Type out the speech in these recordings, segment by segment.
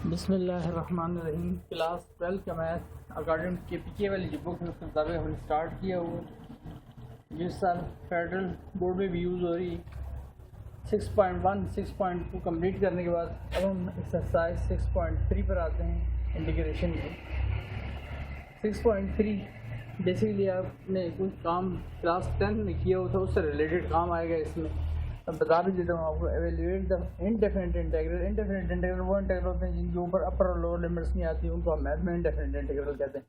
बिस्मिल्लाहिर्रहमानिर्रहीम। क्लास 12 का math according के पी के वाली जो बुक है उसके मुताबिक हमने स्टार्ट किया हुआ जिस साल फेडरल बोर्ड में भी यूज़ हो रही 6.1 6.2 कंप्लीट करने के बाद अब हम एक्सरसाइज 6.3 पर आते हैं इंटीग्रेशन के। 6.3 बेसिकली आपने कुछ काम क्लास 10 में किया हुआ था उससे रिलेटेड काम आएगा इसमें। अब बता भी देता हूँ आपको। Evaluate the indefinite integral. Indefinite integral वो इंटीग्रल होते हैं जिनके ऊपर अपर और लोअर लिमिट्स नहीं आती, उनको हम मैथ में इनडेफिनिट इंटीग्रल कहते हैं।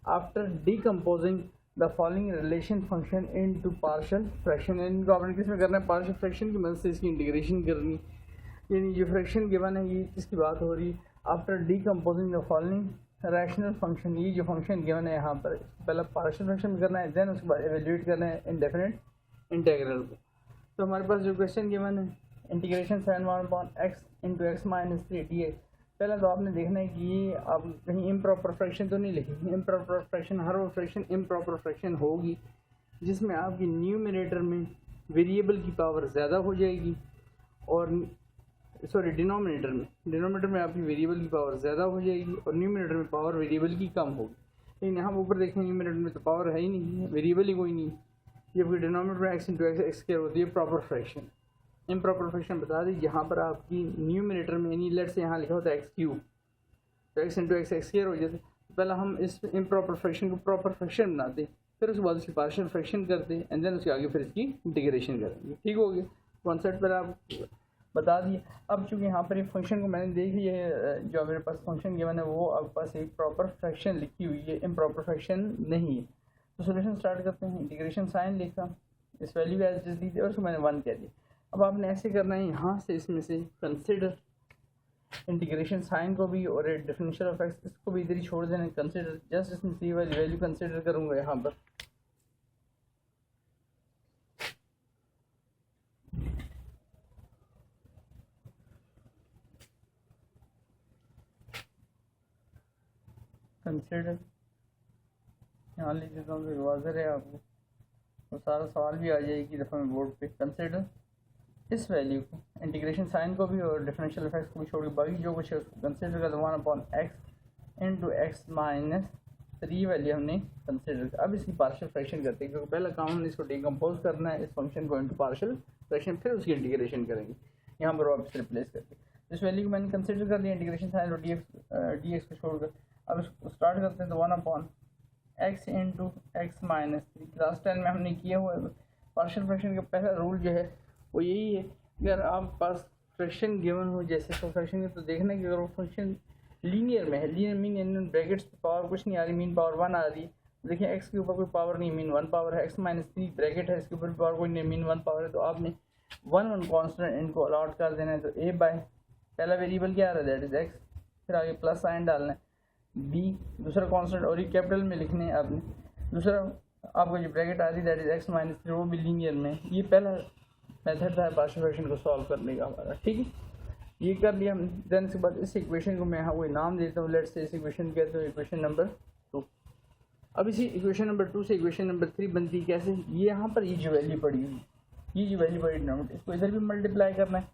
After decomposing the following relation function into partial fraction, इनको आपने किस में करना है, पार्शियल फ्रैक्शन की मदद से इसकी इंटीग्रेशन करनी। यानी जो फ्रैक्शन गिवन है ये इसकी बात हो रही है। After decomposing the following rational function, ये जो फंक्शन गिवन है यहाँ पर पहले पार्शियल फ्रैक्शन करना है, देन उसके बाद एवेल्यूएट करना है इनडेफिनिट इंटीग्रल को। तो हमारे पास जो क्वेश्चन गिवन है integration sin 1/x into x minus 3 D x. पहले तो आपने देखना है कि ये आप कहीं इम्प्रॉपर फ्रैक्शन तो नहीं लिखी। इम्प्रॉपर फ्रैक्शन, हर वो फ्रैक्शन इम्प्रॉपर फ्रैक्शन होगी जिसमें आपकी न्यूमरेटर में वेरिएबल की पावर ज़्यादा हो जाएगी और डिनोमिनेटर में आपकी वेरिएबल की पावर ज़्यादा हो जाएगी और न्यूमरेटर में पावर वेरिएबल की कम होगी। लेकिन यहाँ ऊपर देखें न्यूमरेटर में तो पावर है ही नहीं, वेरिएबल ही कोई नहीं। जबकि डिनोमिनेटर में एक्स इंटू एक्स क्या होती है, प्रॉपर फ्रैक्शन। इम्प्रॉपर फ्रैक्शन बता दी यहाँ पर आपकी न्यूमरेटर में यानी लेट से यहाँ लिखा होता है एक्स क्यूब, तो x into x x square हो जाता है। पहले हम इस इम्प्रॉपर फ्रैक्शन को प्रॉपर फ्रैक्शन बनाते, फिर उसके बाद उसकी पार्शियल फ्रैक्शन करते एंड देन उसके आगे फिर इसकी इंटीग्रेशन करेंगे। ठीक हो गया, कॉन्सेप्ट पर आप बता दिए। अब चूँकि यहाँ पर एक फंक्शन को मैंने देख लिया है, जो मेरे पास फंक्शन गिवन है वो आपके पास एक प्रॉपर फ्रैक्शन लिखी हुई है, इम्प्रॉपर फ्रैक्शन नहीं है। तो सोल्यूशन स्टार्ट करते हैं। इंटीग्रेशन साइन लिखा, इस वैल्यू एज दी थी और उसको मैंने 1 कह दिया। अब आपने ऐसे करना है, यहाँ से इसमें से कंसिडर इंटीग्रेशन साइन को भी और डिफरेंशियल ऑफ एक्स इसको भी इधर ही छोड़ देना। कंसिडर जस्ट इसमें सी वाली वैल्यू कंसिडर करूँगा यहाँ पर। कंसिडर यहाँ लिख देता हूँ, तो वाज़ह है आपको तो सारा सवाल भी आ जाएगी दफ़ा में बोर्ड पे। कंसिडर इस वैल्यू को, इंटीग्रेशन साइन को भी और डिफरेंशियल इफेक्ट्स को भी छोड़ के बाकी जो कुछ है उसको कंसिडर कर 1/x into x minus 3 value हमने कंसिडर कर। अब इसकी पार्शियल फ्रैक्शन करते हैं क्योंकि पहला काम हमने इसको डिकम्पोज करना है, इस फंक्शन को इंटू पार्शियल फ्रैक्शन, फिर उसकी इंटीग्रेशन करेंगे। यहाँ पर वापस रिप्लेस करके इस वैल्यू को मैंने कंसिडर कर लिया इंटीग्रेशन साइन और डी एक्स को छोड़कर। अब इसको स्टार्ट करते हैं तो 1/x into x minus 3 class 10 में हमने किया हुआ है। पार्शियल फ्रैक्शन का पहला रूल जो है वो यही है, अगर आपके पास फ्रैक्शन गिवन हो जैसे तो फ्रैक्शन तो देखना कि अगर वो फंक्शन लीनियर में है, लीनियर मीन इन ब्रैकेट्स पे पावर कुछ नहीं आ रही, मीन पावर 1 आ रही है। देखिए एक्स के ऊपर कोई पावर नहीं, मीन 1 पावर है, एक्स माइनस 3 ब्रैकेट है इसके ऊपर पावर कोई नहीं, मीन 1 पावर है। तो आपने 1 कॉन्स्टेंट इनको अलॉट कर देना है। तो ए बाय पहला वेरिएबल क्या आ रहा है दैट इज एक्स, फिर आगे प्लस साइन डालना है, बी दूसरा कॉन्स्टेंट और ये कैपिटल में लिखने हैं आपने। दूसरा आपको जो ब्रैकेट आ रही है दैट इज एक्स माइनस 3 वो भी लीनियर में। ये पहला मेथड था पार्शियल फ्रैक्शन को सॉल्व करने का हमारा। ठीक है, ये कर लिया हमने। देन इसके बाद इस इक्वेशन को मैं यहाँ कोई नाम देता हूँ, लेट्स से इस इक्वेशन कहते हैं इक्वेशन नंबर 2। अब इसी इक्वेशन नंबर 2 से इक्वेशन नंबर 3 बनती है कैसे, ये यहाँ पर ये जो वैल्यू पड़ी हुई, ये जो वैल्यू पड़ी डिनोमिनेटर, इसको इधर भी मल्टीप्लाई करना है,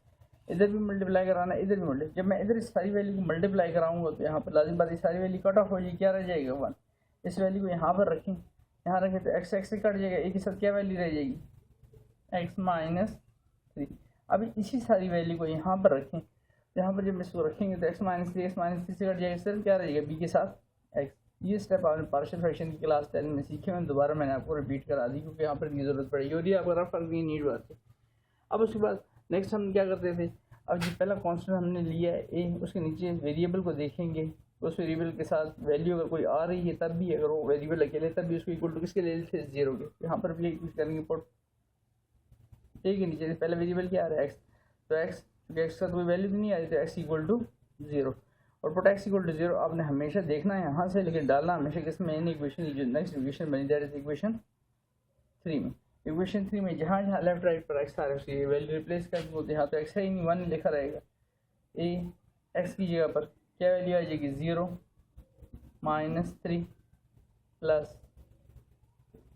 इधर भी मल्टीप्लाई कराना है, इधर भी मल्टीप्लाई। जब मैं इधर इस सारी वैल्यू को मल्टीप्लाई कराऊंगा तो यहाँ पर लाजिम बात ये सारी वैल्यू कट ऑफ हो जाएगी, क्या रह जाएगा 1। इस वैल्यू को यहाँ पर रखें, यहाँ रखें तो एक्स एक्स से कट जाएगा, एक के साथ क्या वैल्यू रह जाएगी एक्स माइनस 3। अभी इसी सारी वैल्यू को यहाँ पर रखें, यहाँ पर जब इसको रखेंगे तो एक्स माइनस 3 से कट जाएगा, सिर्फ क्या रहेगा बी के साथ एक्स। ये स्टेप आपने पार्शियल फ्रैक्शन की क्लास 10 में सीखे हैं, दोबारा मैंने आपको रिपीट करा दी क्योंकि यहाँ पर की ज़रूरत पड़ेगी और ये आपको रफ करने की नीड बात है। अब उसके बाद नेक्स्ट हम क्या करते थे, अब जो पहला कॉन्स्टेंट हमने लिया है ए, उसके नीचे वेरिएबल को देखेंगे, उस वेरिएबल के साथ वैल्यू अगर कोई आ रही है तब भी, अगर वो वेरिएबल अकेले तब भी उसको इक्वल टू किसके ले लेते हैं 0 के। यहाँ पर भी करेंगे पुट ए के नीचे पहला वेरिएबल क्या आ रहा है एक्स, तो एक्स का तो कोई वैल्यू नहीं आ रही तो एक्स इक्वल टू 0 और पुट एक्स इक्वल टू 0 आपने हमेशा देखना है यहाँ से, लेकिन डालना हमेशा किसमें इन इक्वेशन जो नेक्स्ट इक्वेशन बनी दैट इज इक्वेशन 3 में। इक्वेशन 3 में जहाँ जहाँ लेफ्ट राइट पर एक्स आ रहा है उसकी वैल्यू रिप्लेस कर दो, यहाँ तो एक्स है ही नहीं, 1 लिखा रहेगा। ए एक्स की जगह पर क्या वैल्यू आ जाएगी 0 माइनस 3 प्लस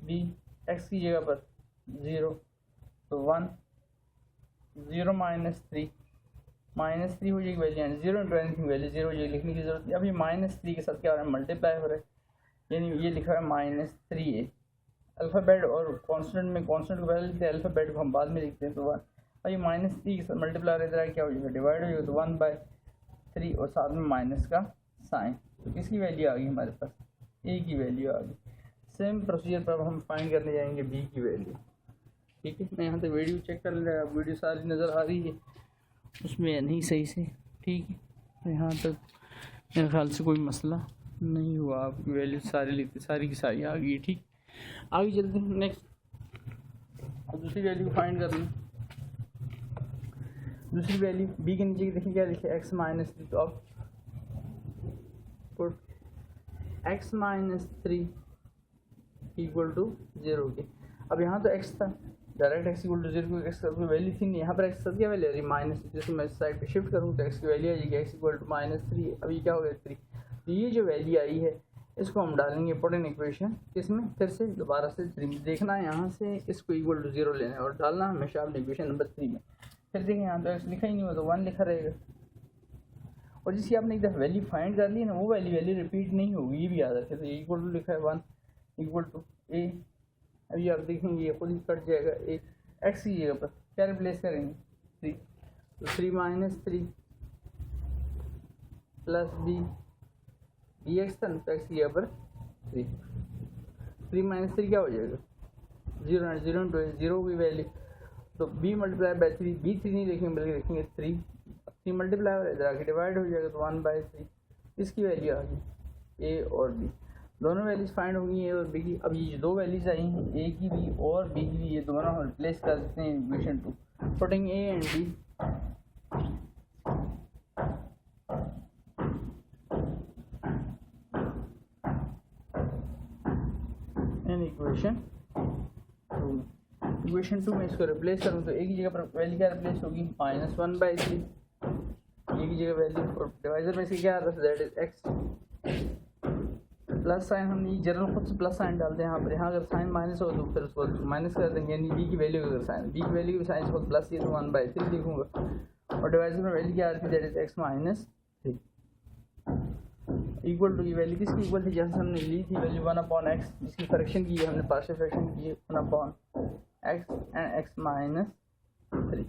बी एक्स की जगह पर 0 तो 1 0 माइनस 3 -3 हो जाएगी वैल्यू, यानी 0 इंटू एनीथिंग वैल्यू 0 हो जाएगी, लिखने की जरूरत नहीं। अभी -3 के साथ क्या हो रहा है, मल्टीप्लाई हो रहा है, यानी ये लिखा है -3a। अल्फ़ाबेट और कांस्टेंट में कांस्टेंट को पहले लिखते हैं, अल्फ़ाबेट को हम बाद में लिखते हैं। तो 1 और ये -3 के साथ मल्टीप्लाई हो रहा है, क्या हो जाएगा, डिवाइड हो जाएगा। तो 1/3 और साथ में माइनस का साइन। तो किसकी वैल्यू आ गई हमारे पास, ए की वैल्यू आ गई। सेम प्रोसीजर पर हम फाइंड करने जाएंगे बी की वैल्यू। ठीक है, मैं यहाँ तक वीडियो चेक कर ले, वीडियो सारी नज़र आ रही है उसमें नहीं सही से। ठीक है, यहाँ तक मेरे ख्याल से कोई मसला नहीं हुआ, आपकी वैल्यू सारी की सारी आ गई। ठीक, आगे चलते हैं नेक्स्ट, अब दूसरी वैल्यू फाइंड कर लें। दूसरी वैल्यू बी के नीचे देखिए क्या लिखे, x-3। तो अब पुट x-3 इक्वल टू 0 के। अब यहाँ तो x था, direct x equal to 0, x की वैल्यू थी नहीं, यहाँ पर x क्या वैल्यू आ रही, माइनस। जैसे मैं इस साइड पे शिफ्ट करूँ तो x की वैल्यू आ जाएगी x इक्वल टू -3। अभी क्या हो गया 3। तो ये जो वैल्यू आई है इसको हम डालेंगे पुट इन इक्वेशन, किसमें, फिर से दोबारा से 3 देखना है, यहाँ से इसको इक्वल टू 0 लेना है और डालना हमेशा अपने इक्वेशन नंबर 3 में। फिर देखिए यहाँ तो x लिखा ही नहीं हुआ तो 1 लिखा रहेगा, और जिसकी आपने एक दफ़ा वैल्यू फाइंड कर ली ना वो वैल्यू रिपीट नहीं होगी, ये भी याद रखें। तो इक्वल टू लिखा है 1 इक्वल टू a। अभी आप देखेंगे ये खुद ही कट जाएगा, a x की जगह पर क्या रिप्लेस करेंगे 3। तो 3 - 3 प्लस b dx था, तो x की जगह पर 3। 3 - 3 क्या हो जाएगा 0, 0 इंटू 0 की वैल्यू। तो b मल्टीप्लाई बाई 3, b 3 नहीं देखेंगे बल्कि देखेंगे 3 मल्टीप्लाई हो इधर आके डिवाइड हो जाएगा। तो 1/3 इसकी वैल्यू आ गई a और b, दोनों वैल्यूज फाइंड होंगी a और b की। अब ये दो वैल्यूज आई हैं a की भी और b की भी, ये दोनों हम रिप्लेस कर सकते हैं equation 2, putting a and b in equation 2। Equation 2 में इसको रिप्लेस करूँ तो a की जगह पर वैल्यू क्या रिप्लेस होगी, -1/3। a की जगह वैल्यू, और डिवाइजर में इसके क्या आता है, that is x। Plus sign हम ये जनरल खुद से प्लस साइन डालते हैं यहाँ पर। यहाँ अगर साइन माइनस हो तो फिर उसको माइनस कर देंगे, यानी बी की वैल्यू अगर साइन, बी की वैल्यू की साइन खुद प्लस, ये तो 1/3 लिखूँगा। और डिवाइजर में वैल्यू क्या आती है, that is x-3 equal to, की वैल्यू किसकी इक्वल थी, जैसे हमने ली थी वैल्यू 1/x, जिसकी फ्रैक्शन की है हमने, पार्शियल फ्रैक्शन की है 1/x एंड x-3।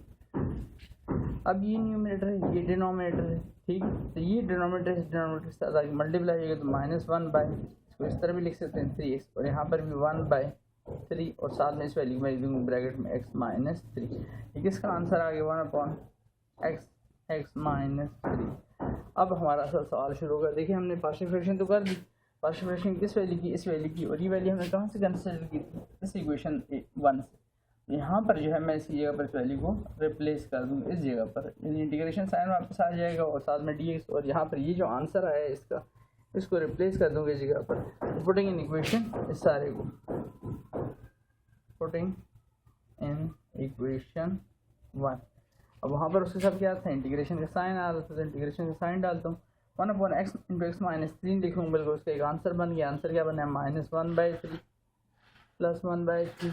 अब ये न्यूमरेटर है, ये डिनोमिनेटर है। ठीक है, तो ये डिनोमिनेटर इस डिनोमिनेटर के साथ आगे मल्टीप्लाई होगा तो -1/, इसको इस तरह भी लिख सकते हैं 3x, और यहाँ पर भी 1/3 और साथ में इस वैल्यू में लिख दूँगा ब्रैकेट में x-3। ये किसका आंसर आ गया 1/x x-3। अब हमारा असल सवाल शुरू होगा। देखिए हमने पार्शियल फ्रैक्शन तो कर दी, पार्शियल फ्रैक्शन किस वैल्यू की, इस वैल्यू की, और ये वैल्यू हमने कहाँ से कंसिडर की थी, इस इक्वेशन 1 से। यहाँ पर जो है मैं इसी जगह पर इस वैल्यू को रिप्लेस कर दूँगा इस जगह पर, इंटीग्रेशन साइन वापस आ जाएगा और साथ में dx, और यहाँ पर ये जो आंसर आया है इसका, इसको रिप्लेस कर दूँगा इस जगह पर, पुटिंग इन इक्वेशन इस सारे को, पुटिंग इन इक्वेशन 1। अब वहाँ पर उसके साथ क्या था, इंटीग्रेशन का साइन आ रहा था, तो इंटीग्रेशन का साइन डालता हूँ, 1/x इंटू x-3 लिखूँगा, बिल्कुल उसका एक आंसर बन गया। आंसर क्या बना है, -1/3 प्लस 1/3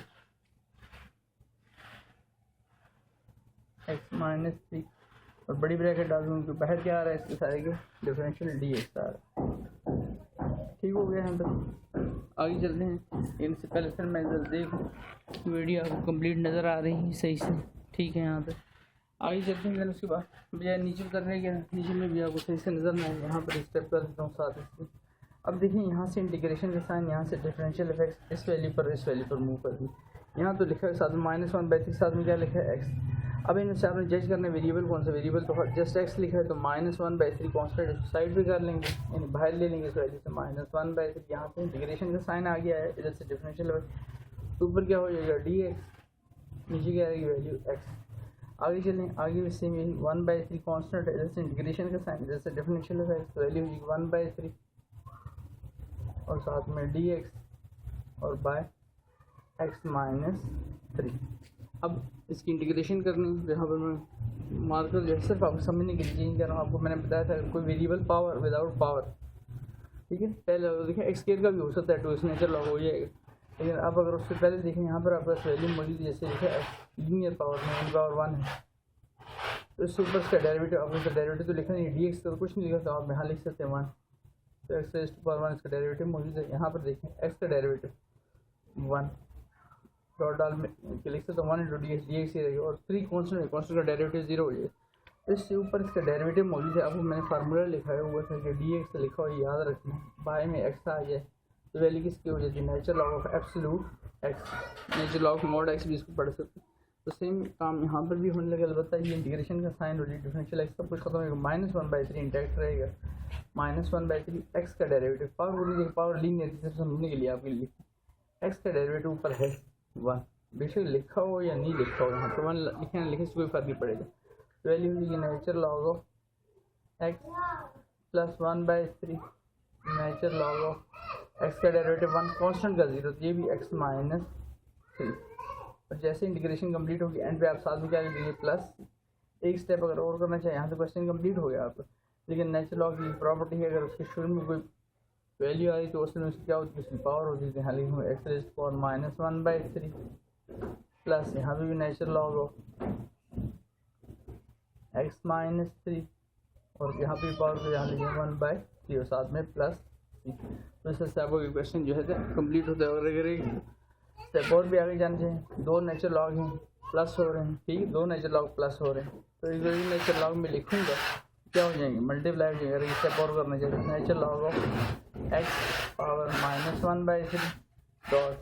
x-3, और बड़ी ब्रैकेट डाल दूँगी तो बाहर क्या आ रहा है, इसके सारे के डिफरेंशियल dx आ रहा है। ठीक हो गया, हम तक आगे चलते हैं। इनसे पहले फिर मैं इधर देख वीडियो आपको कंप्लीट नज़र आ रही है सही से। ठीक है, यहाँ पे आगे चलते हैं। उसके बाद बजाय नीचे उतरने के, नीचे में भी आपको सही से नज़र ना आए, यहाँ पर स्टेप कर देता हूँ साथ इसके। अब देखिए यहाँ से इंटीग्रेशन का साइन, यहाँ से डिफरेंशियल इफेक्ट इस वैल्यू पर मूव कर दी। यहाँ तो लिखा है साथ में -1/3, साथ में क्या लिखा है x। अब इनसे आपने जज करना है वेरिएबल कौन सा, वेरिएबल तो जस्ट x लिखा है, तो -1/3 कॉन्स्टेंट इसको साइड भी कर लेंगे, यानी बाहर ले लेंगे इस वैल्यू से -1/3। यहाँ पे इंटीग्रेशन का साइन आ गया है, इधर से डिफरेंशियल इफेक्ट, तो ऊपर क्या हो जाएगा dx, नीचे क्या आएगी वैल्यू x। आगे चलें, आगे भी सेम यही 1/3 कॉन्स्टेंट है, इधर से इंटीग्रेशन का साइन, इधर से डिफरेंशियल इफेक्ट, वैल्यू होगी 1/3 और साथ में dx और बाय x-3। अब इसकी इंटीग्रेशन करनी है, यहाँ पर मैं मार्कर जो है सिर्फ आपको समझने के लिए चेंज कर रहा हूँ। आपको मैंने बताया था कोई वेरिएबल पावर विदाउट पावर, ठीक है, पहले देखिए x² का भी हो सकता है, टू इस नेचर लॉग हो जाएगा, लेकिन अब अगर उससे पहले देखें यहाँ पर आपका वैल्यू मौजूद, जैसे लिखा है लीनियर पावर में n/1 है, तो इससे ऊपर इसका डेरिवेटिव, आपको इसका डेरिवेटिव तो लिखना नहीं, डी एक्स का कुछ नहीं लिखा, तो आप यहाँ लिख सकते हैं 1, तो एक्स रेज़ टू पावर 1 इसका डेरिवेटिव मौजूद है। यहाँ पर देखें एक्स का डेरिवेटिव 1 डॉट डाल में लिख सकते हैं 1 इंटू डी एक्स ही रहेगा, और 3 कॉन्स्टेंट है, कॉन्स्टेंट का डेरिवेटिव 0 हो जाएगा। इससे ऊपर इसका डेरिवेटिव मौजूद है, आपको मैंने फार्मूला लिखाया हुआ था कि डी एक्स लिखा हुआ याद रखना, बाय में एक्स आ जाए तो वैल्यू किसकी हो जाती है, natural log of absolute x, natural log of mod x भी इसको पढ़ सकते हैं। तो सेम काम यहाँ पर भी होने लगा, अलबत्ता ये इंटीग्रेशन का साइन हो जाए, डिफरेंशियल एक्स सब कुछ खत्म होगा, -1/3 इंटैक्ट रहेगा, -1/3 एक्स का डेरिवेटिव, पावर हो रही है, पावर लीनियर सिर्फ समझने के लिए आपके लिए, एक्स का डेरिवेटिव ऊपर है 1, बेशक लिखा हो या नहीं लिखा हो, यहाँ पर 1 लिखे ना लिखे से कोई फर्क नहीं पड़ेगा। वैल्यू होगी natural log of x plus 1/3 natural log of x का डेरिवेटिव 1, कॉन्स्टेंट का 0, तो ये भी x -3। और जैसे इंटीग्रेशन कंप्लीट होगी एंड पे आप साथ में क्या करेंगे प्लस, एक स्टेप अगर और करना चाहिए, यहाँ तो क्वेश्चन कंप्लीट हो गया आपका, लेकिन नेचुरल लॉग की प्रॉपर्टी है, अगर उसके शुरू में कोई वैल्यू आई तो उसमें उसकी क्या होती है, उसकी पावर होती है, यहाँ लिखूँ x raise to power -1/3 plus यहाँ पे भी नेचुरल लॉग ऑफ x -3 और यहाँ पे पावर को यहाँ लिखे 1/3 और साथ में प्लस c। तो इस हिसाब से आपको क्वेश्चन जो है कंप्लीट होता है। और अगर स्टेप और भी आगे जाना चाहिए, 2 नेचुरल लॉग हैं प्लस हो रहे हैं, ठीक, 2 नेचुरल लॉग प्लस हो रहे हैं, तो जो भी नेचुरल लॉग में लिखूँगा क्या हो जाएंगे, मल्टीप्लाई हो जाएगा। अगर स्टेप और करना चाहिए, natural log of x power -1/3 dot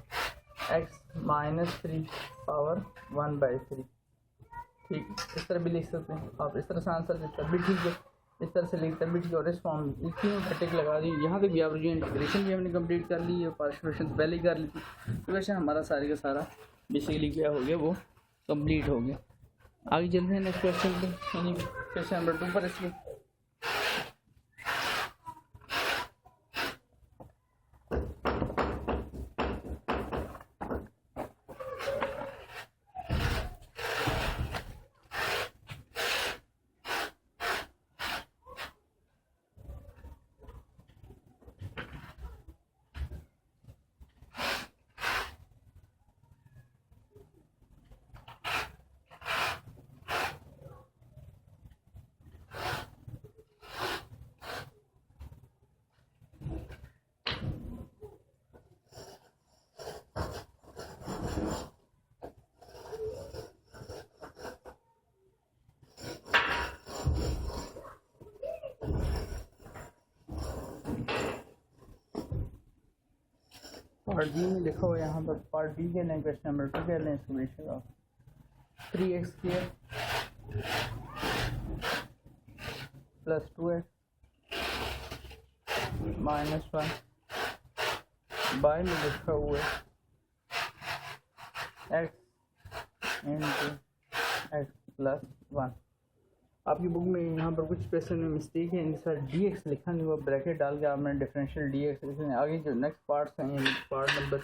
x -3 power 1/3, ठीक, इस तरह भी लिख सकते हैं आप, इस तरह से आंसर तब भी ठीक है, इस तरह से लिख तब भी ठीक है। और इस फॉर्म तीनों टिक लगा दी, यहाँ तक भी आप जो इंटीग्रेशन भी हमने कंप्लीट कर ली है, पार्शियल पहले ही कर ली थी, तो वैसे हमारा सारे का सारा बेसिकली क्या हो गया, वो कंप्लीट हो गया। आगे चलते हैं नेक्स्ट क्वेश्चन पे, यानी क्वेश्चन नंबर 2 पर। इसलिए पार्ट डी में लिखा हुआ है, यहाँ पर पार्ट डी के लें, क्वेश्चन नंबर 2 के लें, इसको बेशक आप 3x² प्लस 2x -1 बाय में लिखा हुआ है x इंटू x प्लस 1। आपकी बुक में यहाँ पर कुछ क्वेश्चन में मिस्टेक है, इनके साथ dx लिखा नहीं हुआ, ब्रैकेट डाल के आपने डिफरेंशियल dx लिखना है। आगे जो नेक्स्ट पार्ट्स हैं, यानी पार्ट नंबर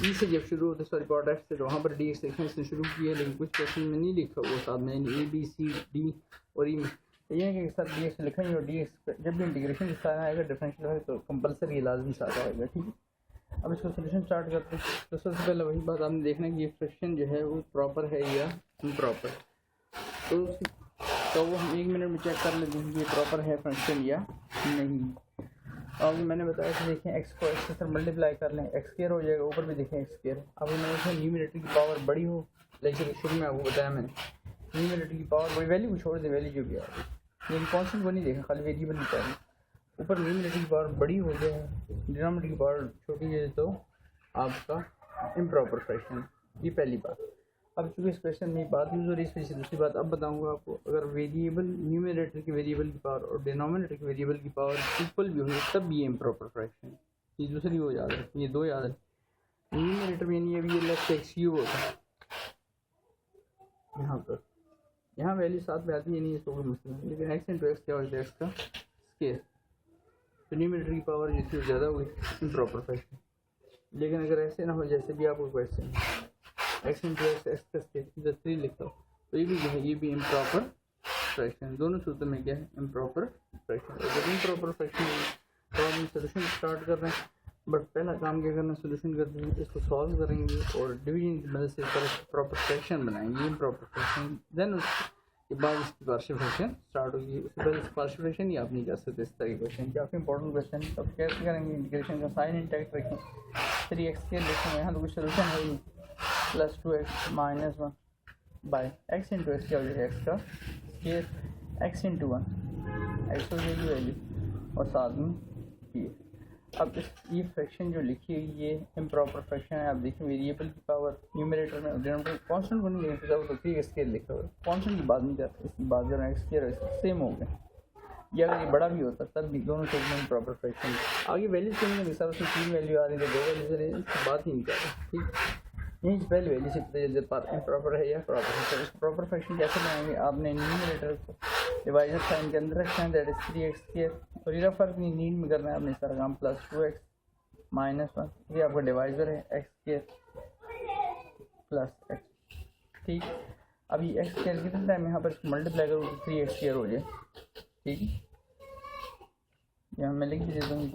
ई से जब शुरू होते, सॉरी पार्ट एफ से, तो वहाँ पर dx लिखना इसने शुरू किया, लेकिन कुछ क्वेश्चन में नहीं लिखा हुआ साथ में, यानी a b c d और ई में ये है कि साथ dx लिखा नहीं, और dx जब भी इंटीग्रेशन के साथ आएगा डिफरेंशियल है तो कंपलसरी लाजमी साथ आएगा, ठीक है। अब इसको सोल्यूशन स्टार्ट करते हैं। तो सबसे पहले वही बात आपने देखना है कि ये फ्रैक्शन जो है वो प्रॉपर है या इम्प्रॉपर, तो वो हम 1 मिनट में चेक कर लेते हैं कि ये प्रॉपर है फंक्शन या नहीं। और मैंने बताया कि देखें x को x से मल्टीप्लाई कर लें, x² हो जाएगा, ऊपर भी देखें x²। अब मैंने देखा न्यूमरेटर की पावर बड़ी हो, लेकिन शुरू में आपको बताया मैंने न्यूमरेटर की पावर बड़ी, वैल्यू को छोड़ दे, वैल्यू जो भी आ रही, लेकिन कॉन्स्टेंट को नहीं देखा, खाली वेरिएबल नहीं चाहिए। ऊपर न्यूमरेटर की पावर बड़ी हो जाए, डिनोमिनेटर की पावर छोटी है, तो आपका इम्प्रॉपर फ्रैक्शन, ये पहली बात। अब चूँकि इस क्वेश्चन में बात यूज़ हो रही है, इस वजह से दूसरी बात अब बताऊंगा आपको। अगर वेरिएबल न्यूमरेटर की वेरिएबल की पावर और डिनोमिनेटर की वेरिएबल की पावर इक्वल भी हुई तब भी ये इम्प्रॉपर फ्रैक्शन, ये दूसरी वो याद रखें, ये 2 याद रखें। न्यूमरेटर में यानी अभी ये लेफ्ट एक्स क्यूब होता है यहाँ पर, यहाँ वैल्यू साथ में आती है, नहीं इसको कोई मसला नहीं, लेकिन एक्स इंटू एक्स क्या हो जाता है, एक्स का स्क्वायर, तो न्यूमरेटर की पावर जितनी ज़्यादा हुई इम्प्रॉपर फ्रैक्शन। लेकिन अगर ऐसे ना हो जैसे भी आपको question x into x x का स्क्वायर 3 लिखा हो, तो ये भी जो है ये भी इम्प्रॉपर फ्रैक्शन। दोनों सूत्र में क्या है, इम्प्रॉपर फ्रैक्शन। अगर इम्प्रॉपर फ्रैक्शन तो हम सोल्यूशन स्टार्ट कर रहे हैं, बट पहला काम क्या करना है, सोल्यूशन करते हैं, इसको सॉल्व करेंगे और डिवीजन की मदद से प्रॉपर फ्रैक्शन बनाएंगे, इम्प्रॉपर फ्रैक्शन। देन के बाद इसकी पार्शियल फ्रैक्शन स्टार्ट होगी। उससे पहले पार्शियल फ्रैक्शन ही आप नहीं कर सकते। इस तरह के क्वेश्चन काफ़ी इंपॉर्टेंट क्वेश्चन। तब कैसे करेंगे, इंटीग्रेशन का साइन इंटैक्ट रखें, 3x के लिखेंगे, यहाँ तो कुछ सोल्यूशन है ही, plus 2x minus 1 by x into x क्या हो जाएगा, x का स्केयर, x इंटू 1 x हो जाएगी वैल्यू, और साथ में ये। अब इस ये फ्रैक्शन जो लिखी हुई ये इम्प्रॉपर फ्रैक्शन है। आप देखिए वेरिएबल की पावर न्यूमरेटर में डिनोमिनेटर कांस्टेंट को नहीं लिखा तो 3x स्केयर लिखा हुआ है, कांस्टेंट की बात नहीं करते, इसकी बात कर रहे हैं x स्केयर सेम हो गए। या अगर ये बड़ा भी होता तब भी दोनों केस में इम्प्रॉपर फ्रैक्शन। आगे वैल्यू चेंज में हिसाब से 3 वैल्यू आ रही है, 2 वैल्यू से इसकी बात ही नहीं कर रहे। ठीक, यही पहले वैल्यू से पता चल जाता है इम्प्रॉपर है या प्रॉपर है। तो प्रॉपर फ्रैक्शन कैसे बनाएंगे, आपने न्यूमरेटर को डिवाइजर साइन के अंदर रखना है, दैट इज 3x स्केयर, और ये फर्क नहीं नीड में करना है आपने सारा काम, प्लस 2x माइनस 1, ये आपका डिवाइजर है x स्केयर प्लस x। ठीक, अब ये x स्केयर कितने टाइम यहाँ पर मल्टीप्लाई करूँ तो 3x स्केयर हो जाए। ठीक है, यहाँ मैं लिख भी देता हूँ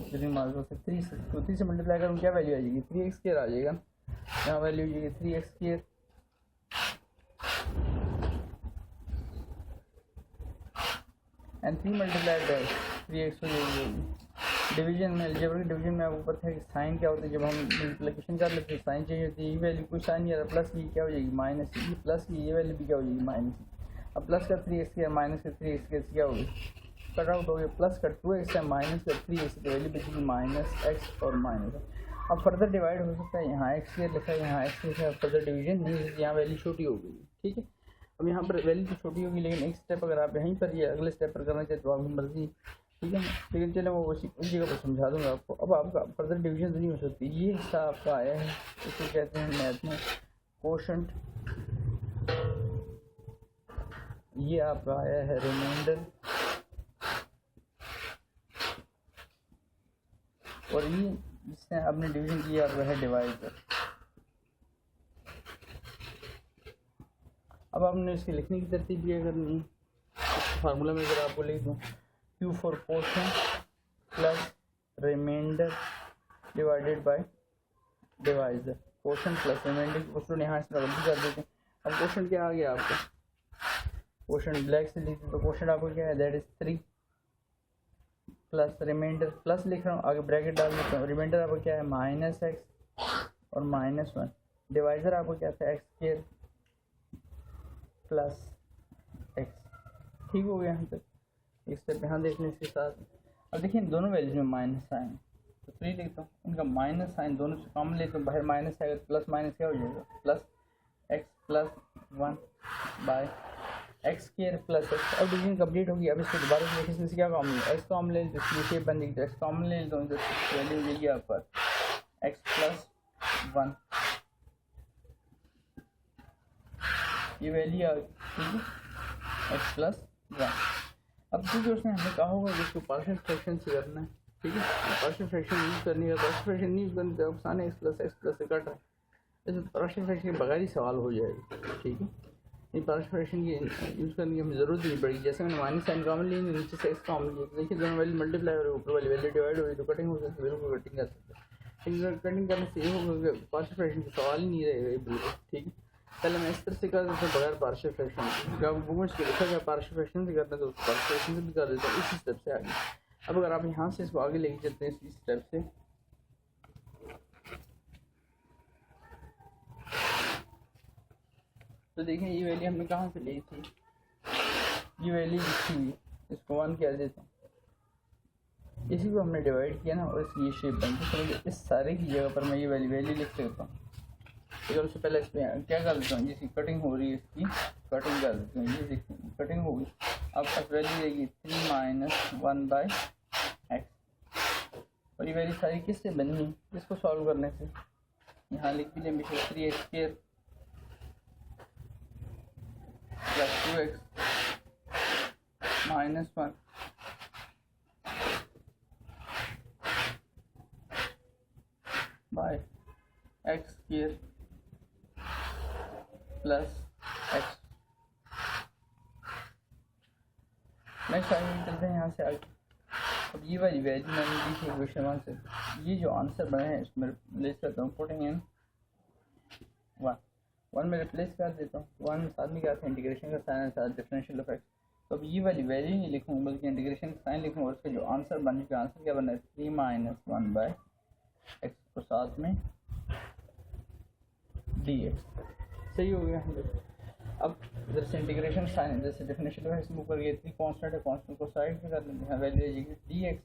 3 से मल्टीप्लाई करूँ क्या वैल्यू आ जाएगी, 3x स्केयर आ जाएगा। यहाँ वैल्यू हो जाएगी 3x square and 3 multiply by 3x हो जाएगी। डिवीजन में अलजेब्रिक डिवीजन में आपको पता है कि साइन क्या होता है, जब हम मल्टीप्लिकेशन कर लेते हैं साइन चेंज होती है। ये वैल्यू कोई साइन नहीं आ रहा, प्लस ये क्या हो जाएगी माइनस, ये प्लस की ये वैल्यू भी क्या हो जाएगी माइनस। अब प्लस का 3x स्केयर माइनस का 3x स्केयर क्या होगी, कट आउट हो गया, प्लस का 2x है माइनस का 3x की वैल्यू बचेगी माइनस x और माइनस। अब फर्दर डिवाइड हो सकता है, यहाँ x स्केयर लिखा है, यहाँ x लिखा है, फर्दर डिवीजन नहीं, यहाँ वैल्यू छोटी हो गई। ठीक है, अब यहाँ पर वैल्यू तो छोटी होगी, लेकिन एक स्टेप अगर आप यहीं पर या अगले स्टेप पर करना चाहते तो आपकी मर्जी। ठीक है, लेकिन चलो वो उसी जगह पर समझा दूंगा आपको। अब आपका फर्दर डिवीजन तो नहीं हो सकती। ये हिस्सा आपका आया है, इसको कहते हैं मैथ में कोशेंट, ये आपका आया है रिमाइंडर, और ये जिसने आपने डिवीजन किया आपका है डिवाइडर। अब आपने इसके लिखने की तरतीब भी करनी है, फार्मूला में अगर आपको लिख दूँ Q for quotient plus remainder divided by divisor, quotient plus remainder को स्टूडेंट यहाँ इस तरह कर देते हैं। अब कोशेंट क्या आ गया आपका, कोशेंट ब्लैक से लिखते तो कोशेंट आपको क्या है, that is 3 plus remainder, plus लिख रहा हूँ आगे ब्रैकेट डाल देता हूँ, रिमाइंडर आपको क्या है माइनस x और माइनस 1, डिवाइजर आपको क्या था x स्केयर प्लस x। ठीक हो गया यहाँ तक, एक स्टेप यहाँ देख लें इसके साथ। अब देखिए दोनों वैल्यूज में माइनस साइन, तो 3 लिखता हूँ, इनका माइनस साइन दोनों से कॉमन लेता हूँ, बाहर माइनस आएगा तो प्लस माइनस क्या हो जाएगा, plus x plus 1 by x square plus x। अब डिवीजन कंप्लीट होगी। अब इसको दोबारा से देखिए, क्या कॉमन है, x कॉमन ले लेते हैं, शेप बन जाएगी, x कॉमन ले लेता हूँ, वैल्यू मिलेगी आप पर x प्लस 1, ये वैल्यू आ गई। ठीक है, x प्लस 1। अब क्योंकि उसने हमें कहा होगा कि इसको पार्शियल फ्रैक्शन से करना है। ठीक है, पार्शियल फ्रैक्शन यूज़ करनी है, पार्शियल फ्रैक्शन नहीं यूज़ करनी तो आसान है, x प्लस से कट रहा है, ऐसे पार्शियल फ्रैक्शन के बगैर ही सवाल हो जाएगा। ठीक है, ये पार्शियल फ्रैक्शन की यूज़ करने की हमें ज़रूरत नहीं पड़ेगी। जैसे मैंने माइनस साइन कॉमन ली, नीचे से x कॉमन लिया, देखिए दोनों वैल्यू मल्टीप्लाई हो रही है, ऊपर वाली वैल्यू डिवाइड हो रही है, तो कटिंग हो सकती है, बिल्कुल कटिंग कर सकते हैं। कटिंग करने से ये होगा कि पार्शियल फ्रैक्शन का सवाल ही नहीं रहेगा बिल्कुल। ठीक है, पहले मैं इस तरह से कर देता हूँ बगैर पार्शियल फ्रैक्शन, जब बुक के लिखा गया पार्शियल फ्रैक्शन से करना तो पार्शियल फ्रैक्शन से भी कर देता हूँ, इसी स्टेप से आगे। अब अगर आप यहाँ से इसको आगे लेके चलते हैं इस स्टेप से, तो देखें ये वैल्यू हमने कहाँ से ली थी, ये वैल्यू लिखी हुई, इसको 1 कह देता हूँ, इसी को हमने डिवाइड किया ना, और ये शेप बनती है। इस सारे की जगह पर मैं ये वैल्यू लिख देता हूँ। तो उससे पहले इस पर क्या कर देता हूँ, जिसकी कटिंग हो रही है इसकी कटिंग कर देता हूँ, ये देखिए कटिंग होगी। अब तक वैल्यू देगी 3 माइनस 1 बाय x, और ये वैल्यू सारी किससे बनी है, इसको सॉल्व करने से। यहाँ लिख भी लें 3x square plus 2x minus 1 by x square plus x। Next आगे चलते हैं यहाँ से आगे। अब ये वाली वैल्यू मैंने दी थी क्वेश्चन 1 से, ये जो आंसर बने हैं इसमें ले सकता हूँ पुटिंग इन 1 1 में रिप्लेस कर देता हूँ, 1 साथ में क्या था इंटीग्रेशन का साइन साथ डिफरेंशियल इफेक्ट। तो अब ये वाली वैल्यू नहीं लिखूँ बल्कि इंटीग्रेशन का साइन लिखूँ और उसका जो आंसर बन चुका आंसर क्या बना है 3 - 1 बाय एक्स को साथ में डी एक्स। सही हो गया। अब इधर से इंटीग्रेशन साइन जैसे डिफरेंशियल इफेक्ट से ऊपर गए 3 कांस्टेंट है, कांस्टेंट को साइड पे कर लेते हैं, वैल्यू आ जाएगी डी एक्स।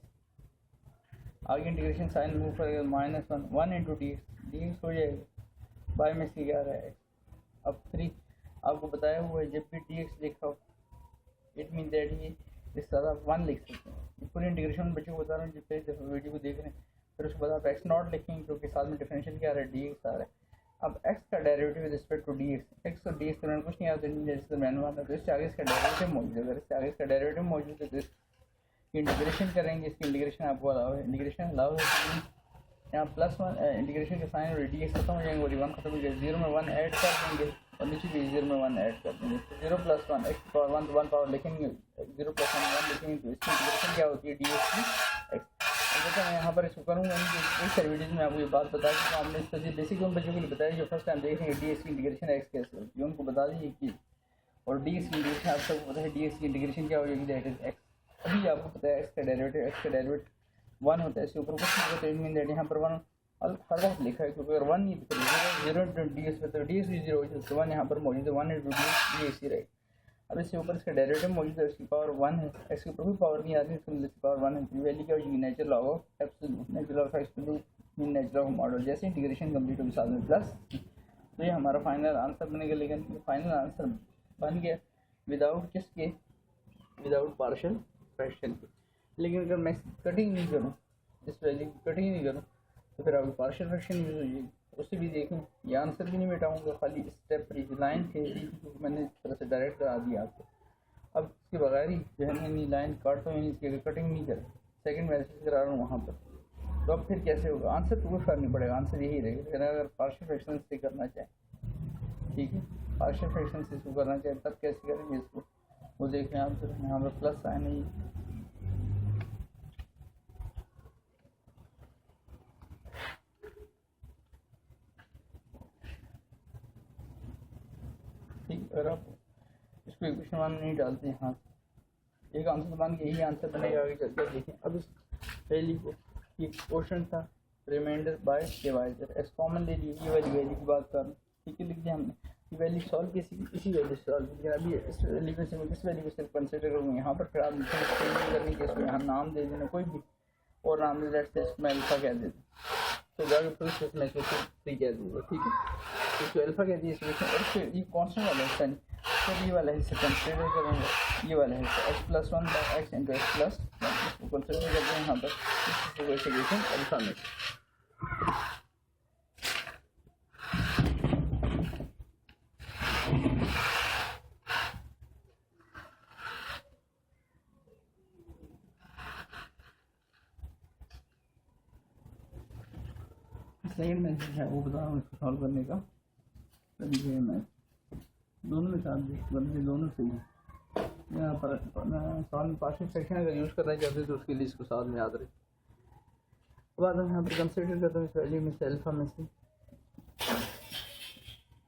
आगे इंटीग्रेशन साइन मूव करेगा -1 1 इंटू डी एक्स हो जाएगा, बाय में सी क्या रहा है। अब 3 आपको बताया हुआ है जब भी डी एक्स लिखा हो इट मीन दैट ये इस तरह 1 लिख सकते हैं। पूरी इंटीग्रेशन बच्चों को बता रहा हूँ जिस पहले वीडियो को देख रहे हैं, फिर उसके बाद आप एक्स नॉट लिखेंगे क्योंकि साथ में डिफरेंशियल क्या आ रहा है डी एक्स आ रहा है। अब x का derivative with respect to d x और डी एक्स के कुछ नहीं आता जैसे मैंने माना, तो इससे आगे इसका डेरिवेटिव मौजूद है। अगर इससे आगे इसका डेरिवेटिव मौजूद है तो इसकी इंटीग्रेशन करेंगे, इसकी इंटीग्रेशन आपको अलाउ है, इंटीग्रेशन अलाउ है। यहाँ +1 इंटीग्रेशन के साइन और डी एक्स खत्म हो जाएंगे और 1 खत्म हो जाएगा, 0 में 1 ऐड कर देंगे और नीचे भी 0 में 1 ऐड कर देंगे। तो 0 + 1 x पावर 1 तो 1 पावर लिखेंगे, 0 + 1 लिखेंगे, तो इसकी इंटीग्रेशन क्या होती है डी एक्स की एक्स। मैं यहाँ पर इसको करूँगा नहीं, इस वीडियोज में आपको ये बात बता दी तो हमने इसका बेसिक उन बच्चों के लिए बताया जो फर्स्ट टाइम देखेंगे डी एक्स की इंटीग्रेशन एक्स कैसे होती है, उनको बता दीजिए कि और डी एक्स की इंटीग्रेशन आप सबको पता है डी एक्स की इंटीग्रेशन क्या हो जाएगी दैट इज एक्स। अभी आपको पता है एक्स का डेरिवेटिव 1 होता है, इसके ऊपर कुछ नहीं होता है, मीन दैट यहाँ पर 1 हर वक्त लिखा है क्योंकि अगर 1 नहीं तो 0 इंटू डी एक्स पे तो डी एक्स भी 0 हो जाए, 1 यहाँ पर मौजूद है, 1 इंटू डी एक्स ही रहेगा। अब इसके ऊपर इसका डेरिवेटिव मौजूद है, इसकी पावर 1 है, एक्स के ऊपर भी पावर नहीं आती, इसकी पावर 1 है। वैल्यू क्या हो जाएगी natural log of absolute, natural of absolute mean natural of model. जैसे इंटीग्रेशन कंप्लीट होगी साथ में प्लस, तो ये हमारा फाइनल आंसर बनेगा। लेकिन फाइनल आंसर बन गया विदाउट किसके, विदाउट पार्शियल फ्रैक्शन के। लेकिन अगर मैं कटिंग नहीं करूँ, इस वैल्यू की कटिंग नहीं करूँ तो फिर आपकी पार्शियल फ्रैक्शन यूज हो जाएगी, उससे भी देखें। ये आंसर भी नहीं मिटाऊंगा, खाली स्टेप लाइन थे मैंने तरह से डायरेक्ट करा दिया आपको। अब इसके बगैर ही जो है ना लाइन काटता हूँ, इसकी कटिंग नहीं करें, सेकंड मैसेज करा रहा हूँ वहाँ पर, तो अब फिर कैसे होगा, आंसर तो कुछ फर्क नहीं पड़ेगा, आंसर यही रहेगा। लेकिन अगर पार्शियल फ्रैक्शन से करना चाहें, ठीक है, पार्शियल फ्रैक्शन से इसको करना चाहें तब कैसे करेंगे इसको, वो देखें आप। तो यहाँ पर प्लस साइन है, अगर आप इसको इक्वेशन 1 नहीं डालते हैं, हाँ एक आंसर बन के यही आंसर बनेगा आगे चलकर देखें। अब इस वैल्यू को ये क्वेश्चन था remainder by divisor, x common ले लिए, ये वाली वैल्यू की बात कर रहा हूँ, ठीक है, लिख दिया हमने। ये वैल्यू सॉल्व की इसी वैल्यू से सॉल्व किया। अभी इस वैल्यू में से मैं किस वैल्यू को सिर्फ कंसिडर करूँगा यहाँ पर, फिर आप करनी कि इसको यहाँ नाम दे देना कोई भी और नाम दे देते हैं, इसको मैं अल्फा कह देता हूँ, तो जाकर फिर मैं इसको 3 कह दूँगा, ठीक है। इसको अल्फा कह दिया और फिर ये कॉन्स्टेंट वाला हिस्सा नहीं, फिर ये वाला हिस्सा कंसिडर करेंगे, ये वाला हिस्सा x+1 by x into x+1 इसको कंसिडर करते हैं यहाँ पर, इसको इक्वेशन अल्फा में। सेकंड मैसेज है वो बता रहा हूँ इसको सॉल्व करने का, ये मैं दोनों में साथ देखिए, दोनों सही है। यहाँ पर सॉल्व में पार्शियल फ्रैक्शन अगर यूज़ करना चाहते हैं तो उसके लिए इसको साथ में याद रखें। बाद में यहाँ पर कंसिडर करता हूँ इस वैल्यू में से अल्फा में से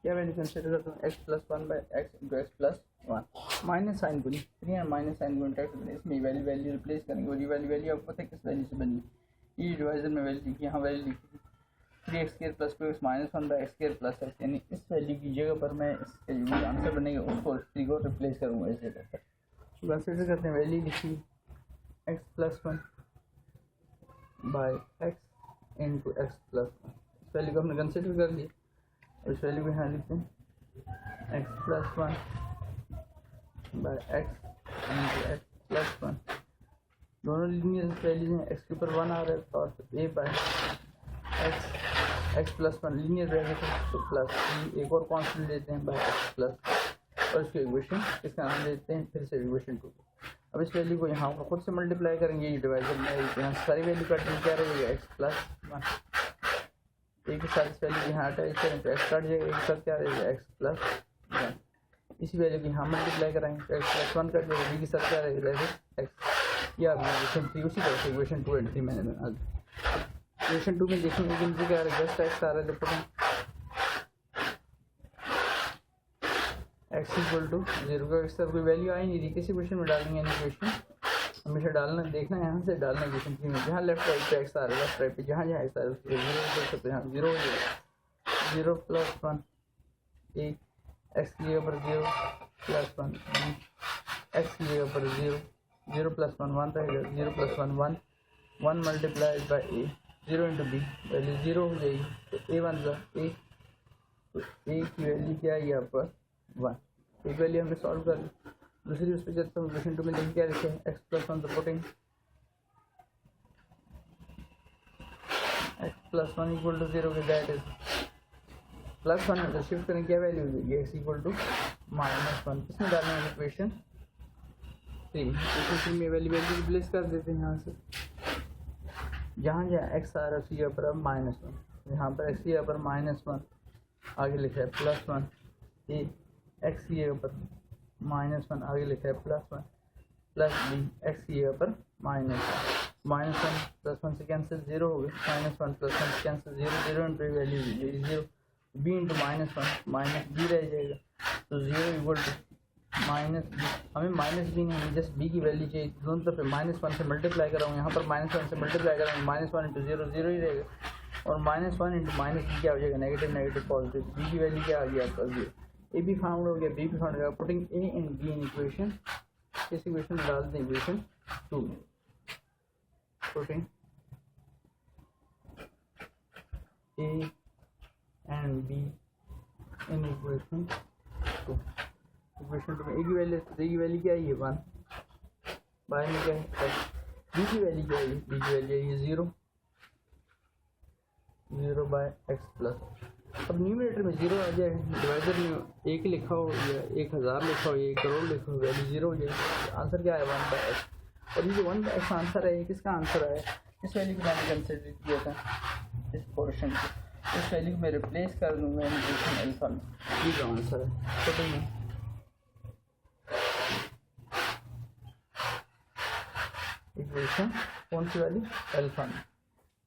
क्या वैल्यू कंसिडर करता हूँ, x+1 by x into x+1 minus sign को नहीं, 3 और माइनस साइन को इंटरेक्ट करें, इसमें वैल्यू रिप्लेस करेंगे और ये वैल्यू आपको पता है किस वैल्यू से बनी, ये डिवाइजर में वैल्यू लिखी, यहाँ वैल्यू लिखी 3x² + 2x - 1 by x² + x, यानी इस वैल्यू की जगह पर मैं इसके जो आंसर बनेगा उसको 3 को रिप्लेस करूँगा इस जगह पर। कंसिडर करते हैं वैल्यू लिखी x+1 bye x into x+1, इस वैल्यू को हमने कंसिडर कर लिया, इस वैल्यू को यहाँ लिखते हैं x+1 bye x into x+1, दोनों लीनियर वैल्यूज हैं, x के ऊपर 1 आ रहा है और a by x+1 linear bracket तो प्लस एक और कांस्टेंट देते हैं बाय x+ और इसको इक्वेशन इसका नाम देते हैं फिर से इक्वेशन 2। अब इस वैल्यू को यहाँ खुद से मल्टीप्लाई करेंगे, ये डिवाइजर में यहाँ सारी वैल्यू काटने क्या रहेगी x+1, एक के साथ इस वैल्यू को यहाँ अटैच करें तो x काट जाएगा, एक साथ क्या रहेगा x+1, इसी वैल्यू को यहाँ मल्टीप्लाई कराएंगे तो x+1 कट जाएगा, b के साथ क्या रहेगा x, या इक्वेशन 3 उसी तरह से इक्वेशन 2 और 3 मैंने बना दी। इक्वेशन 2 में देखेंगे कि मुझे क्या आ रहा है, जस्ट x आ रहा है, x इक्वल टू 0 का x कोई वैल्यू आई नहीं रही, किसी क्वेश्चन में डालेंगे इक्वेशन हमेशा डालना, देखना यहाँ से डालना इक्वेशन थ्री में, जहाँ लेफ्ट राइट पे x आ रहा है, लेफ्ट राइट पे जहाँ जहाँ x आ रहा है उसके 0 कर सकते हैं, 0 हो जाएगा 0 प्लस 1 a x की जगह पर 0 प्लस 1 b x की जगह पर 0 0 प्लस 1 1 रहेगा, 0 plus 1 1 1 multiplied by a 0 into b value 0 हो जाएगी, तो a वन का a, तो a की वैल्यू क्या है यहाँ पर 1, एक वैल्यू हमने सॉल्व कर ली। दूसरी उस पर चलता हूँ, क्वेश्चन 2 में देखिए क्या लिखे हैं, x plus 1 supporting x plus 1 equal to 0 के दैट इज प्लस 1 में शिफ्ट करें क्या वैल्यू देगी x इक्वल टू -1, इसमें डालना है इक्वेशन 3 में वैल्यू रिप्लेस कर देते हैं यहाँ से, जहाँ जहाँ x आ रहा है उसकी जगह पर अब -1, यहाँ पर x की जगह पर -1 आगे लिखा है +1 a x की जगह पर -1 आगे लिखा है +1 प्लस b x की जगह पर -1 प्लस 1 से कैंसिल 0 हो गया, -1 प्लस 1 से cancel 0 0 into value 0 b into -1 रह जाएगा, तो 0 इक्वल टू -b, हमें -b नहीं जस्ट b की वैल्यू चाहिए, दोनों तरफ -1 से मल्टीप्लाई कर रहा हूँ, यहाँ पर -1 से मल्टीप्लाई कर रहा हूँ, -1 इंटू 0 0 ही रहेगा, और -1 इंटू -b क्या हो जाएगा नेगेटिव नेगेटिव पॉजिटिव, b की वैल्यू क्या आ गई आपका 0, ए भी फाउंड हो गया, बी भी फाउंड हो गया, putting A and be in equation, इस इक्वेशन में डाल दें इक्वेशन 2 में, putting A and be in equation 2, equation 2 में ए की वैल्यू, ए की वैल्यू क्या है ये 1, बाय में क्या है बी की वैल्यू क्या है, बी की वैल्यू है ये 0 बाय एक्स प्लस, अब न्यूमरेटर में 0 आ जाए, डिवाइजर में 1 लिखा हो या 1000 लिखा हो या 1 करोड़ लिखा हो, वैल्यू 0 हो जाएगी, आंसर क्या है 1 बाय एक्स, और ये जो 1 बाय एक्स आंसर है ये किसका आंसर है, इस वैल्यू को मैंने कंसिडर किया था, इस पोर्शन को, इस वैल्यू को मैं रिप्लेस कर दूँगा इक्वेशन अल्फा में, ये जो आंसर है छोटे में इक्वेशन कौन सी वाली अल्फा में,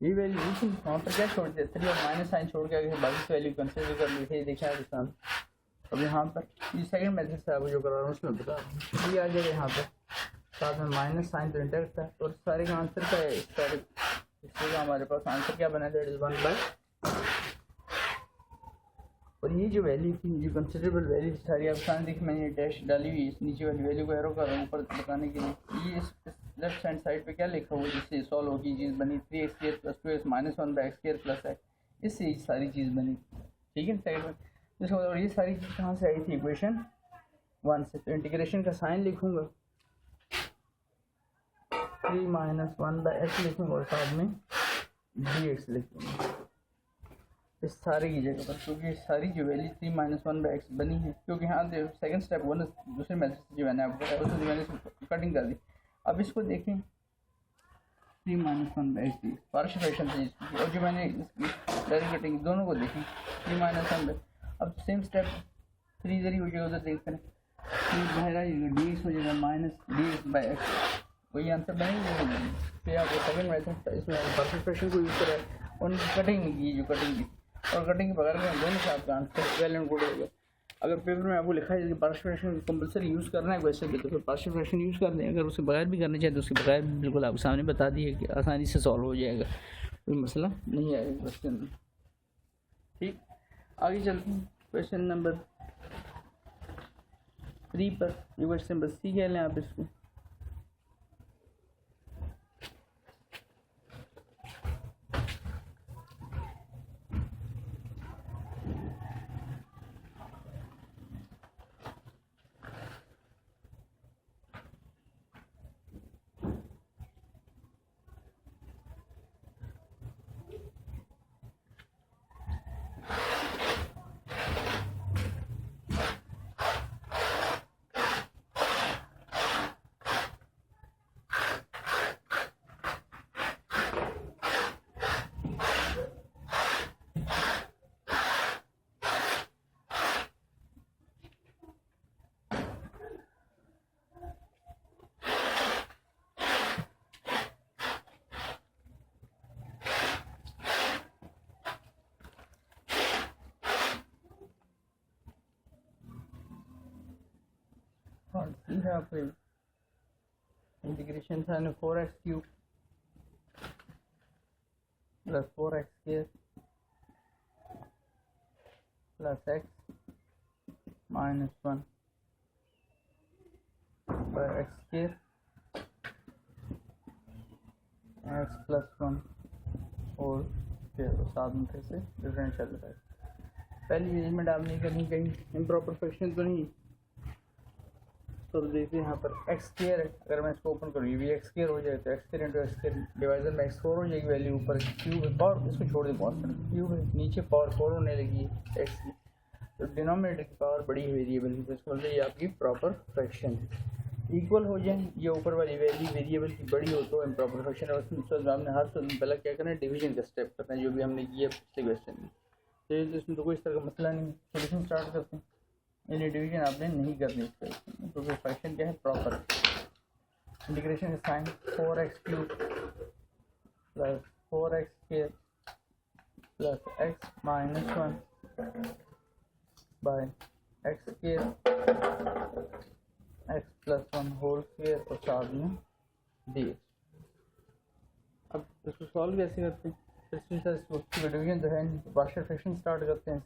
ये वैल्यू वहाँ पर क्या छोड़ दिया 3 और माइनस साइन छोड़ के आगे बाकी वैल्यू कंसिडर कर ली थी, देखा है किसान। अब यहाँ पर ये सेकंड मेथड से आपको जो करा रहा हूँ उसमें बता रहा हूँ, ये आ जाएगा यहाँ पर साथ में माइनस साइन तो इंटरेक्ट है, और सारे का आंसर क्या है, इससे हमारे पास आंसर क्या बना दैट इज 1 बाय, और ये जो वैल्यू थी जो कंसिडरेबल वैल्यू सारी आप सामने देखिए मैंने डैश डाली हुई, इस नीचे वाली वैल्यू को एरो कर रहा हूँ ऊपर बताने के लिए, ये इस लेफ्ट हैंड साइड पे क्या लिखा हुआ है जिससे सॉल्व होगी चीज़ बनी 3x² + 2x - 1 by x² + x, इससे ये सारी चीज़ बनी, ठीक है साइड में, जिसका मतलब ये सारी चीज़ कहाँ से आई थी इक्वेशन 1 से, तो इंटीग्रेशन का साइन लिखूँगा 3 - 1 बाय x लिखूँगा और साथ में dx लिखूँगा इस सारे की जगह पर, क्योंकि सारी जो वैल्यू 3 - 1 बाय x बनी है, क्योंकि यहाँ सेकंड स्टेप 1 दूसरे मेथड से जो मैंने आपको बताया उसमें मैंने कटिंग कर दी। अब इसको देखें 3 - 1 बाय x पार्शियल फ्रैक्शन से इसकी, और जो मैंने डायरेक्ट कटिंग दोनों को देखें 3 - 1 बाय, अब सेम स्टेप 3 इधर ही हो जाएगा, उधर देख करें 3 बाहर आ जाएगा dx हो जाएगा -dx बाय x, वही आंसर बनेगा। फिर आपको सेकंड मेथड इसमें पार्शियल फ्रैक्शन को यूज़ करा और कटिंग की, जो कटिंग की और कटिंग के बगैर में दोनों से आपका आंसर वेल एंड गुड होगा। अगर पेपर में आपको लिखा है कि पार्शियल फ्रैक्शन कंपलसरी यूज़ करना है वैसे भी, तो फिर पार्शियल फ्रैक्शन यूज़ कर दें, अगर उसके बगैर भी करना चाहे तो उसके बगैर बिल्कुल आपके सामने बता दिए कि आसानी से सॉल्व हो जाएगा, कोई मसला नहीं आएगा क्वेश्चन में। ठीक, आगे चलते हैं क्वेश्चन नंबर 3 पर, ये क्वेश्चन नंबर सी कह लें आप इसको। पार्ट सी है आपके integration sign 4x³ plus 4x² plus x minus 1 by x² x plus 1 और फिर साथ में फिर से डिफरेंशियल इफेक्ट। पहली एलिमेंट आप नहीं करनी, कहीं इम्प्रॉपर फ्रैक्शन तो नहीं। तो देखते हैं यहाँ पर x² है, अगर मैं इसको ओपन करूँ ये भी x² हो जाए तो x² इंटू x² डिवाइजर में x4 हो जाएगी वैल्यू, ऊपर क्यूब है पावर, इसको छोड़ दे कॉन्स्टेंट क्यूब है, नीचे पावर 4 होने लगी है x की, तो डिनोमिनेटर की पावर बड़ी वेरिएबल है, तो इसको बोलते हैं ये आपकी प्रॉपर फ्रैक्शन है। इक्वल हो जाए ये ऊपर वाली वैल्यू वेरिएबल की बड़ी हो तो इम्प्रॉपर फ्रैक्शन है। उसमें हमने हर पहले क्या करना है, डिवीजन का स्टेप करना है, जो भी हमने किया पिछले क्वेश्चन में। तो इसमें तो कोई इस तरह का मसला नहीं, सोल्यूशन स्टार्ट करते हैं। यानी डिवीजन आपने नहीं करनी इस क्वेश्चन में, तो फ्रैक्शन क्या है प्रॉपर। इंटीग्रेशन का sign 4x³ plus 4x² plus x minus 1 by x² x plus 1 whole square और साथ में dx। अब इसको सॉल्व कैसे करते हैं, डिवीजन तो है नहीं, तो पार्शियल फ्रैक्शन स्टार्ट करते हैं।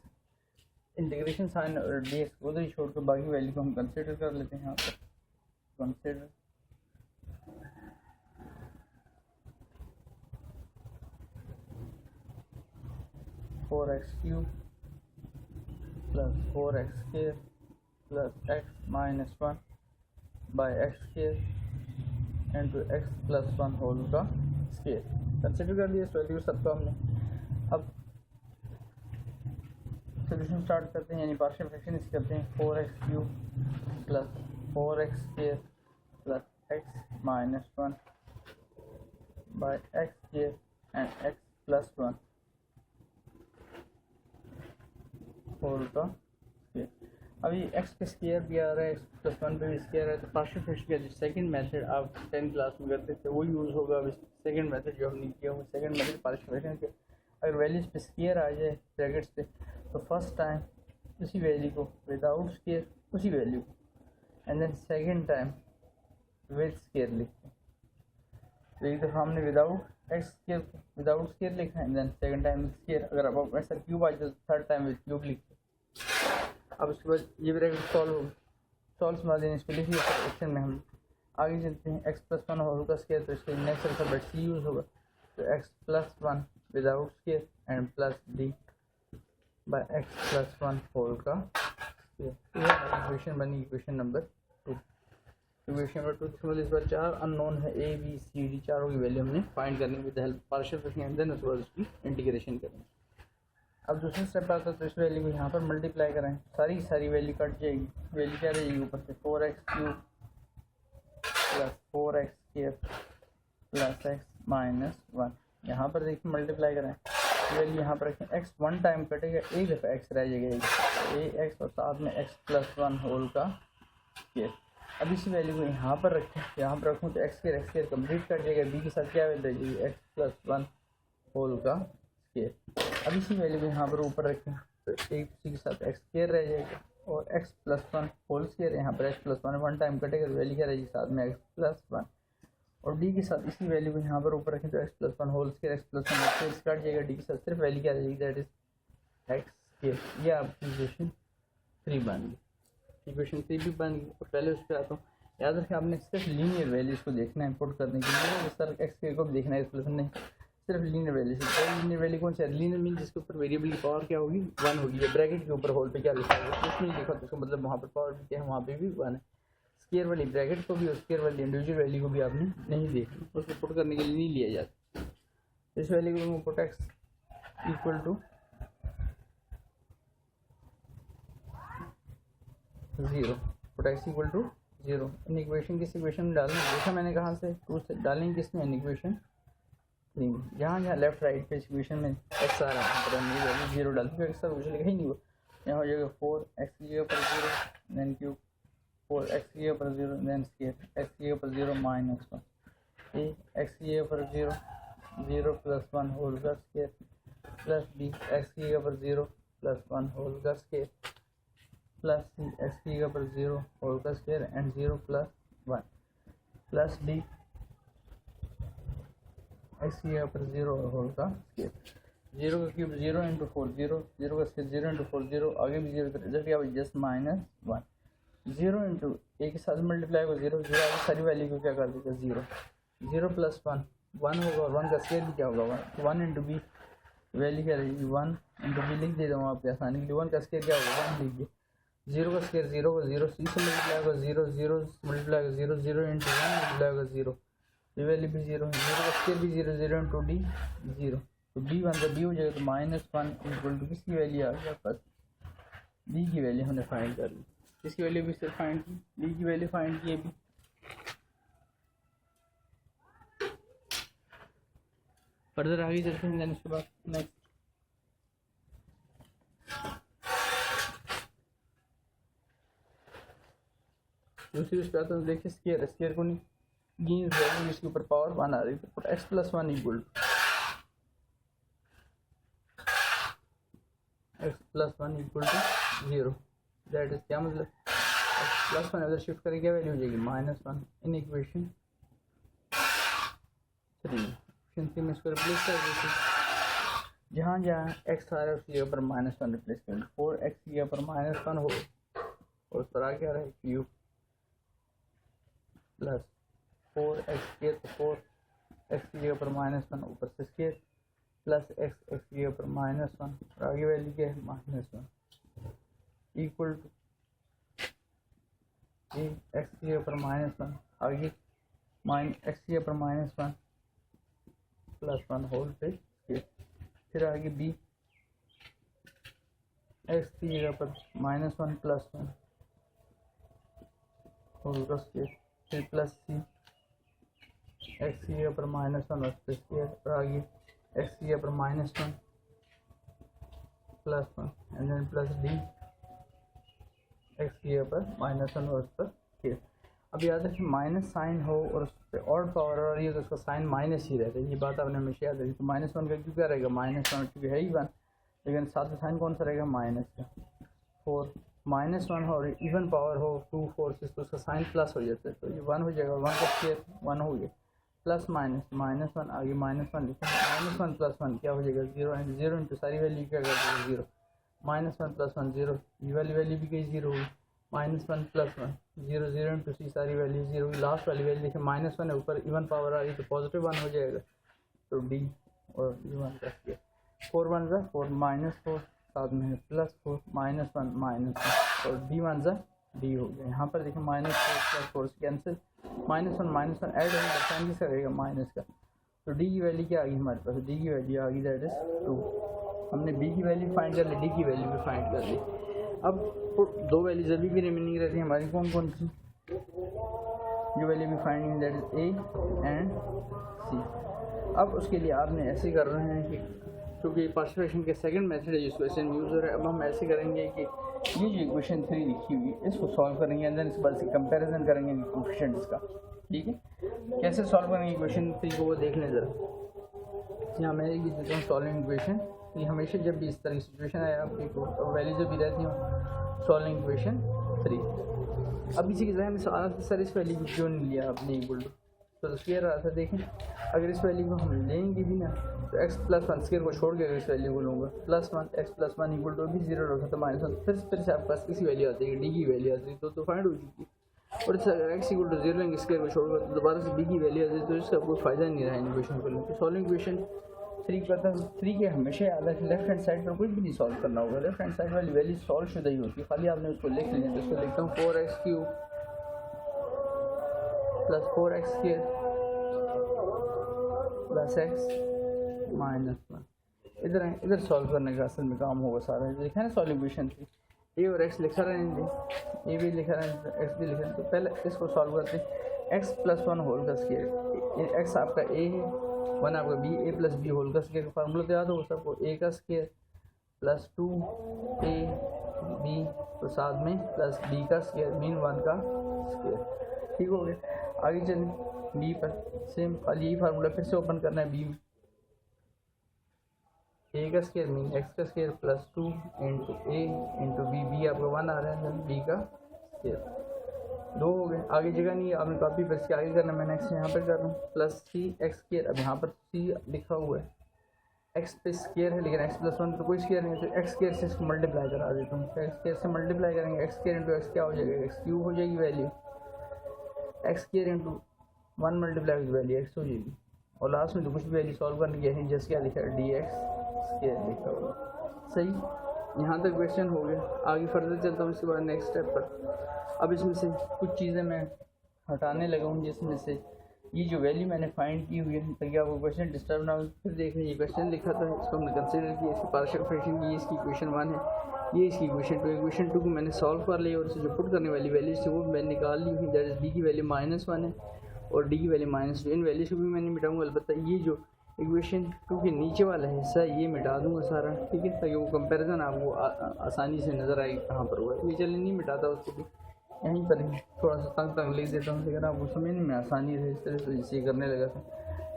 इंटीग्रेशन साइन और dx को उधर ही छोड़कर बाकी वैल्यू को हम कंसीडर कर लेते हैं। यहाँ पर consider four x³ plus 4x² plus x minus 1 by x² into x plus 1 whole का स्क्वायर कंसिडर कर लिया इस वैल्यू सबको हमने। अब सोल्यूशन स्टार्ट करते हैं, यानी पार्शियल फ्रैक्शन इस करते हैं 4x³ plus 4x² plus x minus 1 by x² and x plus 1 whole का स्क्वायर। अभी x का स्क्वायर भी आ रहा है, x प्लस 1 पे भी स्क्वायर है, तो पार्शियल फ्रैक्शन का जो सेकंड मेथड आप 10th क्लास में करते थे वो यूज़ होगा। अब सेकंड मेथड जो हमने किया वो सेकंड मेथड पार्शियल फ्रैक्शन के, अगर वैल्यूज पे स्क्वायर आ जाए ब्रैकेट्स पे तो फर्स्ट टाइम उसी वैल्यू को विदाउट स्क्वायर उसी वैल्यू को, and then second time with square लिखते हैं। तो एक दफ़ा हमने विदाउट स्क्वायर लिखा है, and then second time with square. अगर अब ऐसा क्यूब आ जाए तो थर्ड टाइम विद क्यूब लिखते हैं। अब उसके बाद ये ब्रैकेट सॉल्व समझ लें, इसको लिखिए एक्शन में। हम आगे चलते हैं, x प्लस 1 होल का स्क्वायर, तो इसके नेक्स्ट अल्फाबेट c यूज़ होगा, तो x plus 1 without square and plus d by x plus 1 whole का स्क्वायर। ये इक्वेशन बनी इक्वेशन नंबर 2। इक्वेशन नंबर 2 समझ इस बार 4 अननोन है a b c d, चारों की वैल्यू हमने फाइंड करनी है with help partial fraction, and then उसके बाद उसकी इंटीग्रेशन करेंगे। अब दूसरा स्टेप आता है, तो इस वैल्यू को यहाँ पर मल्टीप्लाई करें, सारी वैल्यू कट जाएगी। वैल्यू क्या रहेगी ऊपर से 4x³ plus 4x² plus x minus 1। यहाँ पर देखिए मल्टीप्लाई करें, वैल्यू यहाँ पर रखें, x वन टाइम कटेगा, एक दफ़ा x रह जाएगा x और साथ में x प्लस 1 होल का स्क्वायर। अब इसी वैल्यू को यहाँ पर रखें, यहाँ पर रखूँ तो x² कंप्लीट कट जाएगा, b के साथ क्या वैल्यू रह जाएगी x प्लस 1 होल का स्क्वायर। अब इसी वैल्यू को यहाँ पर ऊपर रखें तो एक उसी के साथ x² रह जाएगा और x प्लस 1 होल स्क्वायर, यहाँ पर x प्लस 1 वन टाइम कटेगा तो वैल्यू क्या रहेगी साथ में x प्लस 1, और d के साथ इसी वैल्यू को यहाँ पर ऊपर रखें तो x plus 1 whole square, x plus 1 cut जाएगा, d के साथ सिर्फ वैल्यू क्या रहेगी दैट इज x²। ये आपकी इक्वेशन 3 बन गई, इक्वेशन 3 भी बन गई। और पहले उस पर आता हूँ, याद रखें आपने सिर्फ लीनियर वैल्यूज को देखना है पुट करने के लिए, इस तरह x² को भी देखना है, इस नहीं सिर्फ लीनियर वैल्यू से। लीनियर वैल्यू कौन सा है, लीनियर मीन जिसके ऊपर वेरिएबल की पावर क्या होगी 1 होगी, या ब्रैकेट के ऊपर होल पे क्या लिखा होगा कुछ नहीं लिखा, तो उसका मतलब वहाँ पर पावर भी क्या है वहाँ पे भी 1 है। स्क्वायर वाली ब्रैकेट को भी और स्क्वायर वाली इंडिविजुअल वैल्यू को भी आपने नहीं देखना, उसको पुट करने के लिए नहीं लिया जाता। इस वैल्यू को put x equal to 0, put x equal to 0 in equation किस इक्वेशन में डालना है, देखा मैंने कहाँ से 2 से डालेंगे किसमें, इन इक्वेशन 3। जहाँ लेफ्ट राइट पे इक्वेशन में x आ रहा है तो वैल्यू 0 डालते हैं, कुछ लिखा ही नहीं हुआ। यहाँ हो जाएगा 4x की जगह पर 0 देन क्यूब, 4x की जगह पर 0 देन स्क्वायर, x की जगह पर 0 माइनस 1, x की जगह पर 0 प्लस 1 होल का स्क्वायर प्लस b x की जगह पर 0 प्लस 1 होल का स्क्वायर प्लस सी एक्स की जगह पर 0 होल का square and 0 plus 1 plus d x की जगह पर 0 होल का स्क्वायर, 0 का क्यूब 0 इंटू 4 0, 0 का स्क्वायर 0 इंटू 4 0, आगे भी 0, तो इधर क्या हुआ जस्ट -1, 0 इंटू ए के साथ मल्टीप्लाई को 0 0, आगे सारी वैल्यू को क्या कर देगा 0, 0 प्लस 1 1 होगा और 1 का स्क्वायर भी क्या होगा 1 इंटू बी वैल्यू क्या रहेगी 1 इंटू बी लिख देता हूँ आपके आसानी के लिए, 1 का स्क्वायर क्या होगा 1 लिख दिए, 0 का स्क्वायर 0 का 0, सी से मल्टीप्लाई होगा 0 0 मल्टीप्लाई होगा 0 0 इंटू 1 मल्टीप्लाई होगा 0, ये वैल्यू भी 0 का स्क्वायर भी 0 0 इंटू डी 0, तो डी 1 का डी हो जाएगा, तो -1 इक्वल टू किसकी वैल्यू आ गई आपके पास, डी की वैल्यू हमने फाइंड कर ली, किसकी वैल्यू भी सिर्फ फाइंड की, डी की वैल्यू फाइंड की अभी। फर्दर आगे चलते हैं, उसके बाद नेक्स्ट दूसरी उस पर आता है, देखिए स्क्वायर स्क्वायर को नहीं गिन वैल्यू इसके ऊपर पावर 1 आ रही है, तो x plus 1 equal to x plus 1 equal to 0, that is क्या मतलब एक्स प्लस 1 अगर शिफ्ट करें क्या वैल्यू हो जाएगी -1 इन इक्वेशन 3 में इसको रिप्लेस कर देते, जहाँ जहाँ एक्स आ रहा है उसकी जगह पर -1 रिप्लेस करेंगे, 4x की जगह पर -1 हो और उस पर आ क्या रहा है क्यूब प्लस 4x स्क्वायर, तो 4x की जगह पर -1 ऊपर से स्क्वायर प्लस x की जगह पर -1 और आगे वैल्यू क्या है -1 इक्वल टू x की जगह पर -1 आगे x की जगह पर -1 प्लस 1 होल पे स्क्वायर, फिर आगे b x की जगह पर -1 प्लस 1 होल का स्क्वायर, फिर प्लस सी एक्स की जगह पर -1 और स्क्वायर, और आगे एक्स की जगह पर -1 plus 1 and then plus d x की जगह पर -1 और उस पर स्क्वायर। अब याद रखिए माइनस साइन हो और उस पर ऑड पावर और ये तो उसका साइन माइनस ही रहता है, ये बात आपने हमेशा याद रखी, तो -1 का क्यों क्या रहेगा -1 क्योंकि है ही 1, लेकिन साथ में साइन कौन सा रहेगा माइनस का, 4 -1 हो और इवन पावर हो 2 4 तो उसका साइन प्लस हो जाता है, तो ये 1 हो जाएगा, 1 का स्क्वायर 1 हो गया प्लस -1 आगे -1 लिखा, -1 प्लस 1 क्या हो जाएगा 0 एंड 0 इंटू सारी वैल्यू क्या कर देगा 0, -1 प्लस 1 0, ये वाली वैल्यू भी गई 0 होगी, -1 प्लस 1 0 0 इंटू सी सारी वैल्यू 0 होगी, लास्ट वाली वैल्यू देखिए -1 है ऊपर इवन पावर आ रही तो पॉजिटिव 1 हो जाएगा, तो डी और -1 का स्क्वायर 4 1 ज़ा 4 -4 साथ में प्लस 4 -1 -1 और डी 1 ज़ा डी हो गया, यहाँ पर देखिए -4 प्लस 4 से कैंसिल, -1 ऐड होगा साइन किसका रहेगा माइनस का, तो डी की वैल्यू क्या आ गई हमारे पास, डी की वैल्यू आ गई दैट इज 2, हमने बी की वैल्यू फाइंड कर ली, डी की वैल्यू भी फाइंड कर ली। अब दो वैल्यूज अभी भी रिमेनिंग रहती है हमारी, कौन कौन सी, जो वैल्यू भी find that is a and c. अब उसके लिए आपने ऐसे कर रहे हैं कि क्योंकि पार्टिसिपेशन के सेकंड मेथड है जिस क्वेश्चन यूज़ हो रहा है, अब हम ऐसे करेंगे कि ये जो इक्वेशन 3 लिखी हुई है इसको सॉल्व करेंगे एंड देन इस बार से कंपैरिजन करेंगे कोएफिशिएंट्स का, ठीक है। कैसे सॉल्व करेंगे इक्वेशन 3 को वो देख लें ज़रा। यहाँ मैं ये देता हूँ सॉल्विंग इक्वेशन, ये हमेशा जब भी इस तरह की सिचुएशन आए आपकी तो वैल्यू जब भी रहती हूँ सॉल्विंग इक्वेशन 3। अब इसी के जहन में सवाल आता है सर इस वैल्यू को क्यों नहीं लिया आपने इक्वल टू, तो स्क्वायर रहा था, देखें अगर इस वैल्यू को हम लेंगे भी ना तो x प्लस 1 स्क्वायर को छोड़ के अगर इस वैल्यू को लूँगा +1 x प्लस 1 इक्वल टू भी 0 रखा था -1, फिर से आपके पास किसी वैल्यू आती है डी की वैल्यू आती है, तो फाइंड हो चुकी है। और अगर x इक्वल टू 0 लेंगे स्क्वायर को छोड़कर तो दोबारा से डी की वैल्यू आती है, तो इसका कोई फ़ायदा नहीं रहा इक्वेशन को लेकर। सॉल्विंग इक्वेशन 3 का था 3 के हमेशा याद रखें लेफ्ट हैंड साइड पर कुछ भी नहीं सॉल्व करना होगा, लेफ्ट हैंड साइड वाली वैल्यू सॉल्व शुदा ही होती है, खाली आपने उसको लिख लेना। तो इसको लिखता हूँ 4x³ plus 4x square plus x minus 1। इधर सॉल्व करने का असल में काम होगा सारा, लिखा है ना सॉल्विंग इक्वेशन 3, ए और x लिखा रहेंगे, ए भी लिखा रहेंगे x भी लिखा रहेंगे। तो पहले इसको सॉल्व करते हैं, x प्लस 1 होल का स्क्वायर, x आपका a है 1 आपका b, a plus b whole का स्क्वायर का फार्मूला तो याद होगा सबको, a का स्क्वायर प्लस 2a b तो साथ में प्लस b का स्क्वायर मीन 1 का स्क्वायर, ठीक हो गया। आगे चलें b पर सेम खाली यही फार्मूला फिर से ओपन करना है b में, ए का स्केयर मीन एक्स का स्केयर प्लस 2 इंटू ए इंटू बी, बी आपका 1 आ रहा है, बी का स्केयर 2 हो गए। आगे जगह नहीं है, आपने कॉपी पेस्ट के आगे करना, मैंने एक्स यहाँ पर कर रहा हूँ प्लस सी एक्स स्केयर। अब यहाँ पर सी लिखा हुआ है, एक्स पे स्केयर है लेकिन एक्स प्लस 1 पे कोई स्केयर नहीं है, तो एक्स स्केयर से इसको मल्टीप्लाई करा देता हूँ। एक्स स्केयर से मल्टीप्लाई करेंगे, एक्स स्केयर इंटू एक्स क्या हो जाएगा, एक्स क्यूब हो जाएगी value, x square into 1 multiply value x हो जाएगी। और लास्ट में तो कुछ भी वैल्यू सॉल्व करने की है, जैसे क्या लिखा है डी एक्स स्केयर लिखा हुआ। सही, यहाँ तक क्वेश्चन हो गया। आगे फर्दर चलता हूँ इसके बाद नेक्स्ट स्टेप पर। अब इसमें से कुछ चीज़ें मैं हटाने लगा हूँ, जिसमें से ये जो वैल्यू मैंने फाइंड की हुई है ताकि आपको क्वेश्चन डिस्टर्ब ना हो। फिर देखें ये क्वेश्चन लिखा था, इसको हमने कंसिडर किया, इसकी पार्शियल फ्रैक्शन की, ये इसकी इक्वेशन 1 है, ये इसकी इक्वेशन 2 है। इक्वेशन 2 को मैंने सॉल्व कर लिया और इसे जो पुट करने वाली वैल्यू थी वो मैंने निकाल ली हुई, दैट इज बी की वैल्यू -1 है और डी की वैल्यू -2। इन वैल्यूज को भी मैंने मिटाऊंगा, अलबत्ता ये जो इक्वेशन 2 के नीचे वाला हिस्सा ये मिटा दूंगा सारा, ठीक है, ताकि वो कंपैरिजन आपको आसानी से नज़र आए कहाँ पर हुआ है। ये चलिए नहीं मिटाता, उसको भी यहीं पर ही थोड़ा सा तंग लिख देता हूँ, लेकिन आपको समझने में आसानी रहे, इस तरह से इसे करने लगा था।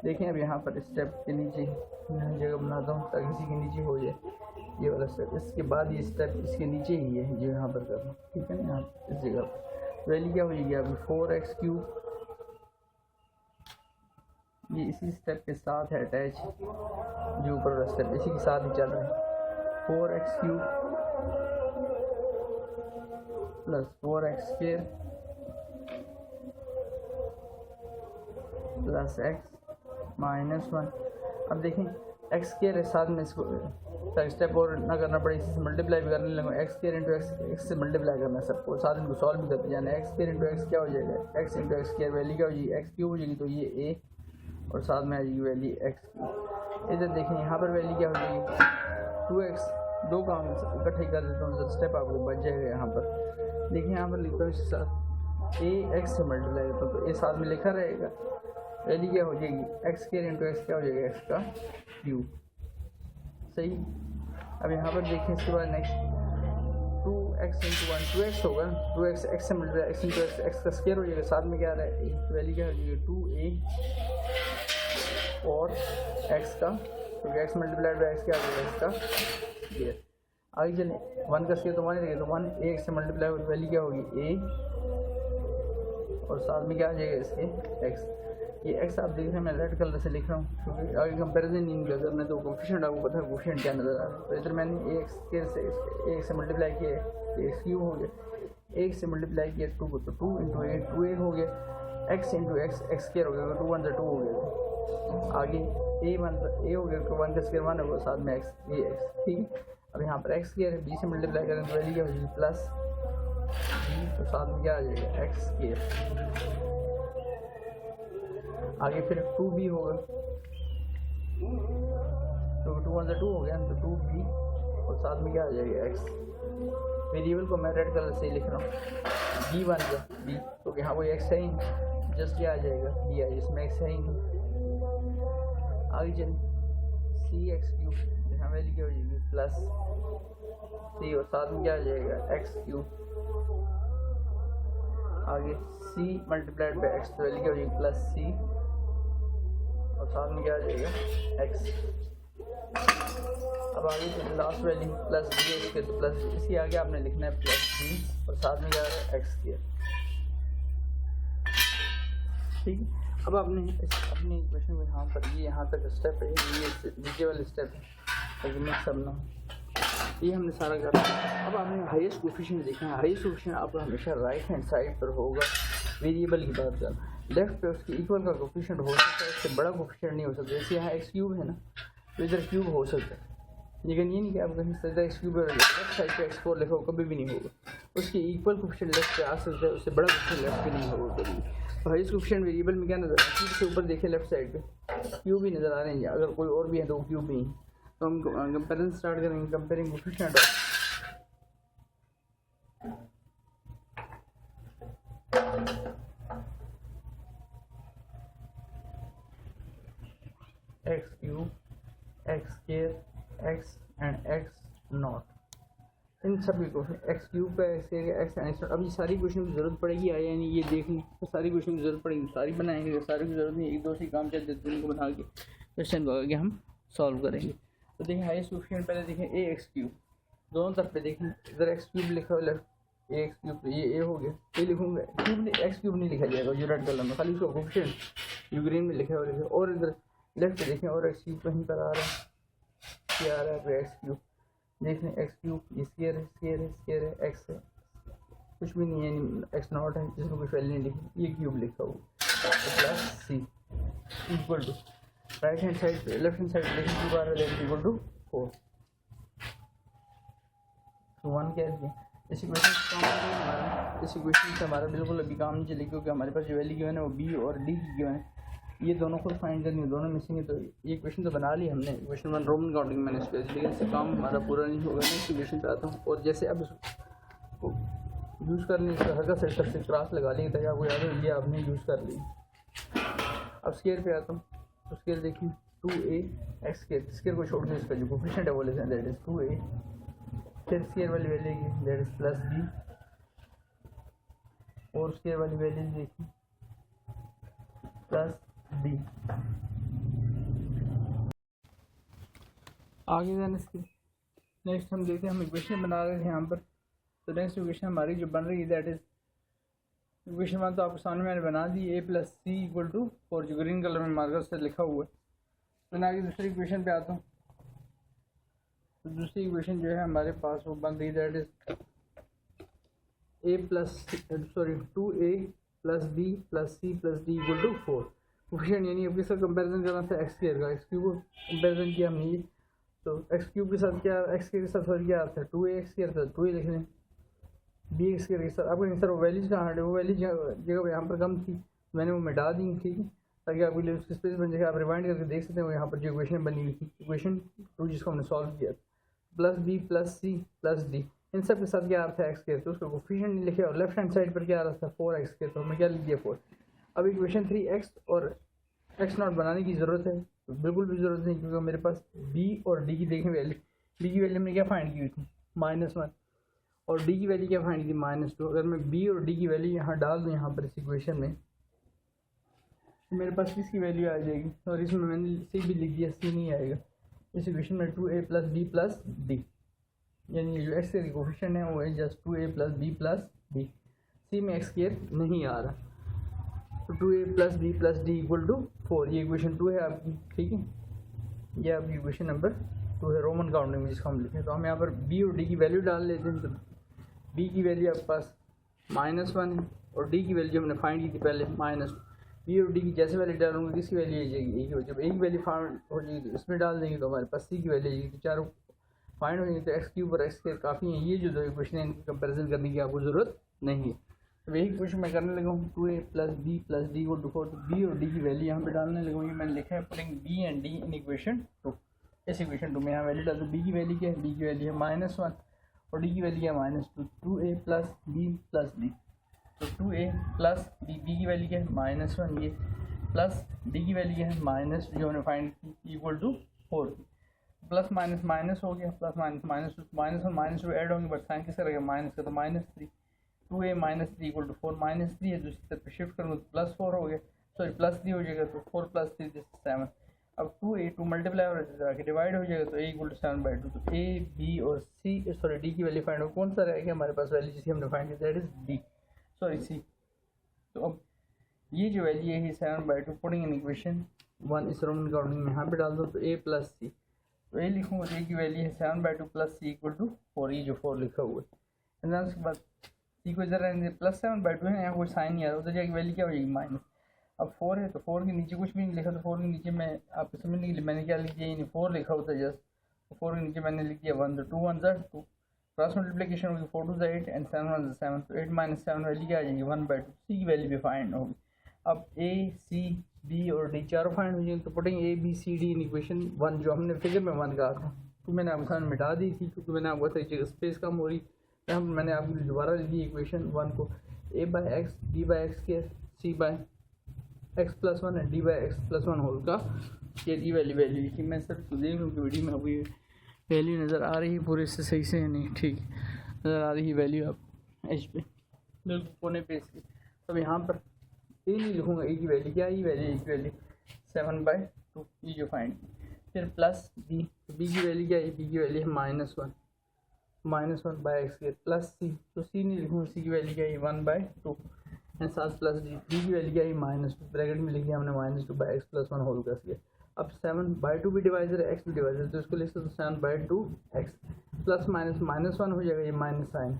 देखें अब यहाँ पर स्टेप के नीचे जगह बनाता हूँ ताकि इसी के नीचे हो जाए ये वाला स्टेप। इसके बाद ये स्टेप इसके नीचे ही है जो यहाँ पर कर रहा हूँ, ठीक है ना। यहाँ इस जगह पर वैल्यू क्या हो जाएगी आपकी 4x3, ये इसी स्टेप के साथ है अटैच, जो ऊपर वाला स्टेप इसी के साथ ही चल रहा है। 4x3 plus 4x square plus x -1। अब देखें एक्स स्क्वायर है साथ में, इसको स्टेप और ना करना पड़े, इसी से मल्टीप्लाई भी करने लगा। एक्स स्क्वायर इंटू एक्स से मल्टीप्लाई करना है सबको, साथ में सॉल्व भी करते जाना है। एक्स स्क्वायर इंटू एक्स क्या हो जाएगा, x into x square value क्या हो जाएगी, एक्स क्यूब हो जाएगी, तो ये ए और साथ में आ जाएगी वैल्यू एक्स क्यूब। इधर देखें यहाँ पर वैल्यू क्या हो जाएगी 2x, दो काम इकट्ठे कर देता हूँ, स्टेप आपको बच जाएगा। यहाँ पर देखिए, यहाँ पर लिखता हूँ इसके साथ ए एक्स से मल्टीप्लाई करता हूँ, तो ए साथ में लिखा रहेगा, वैल्यू क्या हो जाएगी एक्स स्क्वायर इंटू एक्स क्या हो जाएगा, एक्स का क्यूब। सही। अब यहाँ पर देखें इसके बाद नेक्स्ट 2x इंटू 1 2x होगा, 2x एक्स से multiply x into x, x का स्क्वायर हो जाएगा, साथ में क्या आ रहा है वैल्यू क्या हो जाएगी 2a और x का, क्योंकि x मल्टीप्लाइड बाई एक्स क्या आ जाएगा, एक्स का स्क्वायर। आगे चलें, 1 का स्क्वायर तो 1 रहेगा, तो 1 a से मल्टीप्लाई होगी, वैल्यू क्या होगी a और साथ में क्या आ जाएगा इसके x। ये x आप देख रहे हैं, मैं रेड कलर से लिख रहा हूँ क्योंकि आगे कंपैरिजन नहीं किया करना, तो कोफिशिएंट आपको पता है कोफिशिएंट क्या नज़र आ रहा है। तो इधर मैंने a स्क्वायर से x से मल्टीप्लाई किया, एक्स क्यूब हो गया, 1 से मल्टीप्लाई किया 2 को, तो 2 इंटू ए 2a हो गया, x into x x square हो गया, 2 1 2 हो गया। आगे a हो गया, तो 1 का स्क्वायर 1 होगा, साथ में x a x, ठीक है। अब यहाँ पर x स्क्वायर है, b से मल्टीप्लाई करें तो वैल्यू क्या हो जाएगी प्लस b, तो साथ में क्या आ जाएगा x स्क्वायर। आगे फिर 2b होगा, तो 2 1 2 हो गया, तो 2b और साथ में क्या आ जाएगा x। वेरिएबल को मैं रेड कलर से लिख रहा हूँ, b बन गया b, तो यहाँ कोई x है ही, जस्ट क्या आ जाएगा b आ, इसमें x है ही नहीं। आगे चलिए सी एक्स क्यूब, यहाँ वैल्यू क्या हो जाएगी प्लस सी और साथ में क्या आ जाएगा एक्स क्यूब। आगे c मल्टीप्लाइड बाई एक्स, तो वैल्यू क्या हो जाएगी प्लस सी और साथ में क्या आ जाएगा x। अब आगे तो last value plus b x के, तो प्लस इसके आगे आपने लिखना है प्लस बी और साथ में क्या आ रहा है एक्स के, ठीक है। अब आपने अपने इक्वेशन में यहाँ पर ये यहाँ तक स्टेप है, ये नीचे वाले स्टेप है ताकि मिक्स करना हो, ये हमने सारा कर लिया। अब आपने हाईएस्ट कोफिशिएंट देखना है, हाईएस्ट कोफिशिएंट आपका हमेशा राइट हैंड साइड पर होगा। वेरिएबल की बात करना, लेफ्ट पे उसके इक्वल का कोफिशिएंट हो सकता है, उससे बड़ा कोफिशिएंट नहीं हो सकता। जैसे यहाँ एक्स क्यूब है ना, तो इधर क्यूब हो सकता है, लेकिन ये नहीं कि आप कहीं सीधा एक्स क्यूब लेफ्ट साइड पे x4 लिखो, कभी भी नहीं होगा। उसके इक्वल कोफिशिएंट लेफ्ट पे आ सकता है, उससे बड़ा कोफिशिएंट लेफ्ट पे नहीं होगा कभी। तो हाईएस्ट कोफिशिएंट वेरिएबल में क्या नज़र आ रहा है, क्यूब से ऊपर देखिए लेफ्ट साइड पे क्यूब भी नज़र आ रहे हैं, अगर कोई और भी है तो क्यूब भी है। तो हम कंपेरिजन स्टार्ट करेंगे, comparing coefficient x cube x square x and x not, इन सभी को एक्स क्यूब का एक्स एक्स एंड नॉट। अभी सारी क्वेश्चन की ज़रूरत पड़ेगी या नहीं ये देख लें, तो सारी क्वेश्चन की ज़रूरत पड़ेगी, सारी बनाएंगे, सारी की ज़रूरत नहीं, एक दो सी काम चलते हैं, उनको बना के क्वेश्चन को आगे हम सॉल्व करेंगे। तो देखिए हाईएस्ट कोफिशिएंट पहले देखें ए एक्स क्यूब, दोनों तरफ पे देखें, इधर एक्स क्यूब लिखा हुआ लेफ्ट, ए एक्स क्यूब, ये ए हो गया, ये लिखूंगा क्यूब नहीं, एक्स क्यूब नहीं लिखा जाएगा जो रेड कलर में, खाली उसका कोफिशिएंट जो ग्रीन में लिखा हुआ लिखा, और इधर लेफ्ट पे देखें और एक्स क्यूब कहीं पर आ रहा है, क्या आ रहा है एक्स क्यूब, देख लें एक्स क्यूब, ये स्क्वायर है, स्क्वायर है, स्क्वायर है, एक्स है, कुछ भी नहीं है, एक्स नॉट है जिसमें कुछ वैल्यू नहीं लिखी, ये क्यूब लिखा हुआ, तो plus c equal to right hand side left hand side लेकिन क्यूब आ रहा है इक्वल टू 4, तो 1 क्या है, इस इक्वेशन से काम करेंगे हमारा, इस इक्वेशन से हमारा बिल्कुल अभी काम नहीं चले क्योंकि हमारे पास जो वैल्यू गिवन है वो बी और डी की गिवन है, ये दोनों खुद फाइंड करनी है, दोनों मिसिंग है, तो ये इक्वेशन तो बना ली हमने, इक्वेशन 1 रोमन काउंटिंग मैंने इसके, लेकिन इससे काम हमारा पूरा नहीं होगा, मैं इस इक्वेशन पे आता हूँ, और जैसे अब इसको यूज़ कर लें, इसका हल्का सा तरफ से क्रॉस लगा लेंगे ताकि आपको याद हो ये आपने यूज़ कर ली। अब स्केयर पे आता हूँ, तो स्केयर देखिए 2a एक्स स्केयर, स्केयर को छोड़ के इसका जो कोफिशिएंट है वो लेते हैं, दैट इज 2a, फिर स्केयर वाली वैल्यू की दैट इज प्लस b, और स्केयर वाली वैल्यू देखिए प्लस d। आगे जाने इसके नेक्स्ट हम देखते हैं, हम इक्वेशन बना रहे थे यहाँ पर, तो नेक्स्ट इक्वेशन हमारी जो बन रही है दैट इज इक्वेशन 1 तो आपको सामने मैंने बना दी, a plus c equal to 4 जो ग्रीन कलर में मार्कर से लिखा हुआ है। तो मैं आगे दूसरी इक्वेशन पे आता हूँ, तो दूसरी इक्वेशन जो है हमारे पास वो बन रही that is a plus 2a plus b plus c plus d equal to 4, coefficient यानी अब इसका कंपैरिजन करना था एक्स स्क्वायर का, एक्स क्यूब को कंपैरिजन किया हमने ये, तो एक्स क्यूब के साथ क्या एक्स के साथ सॉरी क्या आता है 2a एक्स स्क्वायर था 2a लिख लें, बी एक्स के साथ आपको सर वो वैल्यूज कहाँ है, वो वैल्यूज जगह यहाँ पर कम थी मैंने वो मिटा दी, ठीक है, ताकि आपके लिए उसकी स्पेस बन जाएगा, आप रिवाइंड करके देख सकते हो यहाँ पर जो इक्वेशन बनी हुई थी, इक्वेशन 2 जिसको हमने सॉल्व किया, plus b plus c plus d, इन सब के साथ क्या आ रहा था एक्स स्क्वायर, तो उसका कोफिशिएंट नहीं लिखे, और लेफ्ट हैंड साइड पर क्या आ रहा था 4 एक्स स्क्वायर, तो हमने क्या लिख दिया 4। अब इक्वेशन 3 एक्स और एक्स नॉट बनाने की ज़रूरत है, तो बिल्कुल भी ज़रूरत नहीं, क्योंकि मेरे पास बी और डी की देखें वैल्यू, बी की वैल्यू हमने क्या फाइंड की हुई थी -1, और डी की वैल्यू क्या फाइंड की थी -2, अगर मैं बी और डी की वैल्यू यहाँ डाल दूँ यहाँ पर इस इक्वेशन में, तो मेरे पास किसकी वैल्यू आ जाएगी, और इसमें मैंने सी भी लिख दिया, सी नहीं आएगा इस इक्वेशन में, 2a plus b plus D, यानी जो एक्स के कोफिशिएंट है वो है just 2a plus b plus d, c में एक्स स्क्वायर नहीं आ रहा, तो 2a plus b plus d equal to 4, ये इक्वेशन 2 है आपकी, ठीक है, ये आपकी इक्वेशन नंबर 2 है रोमन काउंटिंग में जिसको हम लिखें, तो हम यहाँ पर बी और डी की वैल्यू डाल लेते हैं, तो बी की वैल्यू आपके पास -1 है, और डी की वैल्यू हमने फाइंड की थी पहले -2, बी और डी की जैसे वैल्यू डालूंगे किसकी वैल्यू आ जाएगी, ए की, जब ए की वैल्यू फाइंड हो जाएगी इसमें डाल देंगे तो हमारे पास सी की वैल्यू आ जाएगी, तो चारों फाइंड हो जाएंगे, तो एक्स क्यूब और एक्स स्क्वायर काफ़ी है, ये जो दो इक्वेशन है इनकी कंपेरिजन करने की आपको ज़रूरत नहीं है, तो यही क्वेश्चन मैं करने लगा हूँ, 2a plus b plus d equal to 4, तो बी और डी की वैल्यू यहाँ पे डालने लगा हूँ, ये मैंने लिखा है putting b and d in equation 2, इस इक्वेशन 2 में यहाँ वैल्यू डाल दूँ, बी की वैल्यू क्या है, बी की वैल्यू है -1 और डी की वैल्यू क्या है -2, 2a plus b plus D, तो 2a प्लस बी की वैल्यू क्या है -1, ये प्लस डी की वैल्यू क्या है माइनस जो हमने फाइंड की equal to 4, plus minus minus हो गया, प्लस माइनस माइनस और -2 ऐड होंगे, बट साइन किसका रहेगा माइनस का, तो -3, 2a -3 इक्वल टू 4, -3 है दूसरी तरफ शिफ्ट करूँगा तो +4 हो गया, सॉरी +3 हो जाएगा, तो 4 + 3 7, अब 2a 2 मल्टीप्लाई और जाके डिवाइड हो जाएगा, तो a इक्वल टू 7/2, तो a b और c सॉरी डी की वैल्यू फाइंड हो, कौन सा रहेगा हमारे पास वैल्यू जिसकी हमने फाइंड की that is d, sorry c, तो अब ये जो वैल्यू है 7/2 पुटिंग इन इक्वेशन 1 इस रोमन काउंटिंग में यहाँ पे डाल दो, तो a प्लस सी, तो a लिखूँगा तो a की वैल्यू है 7/2 प्लस सी इक्वल टू 4, ये जो 4 लिखा हुआ है, उसके बाद सी को इधर रहने प्लस 7/2 है, यहाँ कोई साइन नहीं आ रहा, उधर जाके वैल्यू क्या हो जाएगी माइनस, अब 4 है तो 4 के नीचे कुछ भी नहीं लिखा, तो 4 के नीचे मैं आपको समझने के लिए मैंने क्या लिख दिया, यानी 4 लिखा होता है जस्ट, तो 4 के नीचे मैंने लिख दिया 1, तो 2 1 2, क्रॉस मल्टीप्लिकेशन होगी 4 2 8 एंड 7 1 7, तो 8 - 7 वैल्यू क्या आ जाएगी 1/2, सी की वैल्यू भी फाइंड होगी, अब ए सी बी और डी चारों फाइंड हो जाएंगे, तो putting a b c d in equation 1 जो हमने फिगर में 1 कहा था, तो मैंने आपके सामने मिटा दी थी क्योंकि मैंने आपको बताया जगह स्पेस कम हो रही, मैंने आपको दोबारा लिख दी इक्वेशन 1 को, a/x b/x के c/x+1 एंड d/x+1 होल का ये वैल्यू लिखी, मैं सर तो देख लूँ कि वीडियो में अभी वैल्यू नज़र आ रही है पूरे से सही से नहीं, ठीक नज़र आ रही है वैल्यू आप एच पे बिल्कुल कोने पे इसकी, तो यहाँ पर ए नहीं लिखूँगा, ए की वैल्यू क्या है, ये वैल्यू ए की वैल्यू 7/2 ये जो फाइंड की, फिर प्लस बी, बी की वैल्यू क्या है, बी की वैल्यू है -1 बाई एक्स स्क्वायर प्लस सी, तो सी नहीं लिखूँगा, सी की वैल्यू क्या है 1/2 एंड साथ प्लस डी, डी की वैल्यू क्या है -2, ब्रैकेट में लिखी हमने -2 बाई एक्स प्लस 1 होल का स्क्वायर। अब 7/2 भी डिवाइजर है, एक्स भी डिवाइजर, तो इसको लिख सकते 7/2 एक्स प्लस माइनस -1 हो जाएगा, ये minus sign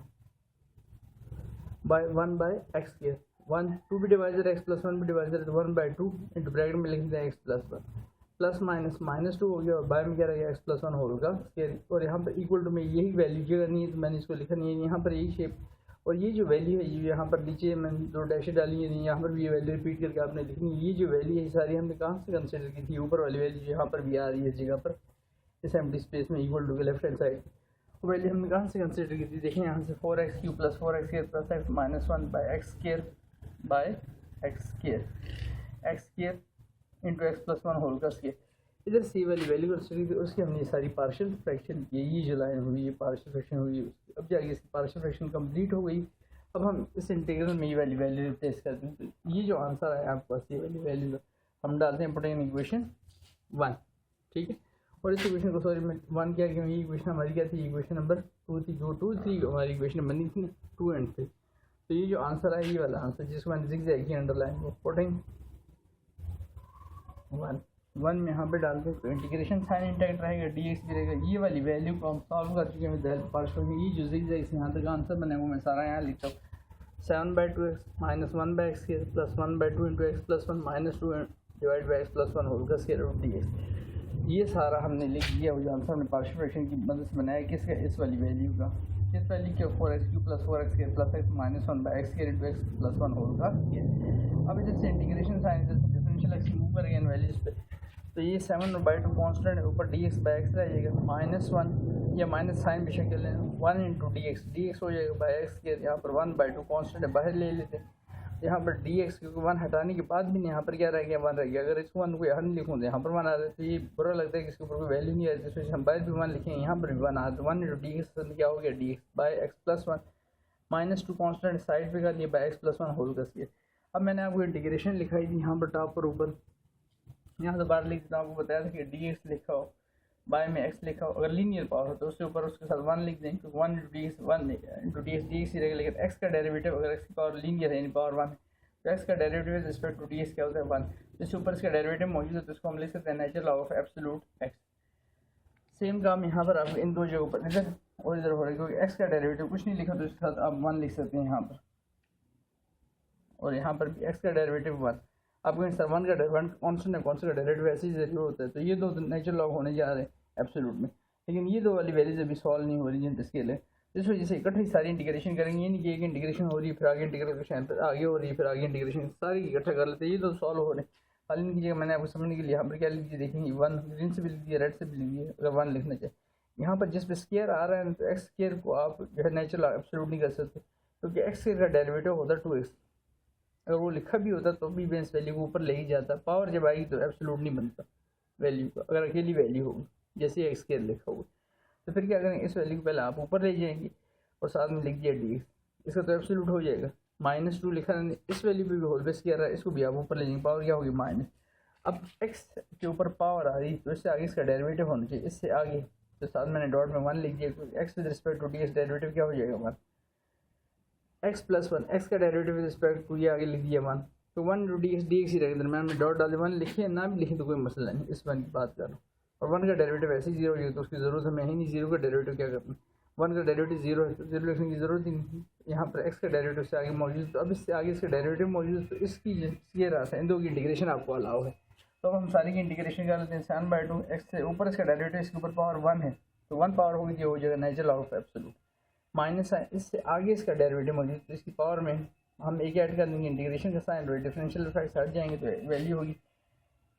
by 1/x square, 2 भी डिवाइजर एक्स प्लस 1 भी डिवाइजर है, तो 1/2 इंटू ब्रैकेट में लिख देते हैं एक्स प्लस 1 प्लस माइनस -2 हो गया, और बाय में क्या रहेगा एक्स प्लस 1 होल का स्क्वायर, और यहाँ पर इक्वल टू में यही वैल्यू जगह नहीं है तो मैंने इसको लिखा नहीं है, यहाँ पर यही शेप, और ये जो वैल्यू है ये यहाँ पर नीचे मैंने 2 डैशें डाली है, यहाँ पर भी ये वैल्यू रिपीट करके आपने लिखनी है। ये जो वैल्यू है सारी हमने कहाँ से कंसिडर की थी, ऊपर वाली वैल्यू यहाँ पर भी आ रही है जगह पर इस एम्प्टी स्पेस में इक्वल टू के लेफ्ट हैंड साइड, वो वैल्यू हमने कहाँ से कंसिडर की थी, देखिए यहाँ से 4x³ plus 4x square plus x minus 1 by x square into x plus 1 whole का स्क्वायर। इधर सी वाली वैल्यू कंसिडर की, उसकी हमने सारी पार्शियल फ्रैक्शन की, ये जो लाइन हुई ये पार्शियल फ्रैक्शन हुई, अब जाके इसकी पार्शियल फ्रैक्शन कंप्लीट हो गई। अब हम इस इंटीग्रल में ये वाली वैल्यू रिप्लेस करते हैं, तो ये जो आंसर है आपके पास ये वाली वैल्यू हम डालते हैं पुटिंग इन इक्वेशन 1, ठीक है। और इस इक्वेशन को सॉरी मैं 1 क्या क्यों, ये इक्वेशन हमारी क्या थी, इक्वेशन नंबर 2 थी, जो 2 3 हमारी इक्वेशन बनी थी 2 एंड 3, तो ये जो आंसर है ये वाला आंसर जिसको मैंने जिग की अंडरलाइन को पुटिंग 1 में यहाँ पे डालते हैं, तो इंटीग्रेशन साइन इंटैक्ट रहेगा, dx भी रहेगा, ये वाली वैल्यू को हम सॉल्व कर चुके हैं विद हेल्प पार्शियल, ये जो जिग से यहाँ तक आंसर बने वो मैं सारा यहाँ लिखता हूँ 7/2x minus 1/x square plus 1/2 into x plus 1 -2 divide by x plus 1 whole का स्क्वायर रूट dx, ये सारा हमने लिख दिया। वो जो आंसर हमने पार्शियल फ्रैक्शन की मदद से बनाया किसका, इस वाली वैल्यू का, किस वैल्यू क्या 4x³ plus 4x square plus x minus 1 by x square into x plus 1 whole का स्क्वायर। अब इधर से इंटीग्रेशन साइन इधर से डिफरेंशियल एक्स मूव करेंगे इन वैल्यूज पे, तो ये 7/2 कॉन्स्टेंट है, ऊपर dx बाई एक्स रह जाएगा -1 या माइनस साइन बेशक ले लें 1 इंटू dx हो जाएगा बाई एक्स के, यहाँ पर 1/2 कॉन्स्टेंट है बाहर ले लेते हैं, यहाँ पर dx क्योंकि 1 हटाने के बाद भी यहाँ पर क्या रह गया 1 रह गया, अगर इसको 1 को यहाँ नहीं लिखूँ तो यहाँ पर 1 आ रहा है, तो ये बुरा लगता है कि इसके ऊपर कोई वैल्यू नहीं आ रही, तो हम बाहर भी 1 लिखें यहाँ पर भी 1 आ, तो 1 इंटू dx क्या हो गया dx by x plus 1 -2 constant side पे कर लिया बाई एक्स प्लस 1 होल का स्क्वायर। अब मैंने आपको इंटीग्रेशन लिखाई थी यहाँ पर टॉप पर ऊपर, यहाँ से बाहर लिख देता हूँ, आपको बताया था कि dx लिखा हो बाय में x लिखा हो, अगर लीनियर पावर हो तो उसके ऊपर उसके साथ 1 लिख दें, क्योंकि 1 इंटू dx dx ही रहेगा, लेकिन x का डेरिवेटिव अगर x की पावर लीनियर है यानी पावर 1 है तो x का derivative with respect to dx क्या होता है 1, जिसके ऊपर इसका डेरिवेटिव मौजूद है तो इसको हम लिख सकते हैं natural log of absolute x। Same काम यहाँ पर आपको इन दो जगहों पर इधर और इधर हो रहा है, क्योंकि x का डेरिवेटिव कुछ नहीं लिखा तो इसके साथ आप 1 लिख सकते हैं यहाँ पर, और यहाँ पर भी x का डेरिवेटिव 1, आपको सर 1 का 1 कॉन्स्टेंट है, कॉन्स्टेंट का डेरिवेटिव ऐसे ही जरूर होता है, तो ये दो नेचुरल लॉग होने जा रहे हैं एब्सोल्यूट में, लेकिन ये दो वाली वैल्यूज अभी सॉल्व नहीं हो रही जिन स्केल है, इस वजह से इकट्ठे सारी इंटीग्रेशन करेंगे, ये नहीं कि एक इंटीग्रेशन हो रही है फिर आगे इंटीग्रेशन फिर आगे हो रही है फिर आगे इंटीग्रेशन सारी इकट्ठा कर लेते हैं, ये तो सॉल्व हो रहे हैं। हाल इनकी जगह मैंने आपको समझने के लिए यहाँ पर क्या लिख दिया देखेंगे 1 ग्रीन से भी लिख दिया रेड से भी लिख दिया, अगर 1 लिखना चाहिए यहाँ पर जिस पे स्क्वायर आ रहा है तो एक्स स्क्वायर को आप जो है नेचुरल एब्सोल्यूट नहीं कर सकते, क्योंकि एक्स स्क्वायर का डेरिवेटिव होता है 2x, अगर वो लिखा भी होता तो भी बेस वैल्यू को ऊपर ले ही जाता, पावर जब आएगी तो एब्सोल्यूट नहीं बनता वैल्यू का, अगर अकेली वैल्यू होगी जैसे एक्स स्क्वायर लिखा होगा, तो फिर क्या करेंगे इस वैल्यू को पहले आप ऊपर ले जाएंगे और साथ में लिख दिया dx, इसका तो एब्सोल्यूट हो जाएगा, -2 लिखा है इस वैल्यू पे भी होल बेस किया रहा है, इसको भी आप ऊपर ले जाएंगे, पावर क्या होगी माइनस, अब x के ऊपर पावर आ रही तो इससे आगे इसका डेरिवेटिव होना चाहिए, इससे आगे तो साथ मैंने डॉट में 1 लिख दिया, क्योंकि x with respect to dx derivative क्या हो जाएगा 1, x प्लस 1 x का डेरिवेटिव विद रिस्पेक्ट टू ये आगे लिख दिया 1, तो 1 इंटू dx ही रहेगा, दरम्यान में डॉट डाल दे, 1 लिखिए ना भी लिखे तो कोई मसला नहीं, इस 1 की बात कर रहा हूँ, और 1 का डेरिवेटिव ऐसे ही 0 हो जाएगा तो उसकी ज़रूरत हमें है नहीं, 0 का डेरिवेटिव क्या करना, 1 का डेरिवेटिव 0 है तो 0 लिखने की ज़रूरत ही नहीं, यहाँ पर x का डेरिवेटिव से आगे मौजूद, तो अब इससे आगे इसका डेरिवेटिव मौजूद, तो इसकी ये रास्ता है, इन दो की इंटीग्रेशन आपको अलाउ है, तो हम सारी की इंटीग्रेशन कर लेते हैं 7/2 x से ऊपर इसका डेरिवेटिव इसके ऊपर पावर 1 है, तो 1 पावर होगी जो हो जाएगा natural log of absolute, minus है इससे आगे इसका डेरिवेटिव मौजूद, तो इसकी पावर में हम एक ऐड कर देंगे, इंटीग्रेशन का साइन डिफरेंशियल इफेक्ट हट जाएंगे तो वैल्यू होगी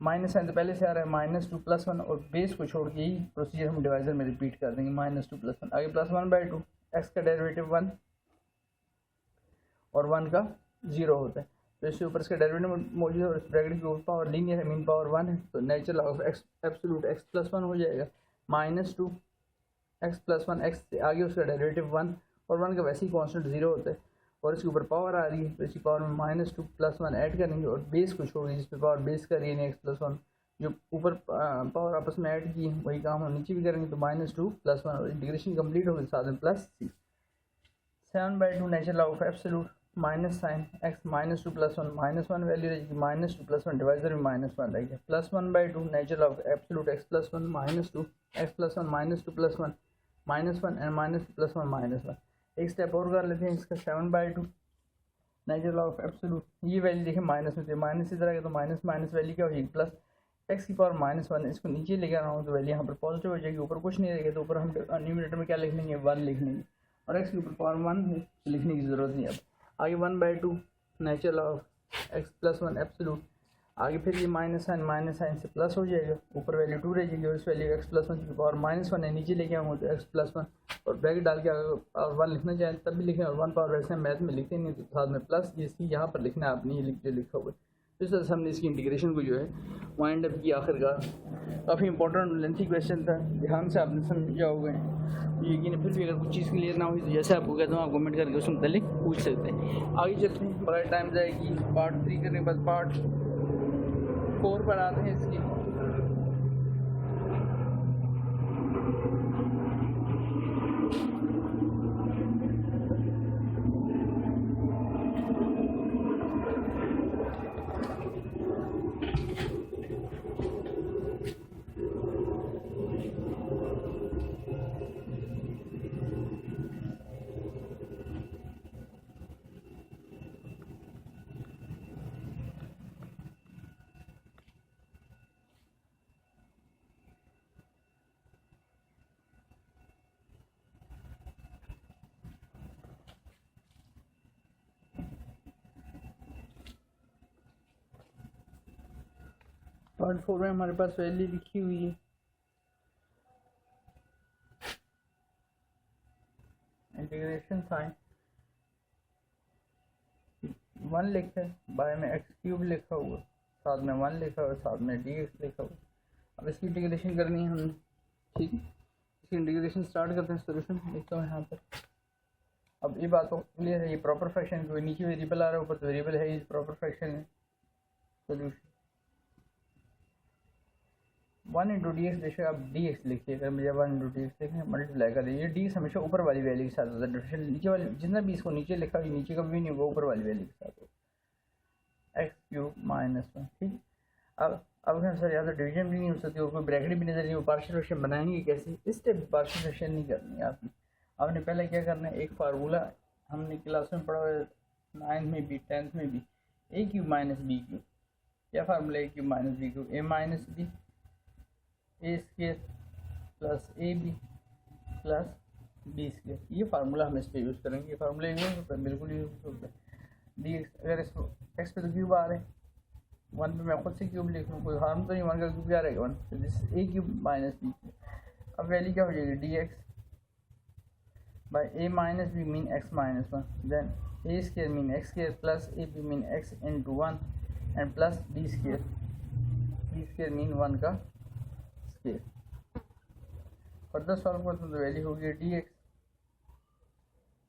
माइनस साइन, तो पहले से आ रहा है -2 + 1, और बेस को छोड़ के ही प्रोसीजर हम डिवाइजर में रिपीट कर देंगे -2 + 1, आगे +1/2 x का डेरिवेटिव 1 और 1 का 0 होता है, तो इसके ऊपर इसका डेरिवेटिव मौजूद है और इस ब्रैकेट के ऊपर पावर लीनियर है, मीन पावर 1 है, तो natural log of x absolute x + 1 हो जाएगा, -2 x + 1 x से आगे उसका डेरिवेटिव 1, और 1 का वैसे ही कॉन्स्टेंट 0 होता है, और इसके ऊपर पावर आ रही है तो इसकी पावर में -2 + 1 ऐड करेंगे और बेस को छोड़ जिस पे पावर बेस कर रही है x + 1, जो ऊपर पावर आपस में ऐड की वही काम हम नीचे भी करेंगे, तो -2 + 1 और इंटीग्रेशन कंप्लीट होगी साथ में +c। 7/2 natural of absolute minus sine x -2 + 1 -1 value रहेगी, -2 + 1 डिवाइजर में -1 रहेगा, +1/2 natural of absolute x + 1 -2 x + 1 -2 + 1 -1 and -2 + 1 -1। एक स्टेप और कर लेते हैं इसका, 7/2 नेचुरल ऑफ एब्सोल्यूट, ये वैल्यू देखें माइनस में थे, माइनस इधर आएगा तो माइनस माइनस वैल्यू क्या होगी प्लस x की पावर -1, इसको नीचे लेकर आना हो तो वैल्यू यहाँ पर पॉजिटिव हो जाएगी, ऊपर कुछ नहीं रहेगा तो ऊपर हम न्यूमरेटर में क्या लिख लेंगे 1 लिख लेंगे, और x के ऊपर पावर 1 है लिखने की ज़रूरत नहीं। अब आगे 1/2 नेचुरल ऑफ x + 1 एब्सोल्यूट, आगे फिर ये माइनस साइन से प्लस हो जाएगा, ऊपर वैल्यू 2 रह जाएगी और इस वैल्यू x + 1 की पावर -1 है, नीचे लेके आऊँगा तो x + 1 और ब्रैकेट डाल के अगर 1 लिखना चाहें तब भी लिखें, और 1 पावर वैसे हम मैथ में लिखते नहीं तो साथ में प्लस ये सी यहाँ पर लिखना है, आपने ये लिखा हुआ है। तो इस तरह से हमने इसकी इंटीग्रेशन को जो है वाइंड अप की आखिरकार। काफ़ी इंपॉर्टेंट लेंथी क्वेश्चन था, ध्यान से आपने समझा होगा, यकीन फिर भी अगर कुछ चीज़ क्लियर ना हुई तो जैसे आपको कहता हूँ आप कमेंट करके उसमें मुतालिक पूछ सकते हैं। आगे चलते हैं, बगैर टाइम जाएगी, पार्ट 3 करने के बाद पार्ट 4 पर आते हैं इसकी। पार्ट 4 में हमारे पास वैल्यू लिखी हुई है, इंटीग्रेशन साइन 1 लिखा है, बाय में x³ लिखा हुआ, साथ में 1 लिखा हुआ, साथ में dx लिखा हुआ। अब इसकी इंटीग्रेशन करनी है हमने, ठीक है। इसकी इंटीग्रेशन स्टार्ट करते हैं, सोल्यूशन लिखता हूँ यहाँ पर। अब ये बात तो क्लियर है, ये प्रॉपर फ्रैक्शन, कोई नीचे वेरिएबल आ रहा है ऊपर तो वेरिएबल है, ये प्रॉपर फ्रैक्शन है। सोल्यूशन 1 × dx, बेशक आप dx लिखिए, अगर मुझे 1 × dx लिखें मल्टीप्लाई करें, ये dx हमेशा ऊपर वाली वैल्यू के साथ होता है, डिफरेंशियल नीचे वाली जितना भी इसको नीचे लिखा है नीचे का भी नहीं होगा, ऊपर वाली वैल्यू के साथ होगा, x³ - 1, ठीक। अब सर यहाँ तो डिवीजन भी नहीं हो सकती और कोई ब्रैकेट भी नजर नहीं हो, पार्शियल फ्रैक्शन बनाएंगे कैसे, इस टाइप पार्शियल फ्रैक्शन नहीं करनी है आपने पहले क्या करना है, एक फार्मूला हमने क्लास में पढ़ा है 9th में भी 10th में भी, a³ - b³, क्या formula a³ - b³, a - b a² + ab + b², ये फार्मूला हम इस पर यूज़ करेंगे, ये फार्मूला यूज़ होता है, बिल्कुल यूज़ होता है। dx अगर इस x पे तो क्यूब आ रहे हैं, 1 पे मैं खुद से क्यूब लिख लूँ, कोई हार्म तो नहीं, 1 का क्यूब क्या रहेगा 1, तो दिस a³ - b²। अब वैल्यू क्या हो जाएगी, dx by a - b mean x - 1, then a² mean x² + ab mean x × 1 and plus d² mean 1 का स्क्वायर। फर्दर सॉल्व करते हैं तो वैल्यू होगी dx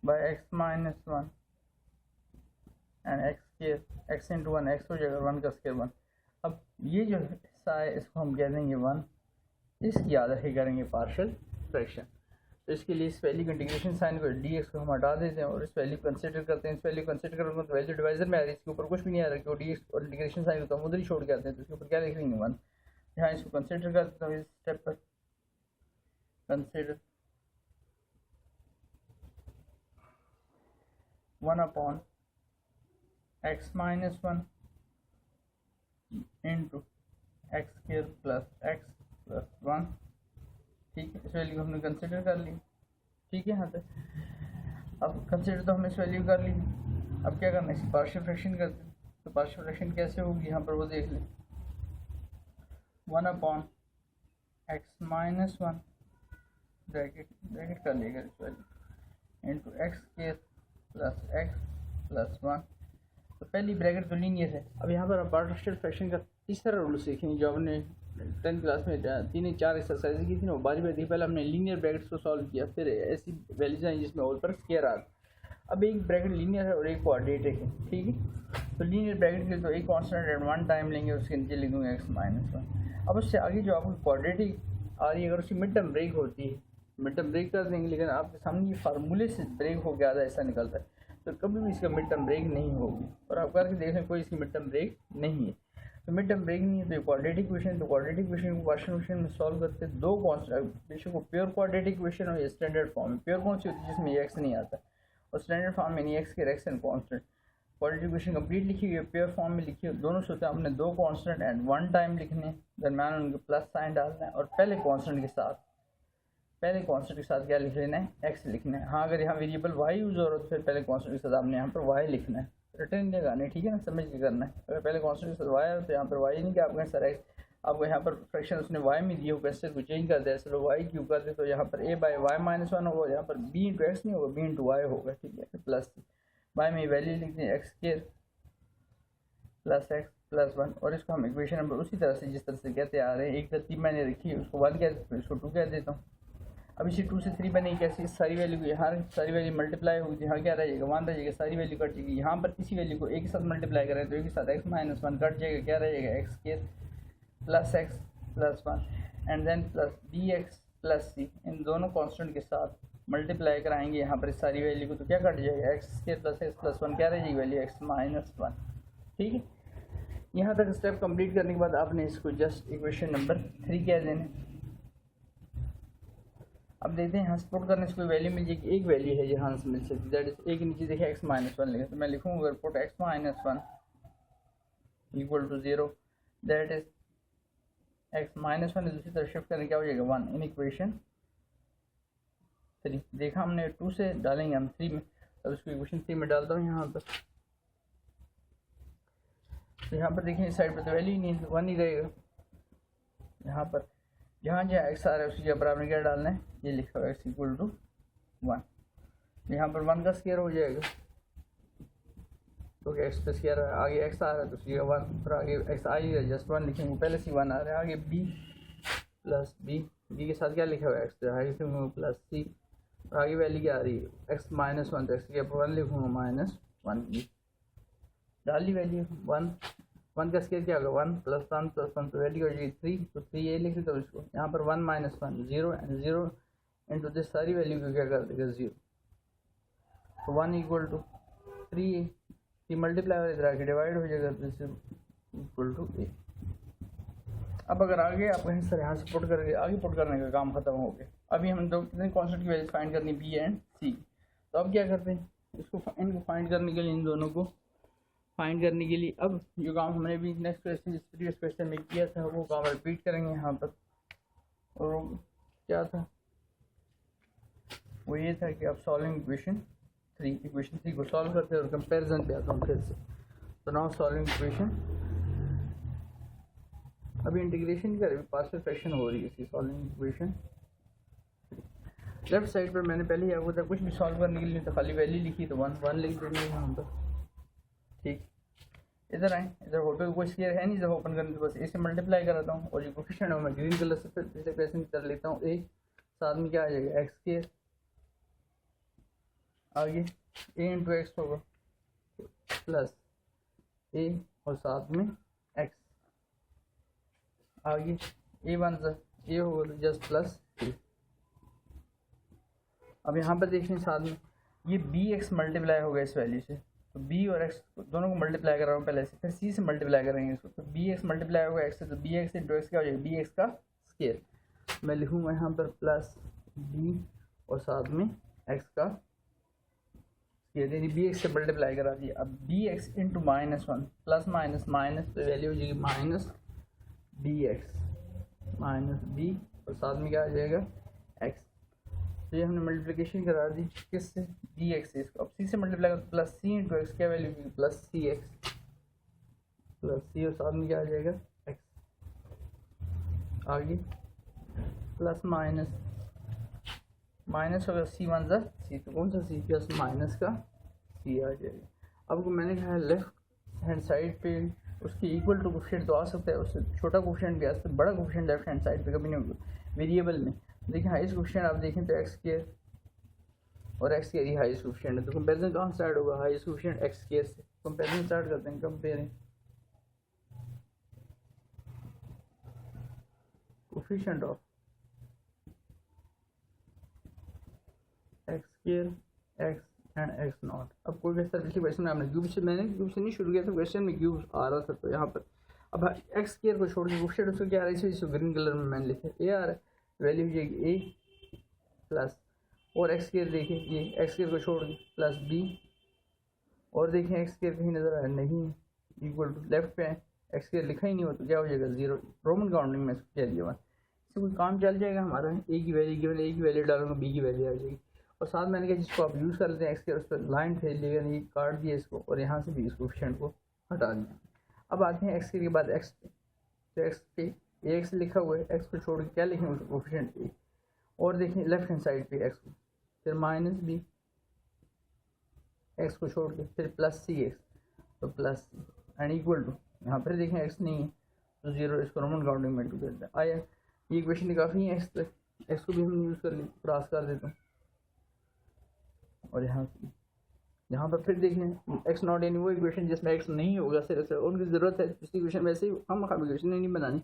by x - 1 and x × 1, x हो जाएगा 1 का स्क्वायर 1। अब ये जो हिस्सा है इसको हम कह देंगे 1, इसकी आदत ही करेंगे पार्शियल फ्रैक्शन। तो इसके लिए इस वैल्यू का इंटीग्रेशन साइन को dx को हम हटा देते हैं और इस वैल्यू कंसिडर करते हैं, इस वैल्यू कंसिडर करेंगे तो वैल्यू डिवाइजर में आ रही है, इसके ऊपर कुछ भी नहीं आ रहा क्योंकि dx और इंटीग्रेशन साइन को हम उधर ही छोड़ के आते हैं, तो इसके ऊपर क्या लिख लेंगे 1। यहाँ इसको कंसिडर करते हैं, इस स्टेप पर consider 1/x - 1 into x² + x + 1, ठीक है। इस वैल्यू को हमने कंसिडर कर ली, ठीक है। यहाँ तक अब कंसिडर तो हमने इस वैल्यू कर ली, अब क्या करना है, इसकी पार्शियल फ्रैक्शन करते हैं। तो पार्शियल फ्रैक्शन कैसे होगी, यहाँ पर वो देख लें, 1/x - 1 ब्रैकेट कर लेगा इस वैल्यू इंटू x² + x + 1। तो पहली ब्रैकेट तो लीनियर है। अब यहाँ पर आप पार्शियल फ्रैक्शन का तीसरा रूल सीखेंगे जो हमने 10th क्लास में 3-4 एक्सरसाइज की थी ना, वो बारी बारी पहले हमने लीनियर ब्रैकेट्स को सॉल्व किया, फिर ऐसी वैल्यूज आई जिसमें ऑल पर स्क्वायर आ। अब एक ब्रैकेट लीनियर है और एक क्वाड्रेटिक है, ठीक है। तो लीनियर ब्रैकेट के लिए तो एक कांस्टेंट एट 1 टाइम लेंगे, उसके नीचे लिख दूँगा x - 1। अब उससे आगे जो आपको क्वाड्रेटिक आ रही है, अगर उसकी मिड टर्म ब्रेक होती है, मिड टर्म ब्रेक कर देंगे, लेकिन आपके सामने ये फार्मूले से ब्रेक हो गया था ऐसा निकलता है, तो कभी भी इसका मिड टर्म ब्रेक नहीं होगी। और आप करके देख लें कोई इसकी मिड टर्म ब्रेक नहीं है, तो मिड टर्म ब्रेक नहीं है, तो क्वाड्रेटिक इक्वेशन, तो क्वाड्रेटिक इक्वेशन को पार्शियल फ्रैक्शन में सॉल्व करते हैं दो कॉन्स्टेंट, बेशक को प्योर क्वाड्रेटिक इक्वेशन और स्टैंडर्ड फॉर्म में। प्योर कौन सी होती है जिसमें एक्स नहीं आता, और स्टैंडर्ड फॉर्म में एक्स के रेक्स and constant. Quadratic equation complete लिखी हुई है, प्योर फॉर्म में लिखी है, दोनों सोचते हैं हमने दो कांस्टेंट एंड वन टाइम लिखने, दरम्यान उनके प्लस साइन डालना है, और पहले कांस्टेंट के साथ क्या लिख लेना है, एक्स लिखना है। हाँ, अगर यहाँ वेरिएबल वाई यूज हो रहा है तो फिर पहले कांस्टेंट के साथ आपने यहाँ पर वाई लिखना है, रिटर्न लगाना है, ठीक है ना, समझ के करना है। अगर पहले कांस्टेंट के साथ वाई है तो यहाँ पर वाई नहीं कि आप कहें सर एक्स, आपको यहाँ पर फ्रैक्शन उसने वाई में दिया, कैसे को चेंज कर दिया, चलो वाई क्यू कर दे, तो यहाँ पर ए बाई वाई माइनस वन होगा, यहाँ पर बी इंटू एक्स नहीं होगा, बी इंटू वाई होगा, ठीक है, प्लस वाई में वैल्यू लिख दें x square plus x plus one, और इसको हम इक्वेशन नंबर उसी तरह से जिस तरह से कहते आ रहे हैं, एक तरतीब मैंने रखी है, उसको वन कह देता हूँ, इसको टू कह देता हूँ। अब इसी 2 से 3 बनेगी कैसे, सारी वैल्यू यहाँ सारी वैल्यू मल्टीप्लाई होगी, यहाँ क्या रहेगा 1 रहेगा, सारी वैल्यू कट जाएगी, यहाँ पर इसी वैल्यू को एक के साथ मल्टीप्लाई करें तो एक के साथ एक्स माइनस वन कट जाएगा, क्या रहेगा x square plus x plus one and then plus b x plus c, इन दोनों कॉन्स्टेंट के साथ मल्टीप्लाई कराएंगे यहाँ पर सारी वैल्यू को, तो क्या कट जाएगा x square plus x plus one, क्या रहेगी वैल्यू एक्स माइनस वन, ठीक है। यहाँ तक स्टेप कंप्लीट करने के बाद आपने इसको जस्ट इक्वेशन नंबर 3 कह देना। अब देखते हैं यहाँ से पुट करने से कोई वैल्यू मिल जाएगी, एक वैल्यू है यहाँ से मिल सकती है, दैट इज एक नीचे देखिए एक्स माइनस वन लिखा, तो मैं लिखूँगा अगर put x minus one equal to 0, that is x minus one दूसरी तरफ शिफ्ट करने क्या हो जाएगा 1 इन इक्वेशन 3। देखा हमने 2 से डालेंगे हम 3 में, अब इसको इक्वेशन 3 में डालता हूँ यहाँ पर, तो यहाँ पर देखिए इस साइड पर तो वैल्यू ही नहीं है, 1 ही रहेगा। यहाँ पर जहाँ जहाँ एक्स आ रहा है उसकी जगह पर आपने क्या डालना है, ये लिखा हुआ एक्स इक्वल टू 1, यहाँ पर 1 का स्क्वायर हो जाएगा, तो एक्स का स्क्वायर आगे एक्स आ रहा है तो उसकी जगह 1, फिर आगे एक्स आ ही है जस्ट 1 लिखेंगे, पहले से 1 आ रहा है, आगे बी प्लस बी के साथ क्या लिखा हुआ है एक्स, आगे लिखूँगा प्लस सी, और आगे वैल्यू क्या आ रही है एक्स माइनस वन, तो एक्स की जगह 1 लिखूँगा माइनस 1 बी, डाल दी वैल्यू 1 का स्क्वायर क्या होगा 1 प्लस 1 प्लस 1, तो वैल्यू हो जाएगी 3, तो 3 ये लिख देते हो इसको, यहाँ पर 1 माइनस 1 0 एंड 0 इंटू दिस सारी वैल्यू को क्या कर देगा 0, तो 1 इक्वल टू 3 मल्टीप्लाई और इधर आके डिवाइड हो जाएगा, तो दिस इक्वल टू ए। अब अगर आगे आप कहीं सर यहाँ से पुट करके आगे पुट करने का काम खत्म हो गया, अभी हम दो कितने कॉन्स्टेंट की वैल्यू फाइंड करनी बी एंड सी, तो अब क्या करते हैं इसको इनको फाइंड करने के लिए, इन दोनों को फाइंड करने के लिए अब जो काम हमने भी नेक्स्ट क्वेश्चन जिस प्रीवियस क्वेश्चन में किया था वो काम रिपीट करेंगे यहाँ पर, और वो क्या था, वो ये था कि आप सॉल्विंग इक्वेशन 3 को सॉल्व करते हैं और कंपैरिजन पे आता हूँ फिर से। तो नाउ सॉल्विंग इक्वेशन, अभी इंटीग्रेशन का पार्शियल फ्रैक्शन हो रही है इसकी सॉल्विंग इक्वेशन। लेफ्ट साइड पर मैंने पहले ही आपको था कुछ भी सॉल्व करने के लिए तो खाली वैल्यू लिखी, तो 1 लिख देंगे यहाँ पर, ठीक। इधर आए, इधर होटल कोई स्क्वायर है नहीं, जब ओपन करने तो बस ए से मल्टीप्लाई कराता हूँ, और जो कोफिशिएंट है मैं ग्रीन कलर से फिर पिछले क्वेश्चन की तरह लेता हूँ, ए साथ में क्या आ जाएगा एक्स स्क्वायर, आगे ए इंटू एक्स होगा प्लस ए और साथ में एक्स, आगे ए वन ए होगा तो जस्ट प्लस ए। अब यहाँ पर देखें साथ में ये बी एक्स मल्टीप्लाई होगा इस वैल्यू से, तो बी और एक्स दोनों को मल्टीप्लाई कर रहा हूँ पहले से, फिर सी से मल्टीप्लाई करेंगे इसको, तो बी एक्स मल्टीप्लाई होगा एक्स से, तो बी एक्स इंटू एक्स क्या हो जाएगा बी एक्स का स्क्वायर, मैं लिखूँगा यहाँ पर प्लस बी और साथ में एक्स का स्क्वायर, यानी बी एक्स से मल्टीप्लाई करा दिया। अब b x into minus 1 plus minus minus, तो वैल्यू हो जाएगी minus b x minus b और साथ में क्या आ जाएगा एक्स, तो ये हमने मल्टीप्लिकेशन करा दी किससे बी एक्स से, इसको अब सी से मल्टीप्लाई कर प्लस सी इंटू एक्स, क्या वैल्यू की प्लस सी एक्स प्लस सी और साथ में क्या आ जाएगा एक्स, आगे प्लस माइनस होगा सी 1 सी, तो कौन सा सी प्लस माइनस का सी आ जाएगा। अब मैंने कहा लेफ्ट हैंड साइड पे उसके इक्वल टू कोफिशिएंट तो आ सकता है, उससे छोटा कोफिशिएंट भी आ सकता है, बड़ा कोफिशिएंट लेफ्ट हैंड साइड पे कभी नहीं होगा वेरिएबल में। देखिए हाईएस्ट कोफिशिएंट आप देखें तो एक्स स्क्वायर और एक्स स्क्वायर ही हाईएस्ट कोफिशिएंट है, तो कंपैरिजन कहाँ स्टार्ट होगा हाईएस्ट कोफिशिएंट एक्स स्क्वायर से, कंपैरिजन स्टार्ट करते हैं comparing. Coefficient of x square x and x not. अब कोई वैसा पिछले क्वेश्चन में आपने क्यूब से, मैंने क्यूब से नहीं शुरू किया था, क्वेश्चन में क्यूब आ रहा था, तो यहाँ पर अब एक्स स्क्वायर को छोड़ के कोफिशिएंट उसको क्या आ रहा है, इसको ग्रीन कलर में मैंने लिखा ए आ रहा है, वैल्यू हो जाएगी ए प्लस, और एक्स स्क्वायर देखिए ये एक्स स्क्वायर को छोड़ के प्लस बी, और देखें एक्स स्क्वायर कहीं नजर आया नहीं, इक्वल टू लेफ्ट पे है, एक्स स्क्वायर लिखा ही नहीं हो तो क्या हो जाएगा जीरो, रोमन काउंटिंग में इसको कह दिया, इससे कोई काम चल जाएगा हमारा, ए की वैल्यू गिवन, ए की वैल्यू डालूंगा बी की वैल्यू आ जाएगी, और साथ मैंने कहा जिसको आप यूज़ कर लेते हैं एक्स स्क्वायर उस पर लाइन फेल लिएगा नहीं, काट दिया इसको, और यहाँ से भी इस कोफिशिएंट को हटा दिया। अब आते हैं एक्स के बाद एक्स पे, तो एक्स पे ए एक्स लिखा हुआ है, एक्स को छोड़ के क्या लिखेंगे उसको कोफिशिएंट ए, और देखें लेफ्ट हैंड साइड पे एक्स को, फिर माइनस बी, एक्स को छोड़ के फिर प्लस सी एक्स, तो plus c and equal to, यहाँ पर देखें एक्स नहीं है तो जीरो, इसको रोमन काउंटिंग में कर देते हैं। आया ये इक्वेशन काफ़ी है, एक्स तक एक्स को भी हम यूज़ कर लें, क्रॉस कर देता हूँ, और यहाँ पर फिर देखें एक्स नॉट, यानी वो इक्वेशन जिसमें एक्स नहीं होगा, सिर्फ उनकी ज़रूरत है पिछली इक्वेशन, वैसे ही हम इक्वेशन नहीं बनानी,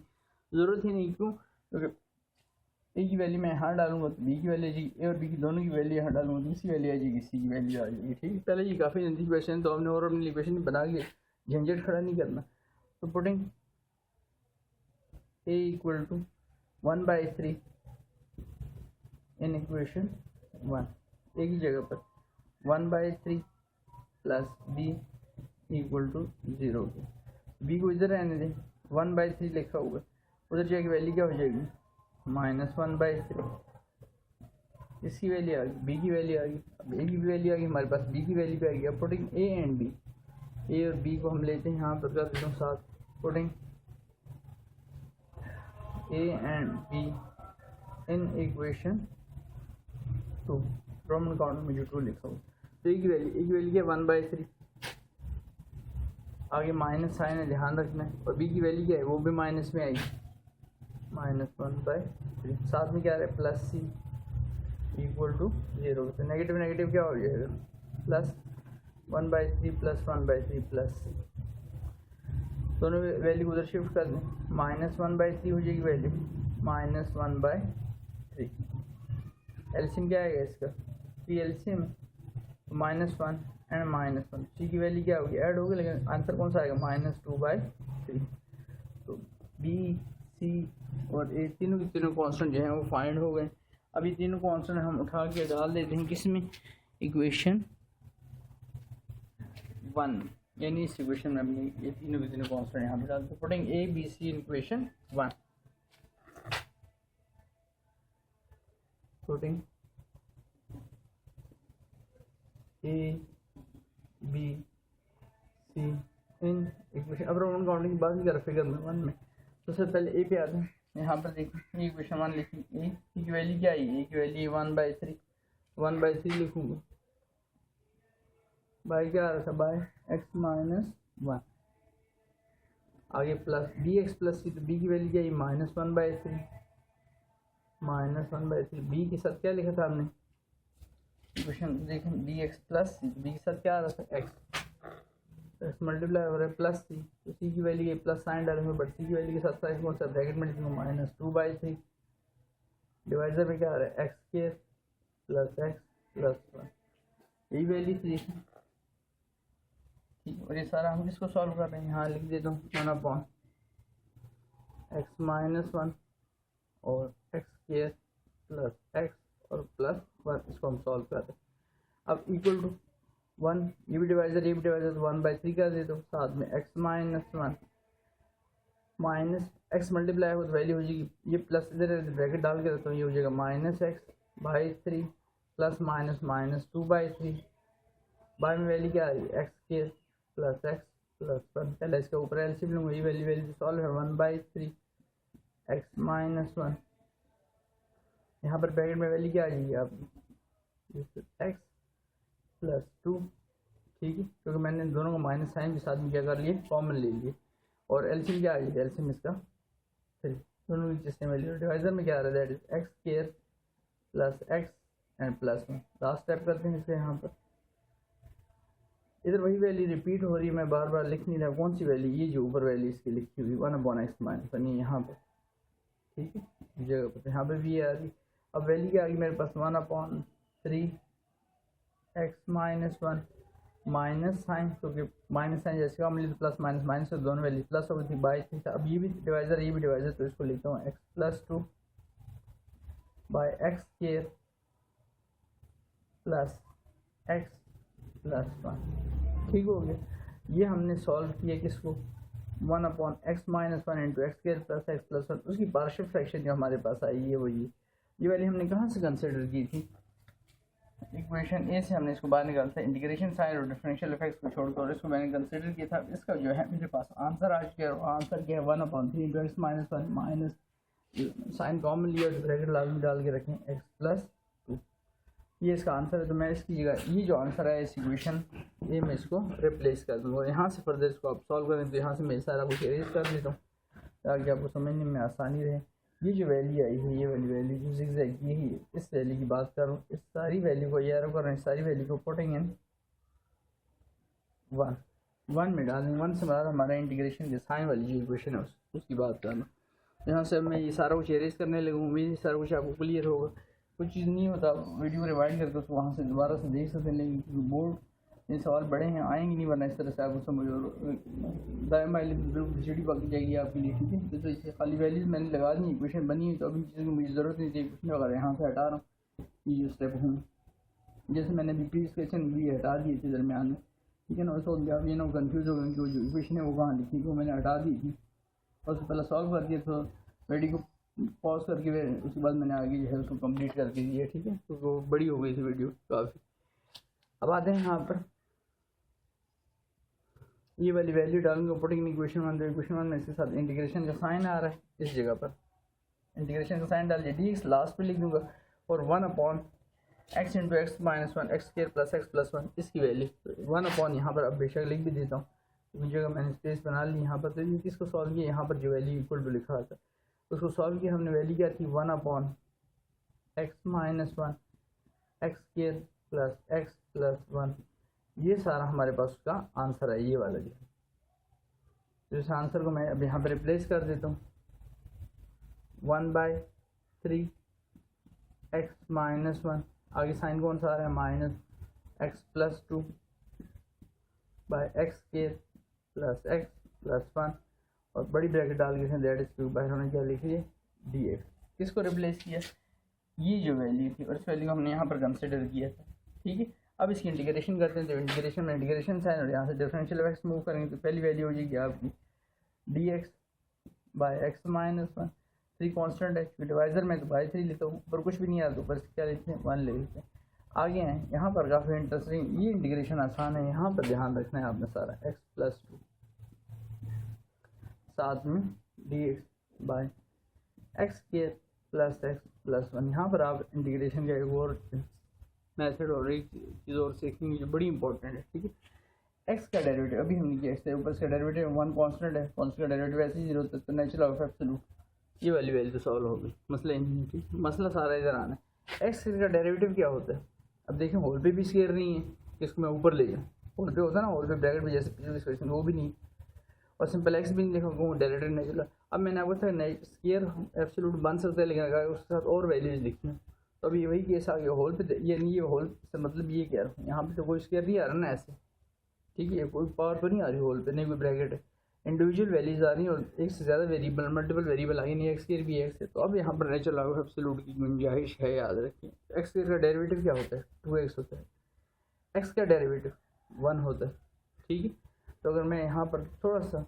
ज़रूरत ही नहीं, क्यों, क्योंकि ए की वैल्यू मैं यहाँ डालूंगा तो बी की वैल्यू आ जाएगी, ए और बी की दोनों की वैल्यू यहाँ डालूंगा तो इसी वैल्यू आ जाएगी, सी की वैल्यू आ जाएगी, ठीक है। पहले ये काफ़ी जल्दी क्वेश्चन, तो हमने और अपनी इक्वेशन बना के झंझट खड़ा नहीं करना, तो putting a equal to 1/3 in equation 1, a की जगह पर 1/3 plus b equal to 0, b को इधर रहने दें, 1/3 लिखा हुआ है, उधर जाके वैल्यू क्या हो जाएगी -1/3, इसकी वैल्यू आ गई, बी की वैल्यू आ गई, अब ए की वैल्यू आ गई हमारे पास, बी की वैल्यू भी आ गई। अब पुटिंग ए एंड बी, ए और बी को हम लेते हैं यहाँ पर कर देता हूँ साथ, putting A and be in equation 2, Roman count में जो 2 लिखा हुआ, तो ए की वैल्यू क्या 1/3, आगे माइनस साइन है ध्यान रखना है, और बी की वैल्यू क्या है वो भी माइनस में आएगी, -1/3, साथ में क्या आ रहा है प्लस सी इक्वल टू 0, तो नेगेटिव नेगेटिव क्या हो जाएगा प्लस 1/3 प्लस 1/3 प्लस सी, दोनों वैल्यू उधर शिफ्ट कर दें, -1/3 हो जाएगी वैल्यू -1/3, एलसीएम क्या आएगा इसका, पी एलसीएम -1 एंड -1, सी की वैल्यू क्या होगी ऐड होगी, लेकिन आंसर कौन सा आएगा -2/3, तो बी सी और ए तीनों के तीनों कांस्टेंट जो हैं वो फाइंड हो गए। अभी तीनों कांस्टेंट हम उठा के डाल देते हैं किस में, इक्वेशन 1, यानी इस इक्वेशन में हमने ये तीनों के तीनों कांस्टेंट यहाँ पे डालते हैं, putting a b c in equation 1, putting a b c in equation, अब रोमन काउंटिंग की बात नहीं कर फिगर में 1 में, तो सबसे पहले ए पे आते हैं, यहाँ पर देखिए ये इक्वेशन 1 लिखी, ए की वैल्यू क्या आई, ए की वैल्यू 1/3 लिखूँगा, बाई क्या आ रहा था बाय x - 1, आगे प्लस बी एक्स प्लस सी, तो बी की वैल्यू क्या आई -1/3 बी के साथ क्या लिखा था हमने इक्वेशन देखें, बी एक्स प्लस सी, बी के साथ क्या आ रहा था एक्स, एक्स मल्टीप्लाई हो रहा है प्लस सी, तो सी की वैल्यू ये प्लस साइन डालेंगे, बट सी की वैल्यू के साथ साइन कौन सा ब्रैकेट में लिखूंगा -2/3, डिवाइजर में क्या आ रहा है x² प्लस x प्लस 1, यही वैल्यू थी ठीक, और ये सारा हम किसको सॉल्व कर रहे हैं, यहाँ लिख देता हूँ 1/x - 1 और x² प्लस x और प्लस 1, इसको हम सॉल्व कर रहे हैं। अब इक्वल टू 1, ये भी डिवाइजर तो 1/3 कर देता हूँ, साथ में x - 1 माइनस x मल्टीप्लाई हो तो वैल्यू हो जाएगी, ये प्लस इधर ब्रैकेट डाल के देता हूँ, ये हो जाएगा -x/3 प्लस -2/3, बाय में वैल्यू क्या आ रही है x² प्लस x प्लस 1, पहले इसके ऊपर एलसीएम लूँगा, ये वैल्यू सॉल्व है 1/3 x - 1, यहाँ पर ब्रैकेट में वैल्यू क्या आ जाएगी आप x प्लस 2, ठीक है, क्योंकि मैंने दोनों को माइनस साइन के साथ में क्या कर लिए कॉमन ले लिए, और एलसीएम क्या आ गई, एलसीएम इसका 3, दोनों की जिसने वैल्यू, डिवाइजर में क्या आ रहा है that is x² plus x and plus 1, last step करते हैं इसे, यहाँ पर इधर वही वैल्यू रिपीट हो रही है, मैं बार बार लिख नहीं रहा, कौन सी वैल्यू, ये जो ऊपर वैल्यू इसकी लिखी हुई 1/x - 1, यहाँ पर ठीक है, इस जगह पर यहाँ पे भी आ रही। अब वैल्यू क्या आ गई मेरे पास 1/3 x माइनस 1 माइनस साइन, क्योंकि माइनस साइन जैसे का मिली तो प्लस माइनस माइनस से दोनों वैल्यू प्लस हो गई थी बाई 3 था। अब ये भी डिवाइजर तो इसको लिखता हूँ x plus 2 by x square plus x plus 1। ठीक हो गया। ये हमने सॉल्व किया किसको, 1/x minus 1 into x square plus x plus 1। उसकी पार्शियल फ्रैक्शन जो हमारे पास आई है वो ये वाली हमने कहाँ से कंसिडर की थी, इक्वेशन ए से हमने इसको बाहर निकाला था। इंटीग्रेशन साइन और डिफरेंशियल इफेक्ट्स को छोड़कर इसको मैंने कंसिडर किया था। इसका जो है मेरे पास आंसर आ चुका है। आंसर क्या है 1/3 into x minus 1 minus sign common लिया और ब्रैकेट लाल में डाल के रखें x प्लस 2, ये इसका आंसर है। तो मैं इसकी जगह ये जो आंसर है इस इक्वेशन ये मैं इसको रिप्लेस कर दूँगा और यहाँ से फर्दर इसको आप सॉल्व करें तो यहाँ से मैं सारा कुछ एरेज कर देता हूँ ताकि आपको समझने में आसानी रहे। ये जो वैल्यू आई है ये वाली वैल्यू जो ज़िगज़ैग की है इस वैल्यू की बात कर रहा हूँ। इस सारी वैल्यू को एरो कर रहे हैं, सारी वैल्यू को पुटिंग इन 1 में डालें। 1 से बाद हमारा इंटीग्रेशन के साइन वाली जो इक्वेशन है उसकी बात कर रहा हूँ। यहाँ से मैं ये सारा कुछ एरेज करने लगूँ, उम्मीद सारा कुछ आपको क्लियर होगा। कुछ चीज़ नहीं होता वीडियो को रिवाइंड करके उसको वहाँ से दोबारा से देख सकते हैं, लेकिन बोर्ड ये सवाल बड़े हैं आएंगे नहीं, वरना इस तरह से आपको समझ दायमा बिल्कुल खिचड़ी पक जाएगी आपके लिए। ठीक है, तो इसे खाली वैल्यूज मैंने लगा दी, इक्वेशन बनी है तो अभी चीज़ों की मुझे ज़रूरत नहीं थी। इक्वेशन वगैरह यहाँ से हटा रहा हूँ, ये जो स्टेप हूँ जैसे मैंने बी प्रीवियस क्वेश्चन भी हटा दिए थे दरमियान में। ठीक है ना, उसको आप ये ना कन्फ्यूज़ हो गए कि वो जो इक्वेशन है वो कहाँ लिखी थी, वो मैंने हटा दी थी और उससे पहले सॉल्व कर दिया। तो वीडियो को पॉज करके उसके बाद मैंने आगे जो है उसको कंप्लीट करके दिया। ठीक है, तो वो बड़ी हो गई थी वीडियो काफ़ी। अब आते हैं यहाँ पर ये वाली वैल्यू डालूंगा पुटिंग इक्वेशन 1, तो इक्वेशन 1 में इसके साथ इंटीग्रेशन का साइन आ रहा है, इस जगह पर इंटीग्रेशन का साइन डाल दिया, डी एक्स लास्ट पे लिख दूंगा और 1/x into x minus 1 x square plus x plus 1 इसकी वैल्यू 1/ यहाँ पर अब बेशक लिख भी देता हूँ, तो जगह मैंने स्पेस बना ली यहाँ पर। तो ये किसको सॉल्व किया, यहाँ पर जो वैल्यू इक्वल टू लिखा था उसको सॉल्व किया हमने। वैल्यू क्या थी 1/x minus 1 x square plus x plus 1, ये सारा हमारे पास उसका आंसर है ये वाला जो। तो इस आंसर को मैं अब यहाँ पर रिप्लेस कर देता हूँ 1/3 x माइनस 1, आगे साइन कौन सा आ रहा है minus x plus 2 by x square plus x plus 1 और बड़ी ब्रैकेट डाल के दैट इज क्यूब बाई हमने क्या लिखी है dx। किसको रिप्लेस किया, ये जो वैल्यू थी और इस वैल्यू को हमने यहाँ पर कंसिडर किया था। ठीक है, अब इसकी इंटीग्रेशन करते हैं तो इंटीग्रेशन में इंटीग्रेशन साइन और यहाँ से डिफरेंशियल इफेक्ट्स मूव करेंगे तो पहली वैल्यू हो जाएगी आपकी dx by x minus 1। 3 constant है डिवाइजर में तो बाई 3 लेता हूँ, ऊपर कुछ भी नहीं आता, ऊपर क्या लिखते हैं 1 ले लेते हैं। आगे हैं यहाँ पर काफ़ी इंटरेस्टिंग, ये इंटीग्रेशन आसान है, यहाँ पर ध्यान रखना है आपने सारा x प्लस 2 साथ में dx by x square plus x plus 1। यहाँ पर आप इंटीग्रेशन का एक और मेथड और एक चीज़ और सीखेंगे जो बड़ी इंपॉर्टेंट है। ठीक है, एक्स का डेरिवेटिव अभी हमने किया, एक्स ऊपर इसका डेरिवेटिव 1 कांस्टेंट है, कांस्टेंट का डेरिवेटिव ऐसे ही 0 होता है तो नेचुरल ऑफ एब्सोल्यूट ये वाली वैल्यू तो सॉल्व हो गई, मसला ही नहीं। ठीक, मसला सारा इधर आना है। एक्स का डेरिवेटिव क्या होता है, अब देखें होल पे भी स्क्वायर नहीं है, इसको मैं ऊपर ले जाऊँ, होल पे होता है ना, होल पे ब्रैकेट में जैसे पिछली क्वेश्चन वो भी नहीं और सिंपल एक्स भी नहीं लिखा डेरिवेटिव नेचुरल। अब मैंने आपको स्क्वायर एब्सोल्यूट बन सकता है लेकिन अगर उसके साथ और वैल्यूज लिखी हैं तो अभी वही केस आ गया होल पे, ये नहीं, ये होल से मतलब ये कह रहा हूँ यहाँ पे तो कोई स्क्वायर नहीं आ रहा ना ऐसे। ठीक है, कोई पावर तो नहीं आ रही होल पे, नहीं कोई ब्रैकेट है, इंडिविजुअल वैल्यूज आ रही है और एक से ज़्यादा वेरिएबल मल्टीपल वेरिएबल आगे नहीं, एक्स स्क्वायर भी एक्स है। तो अब यहाँ पर नेचुरल लॉग ऑफ एब्सोल्यूट की गुंजाइश है, याद रखिए। एक्स स्क्वायर का डेरिवेटिव क्या होता है 2x होता है, एक्स का डेरिवेटिव 1 होता है। ठीक है, तो अगर मैं यहाँ पर थोड़ा सा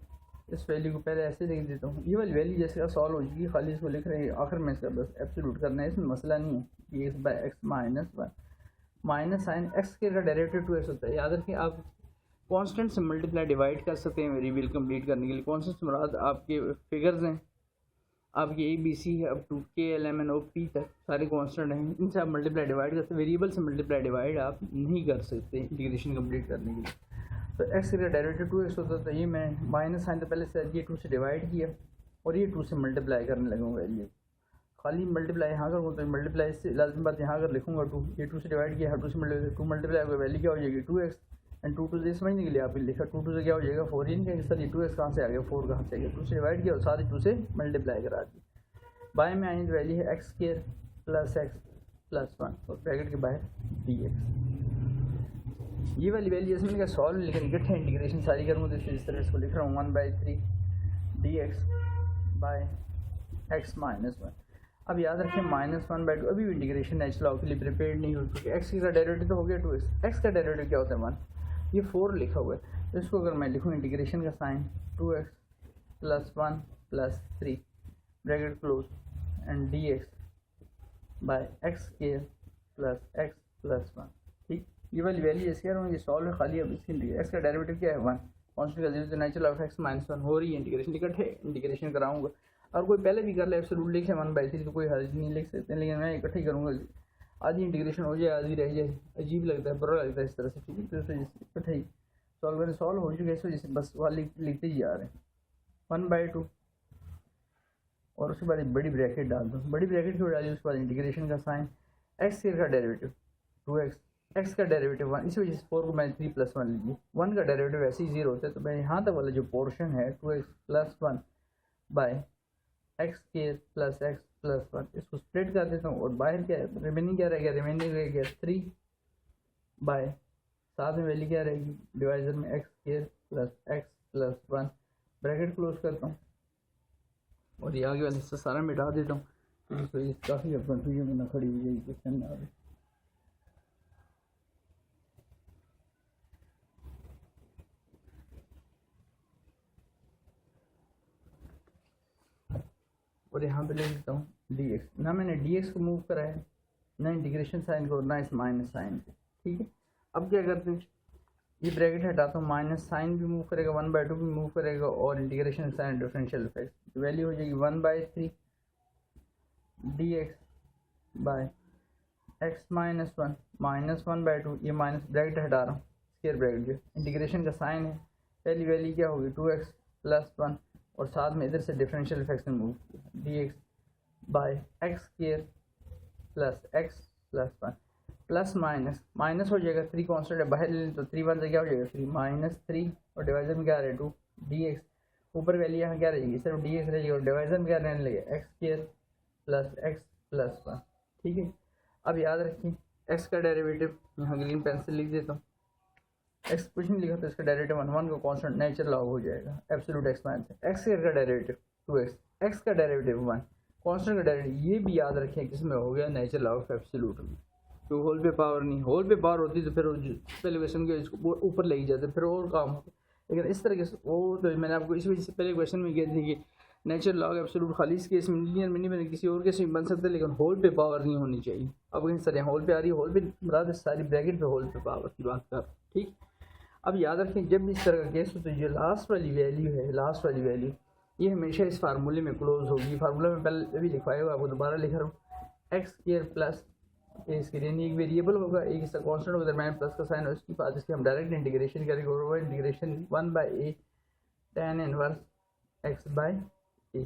इस वैल्यू को पहले ऐसे लिख देता हूँ, ये वाली वैल्यू जैसे सॉल्व हो जाएगी, खाली इसको लिख रहे हैं आखिर में इसका बस एब्सोल्यूट करना है, इसमें मसला नहीं है। X by x minus 1 minus sine x square का डेरिवेटिव 2x होता है। याद रखिए आप कांस्टेंट से मल्टीप्लाई डिवाइड कर सकते हैं वेरिएबल कंप्लीट करने के लिए। कांस्टेंट से मुराद आपके फिगर्स हैं, आपकी ABC है अप टू KLMNOP तक सारे कांस्टेंट हैं, इनसे आप मल्टीप्लाई डिवाइड करते हैं। वेरिएबल से मल्टीप्लाई डिवाइड आप नहीं कर सकते इंटीग्रेशन कंप्लीट करने के लिए। तो एक्स का डेरिवेटिव 2x होता था, ये मैं माइनस साइन तो पहले से ये 2 से डिवाइड किया और ये 2 से मल्टीप्लाई करने लगा वैल्यू, खाली मल्टीप्लाई यहाँ करूँगा तो मल्टीप्लाई से लाजमी बात यहाँ अगर लिखूँगा 2, ये 2 से डिवाइड किया, 2 से मल्टीप्लाई होगा, वैल्यू क्या हो जाएगी 2x एंड 2 2 से समझने के लिए आप लिखा 2 से क्या हो जाएगा 4, इनके सर ये 2x कहाँ से आ गया 4 कहाँ से आ गया, 2 से डिवाइड किया और साथ ही 2 से मल्टीप्लाई करा दी। बाय में आएंगे वैल्यू है x square plus x plus one और ब्रैकेट के बाहर डी एक्स। ये वाली वैल्यू इसमें मैंने सॉल्व लेकिन इकट्ठे इंटीग्रेशन सारी करूँगा तो इस तरह इसको लिख रहा हूँ 1/3 d x by x minus one. अब याद रखें -1/2 अभी भी इंटीग्रेशन नेचुरल लॉ के लिए प्रिपेयर नहीं हो चुकी। एक्स का डेरिवेटिव तो हो गया 2x, एक्स का डेरिवेटिव क्या होता है 1, ये 4 लिखा हुआ है। तो इसको अगर मैं लिखूँ इंटीग्रेशन का sign 2x plus 1 plus 3 bracket close and d x by x square plus x plus 1। ठीक, ये वाली वैल्यू ऐसे यार ये सॉल्व है खाली। अब इसकी एक्स का डेरिवेटिव क्या है 1, कॉन्स्टेंट का 0 तो नेचुरल ऑफ x माइनस 1 हो रही है इंटीग्रेशन, इकट्ठे इंटीग्रेशन कराऊंगा। और कोई पहले भी कर ले एब्सोल्यूट लिखे 1/3 तो कोई हर्ज नहीं लिख सकते, लेकिन मैं इकट्ठे करूँगा। आधी इंटीग्रेशन हो जाए आधी रह जाए, अजीब लगता है, बुरा लगता है इस तरह से। ठीक है, तो इकट्ठे ही सॉल्व हो चुके इस वजह से बस वाली लिखते ही जा रहे हैं 1/2 और उसके बाद एक बड़ी ब्रैकेट डाल दो। बड़ी ब्रैकेट क्यों डाली, उसके बाद इंटीग्रेशन का साइन एक्स का डेरिवेटिव 2x, एक्स का डेरिवेटिव 1, इसी वजह से 4 को मैंने 3 प्लस 1 लीजिए। 1 का डेरिवेटिव ऐसे ही 0 होता है, तो मैं यहाँ तक वाला जो पोर्शन है 2x plus 1 by x square plus x plus 1 इसको स्प्लिट कर देता हूँ और बाहर क्या है रिमेनिंग क्या रहेगा, रिमेनिंग रहेगा 3 बाय साथ में वैल्यू क्या रहेगी डिवाइजर में x square plus x plus 1 bracket close करता हूँ और ये आगे वाला हिस्सा सारा मिटा देता हूँ। तो ये काफ़ी अब कंफ्यूजन में ना खड़ी हुई है क्वेश्चन में आगे। और यहाँ पे ले लेता हूँ डी एक्स, ना मैंने डी एक्स को मूव करा है ना इंटीग्रेशन साइन को ना इस माइनस साइन को। ठीक है, अब क्या करते हैं ये ब्रैकेट हटाता हूँ, माइनस साइन भी मूव करेगा 1/2 भी मूव करेगा और integration sign differential effect value हो जाएगी 1/3 d x by x minus 1 -1/2 ये माइनस ब्रैकेट हटा रहा हूँ स्क्वायर ब्रैकेट जो इंटीग्रेशन का साइन है पहली वैल्यू क्या होगी 2x प्लस 1 और साथ में इधर से डिफरेंशियल इफेक्ट मूव किया d x by x square plus x plus 1 plus minus minus हो जाएगा 3 कॉन्स्टेंट है बाहर ले लें तो 3 1 से क्या हो जाएगा 3 -3 और डिवाइजर में क्या रहे 2 डी एक्स ऊपर वैल्यू यहाँ क्या रहेगी सिर्फ डी एक्स रहेगी और डिवाइजर में क्या रहने लगेगा x square plus x plus 1। ठीक है, अब याद रखिए एक्स का डेरिवेटिव यहाँ ग्रीन पेंसिल लिख देता हूँ। एक्स कुछ नहीं लिखा तो इसका डेरिवेटिव 1 का कांस्टेंट नेचुरल लॉग हो जाएगा एब्सोल्यूट एक्सपेंशन। एक्स का डेरिवेटिव 2x, एक्स का डेरिवेटिव 1 कांस्टेंट का डेरिवेटिव ये भी याद रखें किसमें हो गया नेचुरल लॉग ऑफ एब्सोल्यूट में। तो होल पे पावर नहीं, होल पे पावर होती तो फिर पहले क्वेश्चन के इसको ऊपर ले जाते फिर और काम होता, लेकिन इस तरह के वो तो मैंने आपको इस वजह से पहले क्वेश्चन में कह दी कि नेचुरल लॉग एब्सोल्यूट खाली इस केस में लीनियर में नहीं बने किसी और केस में बन सकता है, लेकिन होल पे पावर नहीं होनी चाहिए। अब कहीं सर होल पे आ रही है, होल पे मुराद सारी ब्रैकेट पे होल पे पावर की बात कर। ठीक, अब याद रखें जब भी इस तरह का केस हो तो ये लास्ट वाली वैल्यू है, लास्ट वाली वैल्यू ये हमेशा इस फार्मूले में क्लोज होगी। फार्मूला में पहले अभी लिखवाया हुआ आपको दोबारा लिख रहा हूँ एक्स स्क्वायर प्लस इसके लिए एक वेरिएबल होगा एक इसका कांस्टेंट होगा दरम्यान प्लस का साइन है, उसके बाद इसके हम डायरेक्ट इंटीग्रेशन करेंगे और वो integration 1/a tan inverse x by a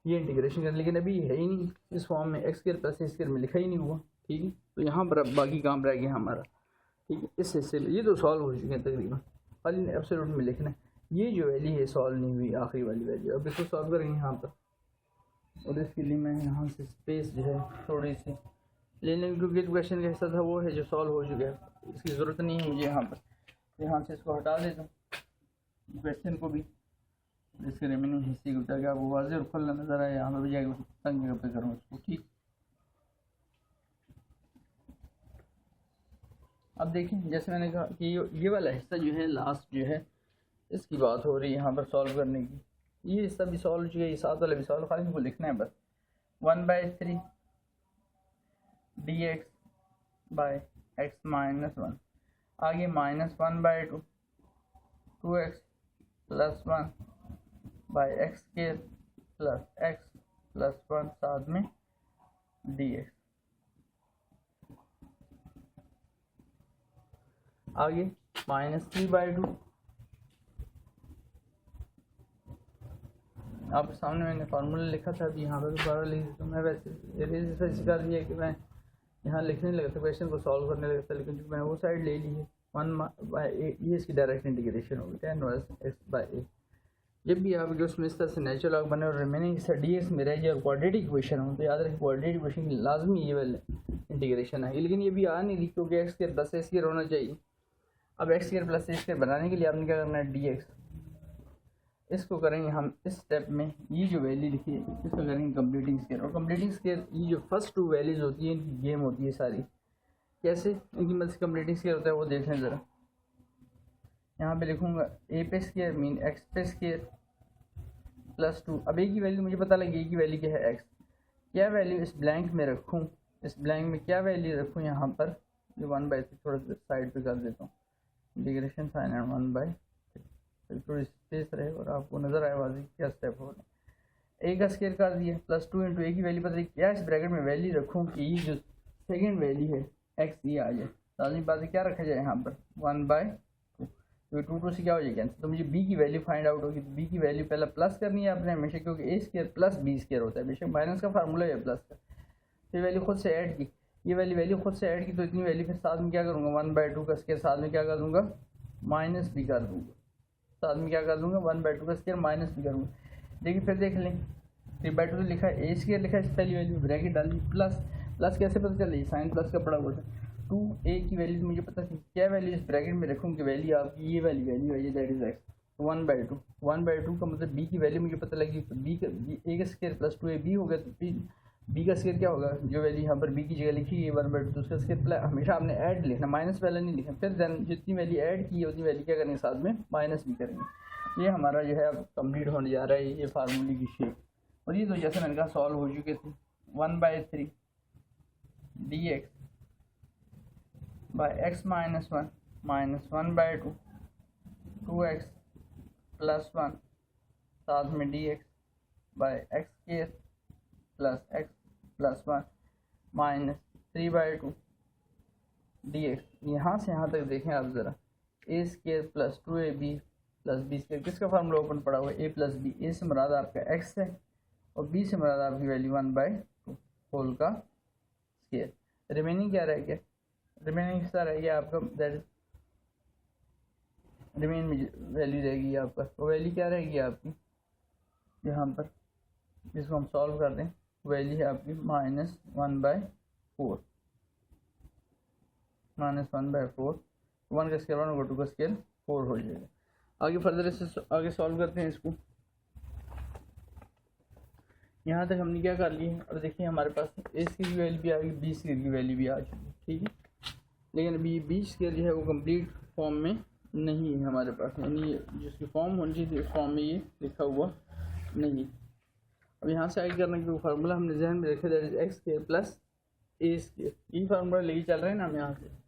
ये इंटीग्रेशन कर, लेकिन अभी है ही नहीं इस फॉर्म में x square plus a square में लिखा ही नहीं हुआ। ठीक है, तो यहाँ पर अब बाकी काम रह गया हमारा। ठीक है, इस हिस्से में ये तो सॉल्व हो चुके हैं तकरीबन, खाली एब्सोल्यूट में लिखना है। ये जो वैल्यू है सॉल्व नहीं हुई आखिरी वाली वैल्यू, अब इसको सॉल्व करेंगे यहाँ पर और इसके लिए मैं यहाँ से स्पेस जो है थोड़ी सी लेने क्योंकि क्वेश्चन का हिस्सा था वो है जो सॉल्व हो चुका है, इसकी ज़रूरत नहीं है मुझे यहाँ पर। यहाँ से इसको हटा देता हूँ क्वेश्चन को भी, इसके रिमेनिंग हिस्से को ताकि आपको वाज़ेह और खुला नज़र आए। यहाँ पर भी जाएगा तंग जगह पे करूँ उसको। ठीक, अब देखिए जैसे मैंने कहा कि ये वाला हिस्सा जो है लास्ट जो है इसकी बात हो रही है यहाँ पर सॉल्व करने की। ये हिस्सा भी सॉल्व हो चुका है, ये साथ वाला भी सॉल्व, खाली इनको लिखना है बस 1/3 d x by x minus 1 आगे -1/2 2x plus 1 by x square plus x plus 1 साथ में डी एक्स आगे -3/2 आपके सामने मैंने फार्मूला लिखा था अभी यहाँ पर दोबारा लिख देता हूँ। मैं वैसे इरेज कर दिया कि मैं यहाँ लिखने लगा था क्वेश्चन को सॉल्व करने लगा था, लेकिन मैंने वो साइड ले ली है 1/a ये इसकी डायरेक्ट इंटीग्रेशन होगी tan इनवर्स x/a जब भी आपके उसमें इस तरह से नेचुरल लॉग बने और रिमेनिंग हिस्सा डी एक्स में रह जाए और क्वाड्रेटिक इक्वेशन हो तो याद रखें क्वाड्रेटिक इक्वेशन की लाजमी ये वाले इंटीग्रेशन है, लेकिन ये भी आ नहीं रही क्योंकि x square plus a square होना चाहिए। अब x square plus a square बनाने के लिए आपने क्या करना है, डी एक्स, इसको करेंगे हम इस स्टेप में, ये जो वैल्यू लिखी है इसको करेंगे कंप्लीटिंग स्क्वायर। और कंप्लीटिंग स्क्वायर ये जो फर्स्ट टू वैल्यूज होती है इनकी गेम होती है सारी, कैसे इनकी मदद से कंप्लीटिंग स्क्वायर होता है वो देख लें ज़रा। यहाँ पे लिखूँगा ए पे स्क्वायर मीन एक्स पे स्क्वायर प्लस 2। अब ए की वैल्यू मुझे पता लगी, ए की वैल्यू क्या है एक्स, क्या वैल्यू इस ब्लैंक में रखूँ, इस ब्लैंक में क्या वैल्यू रखूँ यहाँ पर, ये 1/3 थोड़ा साइड पे कर देता हूँ, इंटीग्रेशन साइन है 1/3 थोड़ी स्पेस रहे और आपको नज़र आए वाजी क्या स्टेप हो रहे हैं। ए का स्क्वायर कर दिया प्लस 2 इंटू ए की वैल्यू पता है क्या इस ब्रैकेट में वैल्यू रखूँ कि ये जो सेकेंड वैल्यू है एक्स ये आ जाए, लाजमी बात है क्या रखा जाए यहाँ पर 1/2, तो 2 से क्या हो जाएगा, तो मुझे बी की वैल्यू फाइंड आउट होगी। तो बी की वैल्यू पहले प्लस करनी है आपने हमेशा, क्योंकि ए स्क्वायर प्लस बी स्क्वायर होता है, बेशक माइनस का फार्मूला है प्लस का। तो ये वैल्यू खुद से ऐड की, ये वैल्यू खुद से ऐड की, तो इतनी वैल्यू फिर साथ में क्या करूँगा 1/2 का स्क्वायर, साथ में क्या कर दूँगा माइनस भी कर दूँगा, साथ में क्या कर दूँगा 1/2 का स्क्वायर माइनस भी करूँगा। देखिए फिर देख लें 3/2 तो लिखा है, ए स्क्वायर लिखा है, इस पहली वैल्यू ब्रैकेट डाल दी, प्लस कैसे पता चल रही, साइन प्लस का पड़ा हुआ था। 2a की वैल्यू मुझे पता थी, क्या वैल्यू इस ब्रैकेट में रखूँ कि वैल्यू आपकी ये वाली वैल्यू है, ये दैट इज एक्स 1/2 का मतलब b की वैल्यू मुझे पता लगी, तो b का a का स्क्वायर प्लस 2ab हो गया, तो b का स्क्वायर क्या होगा, जो वैल्यू यहाँ पर b की जगह लिखी है 1/2, तो उसका स्क्वायर प्लस हमेशा आपने ऐड लिखना, माइनस वाला नहीं लिखना। फिर देन जितनी वैल्यू ऐड की है उतनी वैल्यू क्या करेंगे साथ में माइनस भी करेंगे। ये हमारा जो है अब कम्प्लीट होने जा रहा है ये फार्मूले की शेप। और ये तो जैसे मैंने कहा सॉल्व हो चुके थे, 1/3 dx by x minus 1 minus 1/2 2x plus 1 साथ में dx by x square plus x plus 1 minus 3/2 dx। यहाँ से यहाँ तक देखें आप ज़रा, a square plus 2ab plus b square, किसका फार्मूला ओपन पड़ा हुआ है a प्लस b, a से मुराद आपका x है और b से मुराद आपकी वैल्यू 1/2 होल का स्क्वायर। रिमेनिंग क्या रह गया, रिमेनिंग हिस्सा रह गया आपका, दैट इज रिमेनिंग वैल्यू रहेगी आपका, वो वैल्यू क्या रहेगी आपकी यहाँ पर जिसको हम सॉल्व कर दें, वैल्यू है आपकी -1/4, -1/4, 1 का स्क्वायर 1 होगा 2 का स्क्वायर 4 हो जाएगा। आगे फर्दर इससे आगे सॉल्व करते हैं इसको। यहाँ तक हमने क्या कर लिया, अब देखिए हमारे पास ए स्क्वायर की वैल्यू भी आ गई, बी स्क्वायर की वैल्यू भी आ चुकी है, ठीक है, लेकिन अभी बी स्क्वायर जो है वो कंप्लीट फॉर्म में नहीं है हमारे पास, यानी जिसकी फॉर्म होनी चाहिए उस फॉर्म में ये लिखा हुआ नहीं। अब यहाँ से आगे करने के फार्मूला हमने जहन में रखा, that is x square plus a square, ये फार्मूला लेके चल रहे हैं ना हम यहाँ से।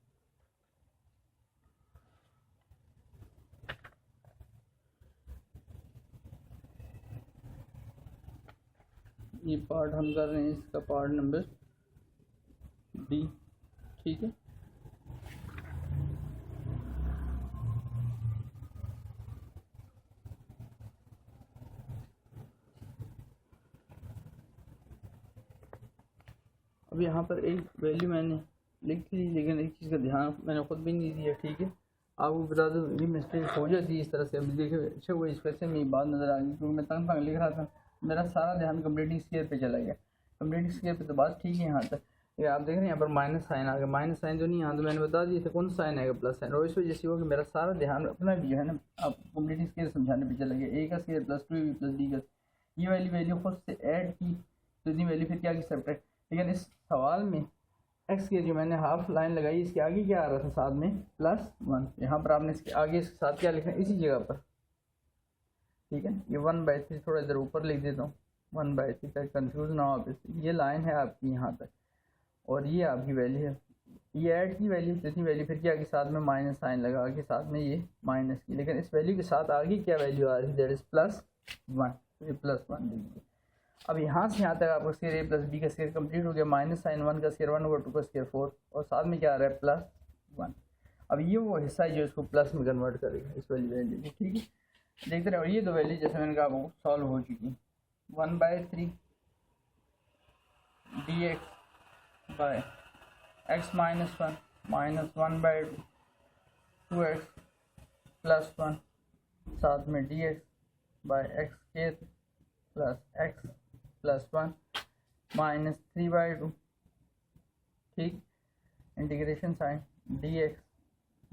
ये पार्ट हम कर रहे हैं इसका पार्ट नंबर डी, ठीक है। अब यहाँ पर एक वैल्यू मैंने लिख ली, लेकिन एक चीज़ का ध्यान मैंने खुद भी नहीं दिया, ठीक है, आपको बता दूँ ये मिस्टेक हो जाती है इस तरह से। अभी देखिए अच्छा हुआ इस वैसे में बात नज़र आ गई, क्योंकि मैं तंग लिख रहा था, मेरा सारा ध्यान कंप्लीटिंग स्क्वायर पे चला गया। कंप्लीटिंग स्क्वायर पे तो बात ठीक है यहाँ तक, ये आप देख रहे हैं यहाँ पर माइनस साइन आ गया, माइनस साइन तो नहीं, यहाँ तो मैंने बता दिया था कौन सा साइन आएगा प्लस साइन, और इस वजह से हो कि मेरा सारा ध्यान अपना भी जो है ना आप कंप्लीटिंग स्क्वायर समझाने पे चला गया। ए का square plus 2ab plus D का, ये वाली वैल्यू खुद से ऐड की तो इतनी वैल्यू फिर क्या की सब्ट्रैक्ट, लेकिन इस सवाल में एक्स के जो मैंने हाफ लाइन लगाई इसके आगे क्या आ रहा था साथ में +1, यहाँ पर आपने इसके आगे इसके साथ क्या लिखना है इसी जगह पर, ठीक है। ये 1/3 थोड़ा इधर ऊपर लिख देता हूँ, 1/3 तक कंफ्यूज ना हो आप इससे, ये लाइन है आपकी यहाँ तक और ये आपकी वैल्यू है, ये ऐड की वैल्यू जितनी वैल्यू फिर क्या के साथ में माइनस साइन लगा के साथ में ये माइनस की, लेकिन इस वैल्यू के साथ आगे क्या वैल्यू आ रही है दैट इज +1, तो ये +1 लीजिए। अब यहाँ से यहाँ तक आपका स्क्वायर ए प्लस बी का स्क्वायर कंप्लीट हो गया, माइनस साइन 1 का स्क्वायर 1 होगा 2 का स्क्वायर 4 और साथ में क्या आ रहा है +1। अब ये वो हिस्सा है जो इसको प्लस में कन्वर्ट करेगा इस वैल्यू को, ठीक है। देखते रहे, और ये दो वैल्यू जैसे मैंने कहा वो सॉल्व हो चुकी है, 1/3 dx by x minus 1 minus 1/2 2x plus 1 साथ में dx by x square plus x plus 1 minus 3/2, ठीक, integration sign d x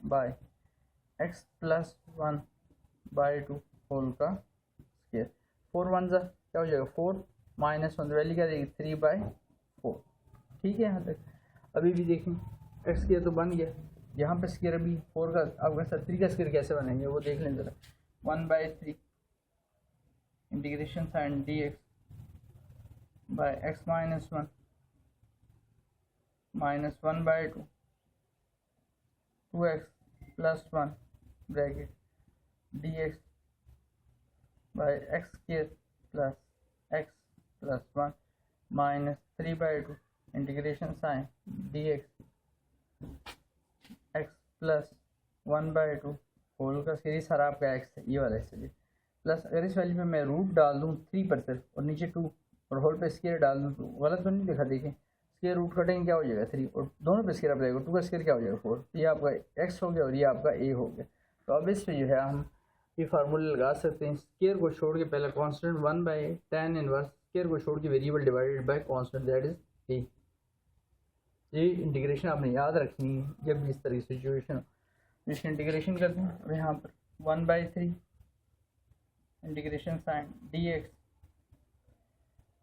by x plus 1/2 whole का स्क्वायर। 4 1 क्या हो जाएगा 4 माइनस 1 वैल्यू क्या देगी 3/4, ठीक है। यहाँ तक अभी भी देखें एक्स स्क्वायर तो बन गया, यहाँ पे स्क्वायर अभी 4 का आपके साथ 3 का स्क्वायर कैसे बनेंगे वो देख लें ज़रा। 1/3 integration sign d x by x minus 1 minus 1/2 2x plus 1 bracket d x by x square plus x plus 1 minus 3/2 integration sign d x x plus 1/2 whole का सीरीज सारा आपका एक्स है, ये वाला एक्स प्लस अगर इस value पे मैं रूट डाल दूँ 3 पर सिर्फ और नीचे 2 और होल पे स्क्वायर डाल दूँ तो गलत तो नहीं लिखा। देखें स्क्वायर रूट कटेंगे क्या हो जाएगा 3 और दोनों पे स्क्वायर आप जाएगा 2 का स्क्वायर क्या हो जाएगा 4, ये आपका एक्स हो गया और ये आपका ए हो गया। तो अब इस पे जो है हम ये फार्मूला लगा सकते हैं, स्क्वायर को छोड़ के पहले कांस्टेंट 1/tan इनवर्स स्क्वायर को छोड़ के variable divided by constant that is ए। ये इंटीग्रेशन आपने याद रखनी है जब भी इस तरह की सिचुएशन हो। इसकी इंटीग्रेशन करते हैं और यहाँ पर 1/3 integration sign d x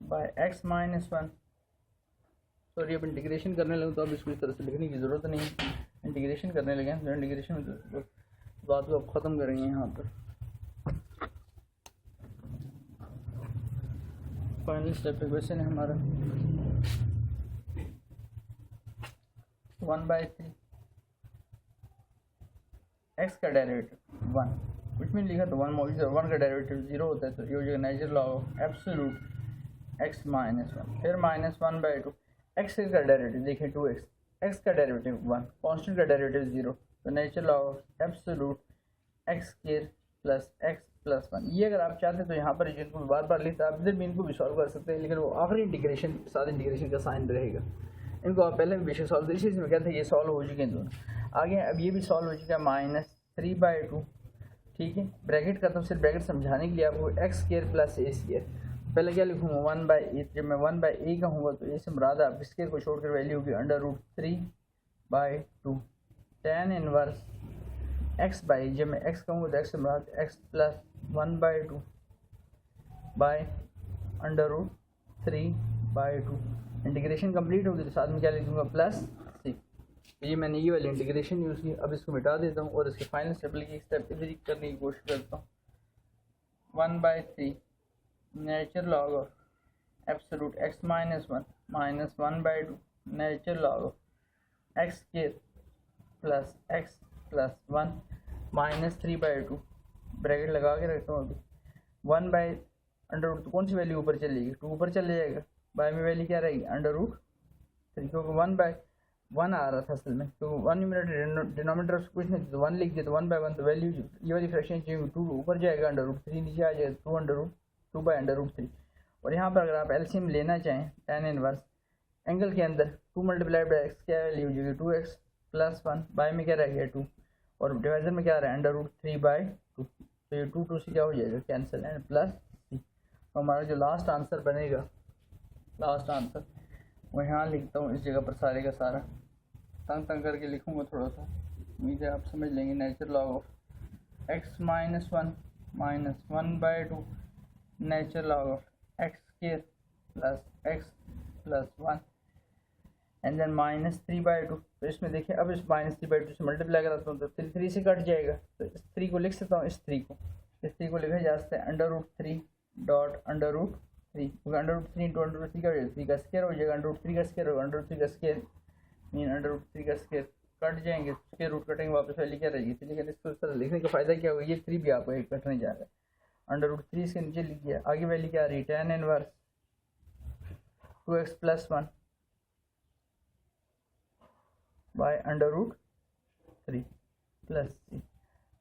by x minus 1। Sorry अब इंटीग्रेशन करने लगे तो अब इसको इस तरह से लिखने की ज़रूरत नहीं है, इंटीग्रेशन करने लगे हैं तो इंटीग्रेशन में तो बात को अब ख़त्म करेंगे। यहाँ पर फाइनल स्टेप पे क्वेश्चन है हमारा 1/3 एक्स का डेरिवेटिव 1, कुछ भी लिखा तो 1 का डेरिवेटिव 0 होता है तो ये हो जाएगा natural log of absolute x minus 1, फिर माइनस 1/2 एक्स का डेरिवेटिव देखिए 2x, एक्स का डेरिवेटिव 1, कांस्टेंट का डेरिवेटिव 0 तो natural log of absolute x square plus x plus 1। ये अगर आप चाहते तो यहाँ पर जिनको बार बार लिखते आप इधर भी इनको भी सॉल्व कर सकते हैं, लेकिन वो आखिरी इंटीग्रेशन के साथ इंटीग्रेशन का साइन रहेगा। इनको आप पहले भी बेशक सॉल्व इसी में कहते हैं ये सॉल्व हो चुके हैं दोनों। आगे अब ये भी सॉल्व हो चुका है माइनस 3/2, ठीक है। ब्रैकेट का तो सिर्फ ब्रैकेट समझाने के लिए आपको x square plus a square, पहले क्या लिखूँगा 1/a, जब मैं 1/a कहूँगा तो ए से मुराद आप स्क्वायर को छोड़कर वैल्यू होगी √3/2 tan इनवर्स एक्स बाई, जब मैं एक्स कहूँगा तो एक्स से मुराद x plus 1/2 by √3/2। Integration complete होगी तो साथ में क्या लिखूँगा प्लस सी। ये मैंने ये वाली इंटीग्रेशन यूज़ की, अब इसको मिटा देता हूँ और इसके फाइनल स्टेप लिखिए, स्टेप इधर करने की कोशिश करता हूँ। 1/3 natural log of absolute x minus 1 minus 1/2 natural log of x square plus x plus 1 minus 3/2 bracket लगा के रखता हूँ। अभी 1/√, तो कौन सी वैल्यू ऊपर चलेगी 2 ऊपर चले जाएगा, बाय में वैल्यू क्या रहेगी √3, क्योंकि 1/1 आ रहा था असल में, क्योंकि 1 न्यूमरेटर डिनोमिनेटर कुछ नहीं तो 1 लिख दिया तो 1/1 तो वैल्यू ये वाली फ्रैक्शन चाहिए 2 ऊपर जाएगा √3 नीचे आ जाएगा 2/√3। और यहाँ पर अगर आप एलसीएम लेना चाहें tan इनवर्स एंगल के अंदर 2 मल्टीप्लाइड बाई एक्स क्या वैल्यू हो जाएगी 2x प्लस 1 बाय में क्या रह गया 2 और डिवाइजर में क्या रहा है √3/2, तो ये 2 से क्या हो जाएगा कैंसिल एंड प्लस सी। तो हमारा जो लास्ट आंसर बनेगा, लास्ट आंसर वो यहाँ लिखता हूँ इस जगह पर सारे का सारा तंग करके लिखूँगा थोड़ा सा, उम्मीद है आप समझ लेंगे। Natural log of x minus 1 minus 1/2 natural log of x square plus x plus 1 and then minus 3/2। तो इसमें देखिए अब इस माइनस 3/2 से मल्टीप्लाई कराता हूँ तो 3 से कट जाएगा, तो इस 3 को लिख सकता हूँ, इस 3 को लिखा जा सकता है √3 डॉट √3, क्योंकि √3 इंटू √3 का 3 का स्क्वायर हो जाएगा, √3 का स्क्वायर होगा, √3 का स्क्वायर मीन √3 का स्क्वायर कट जाएंगे, स्क्वायर रूट कटेंगे वापस वैल्यू क्या रहेगी। लेकिन इसको इस तरह लिखने का फ़ायदा क्या होगा, ये 3 भी आपको एक कटने जा रहा है, √3 इसके नीचे लिख दिया, आगे वैल्यू क्या आ रही है tan inverse 2x plus 1 by √3 plus c.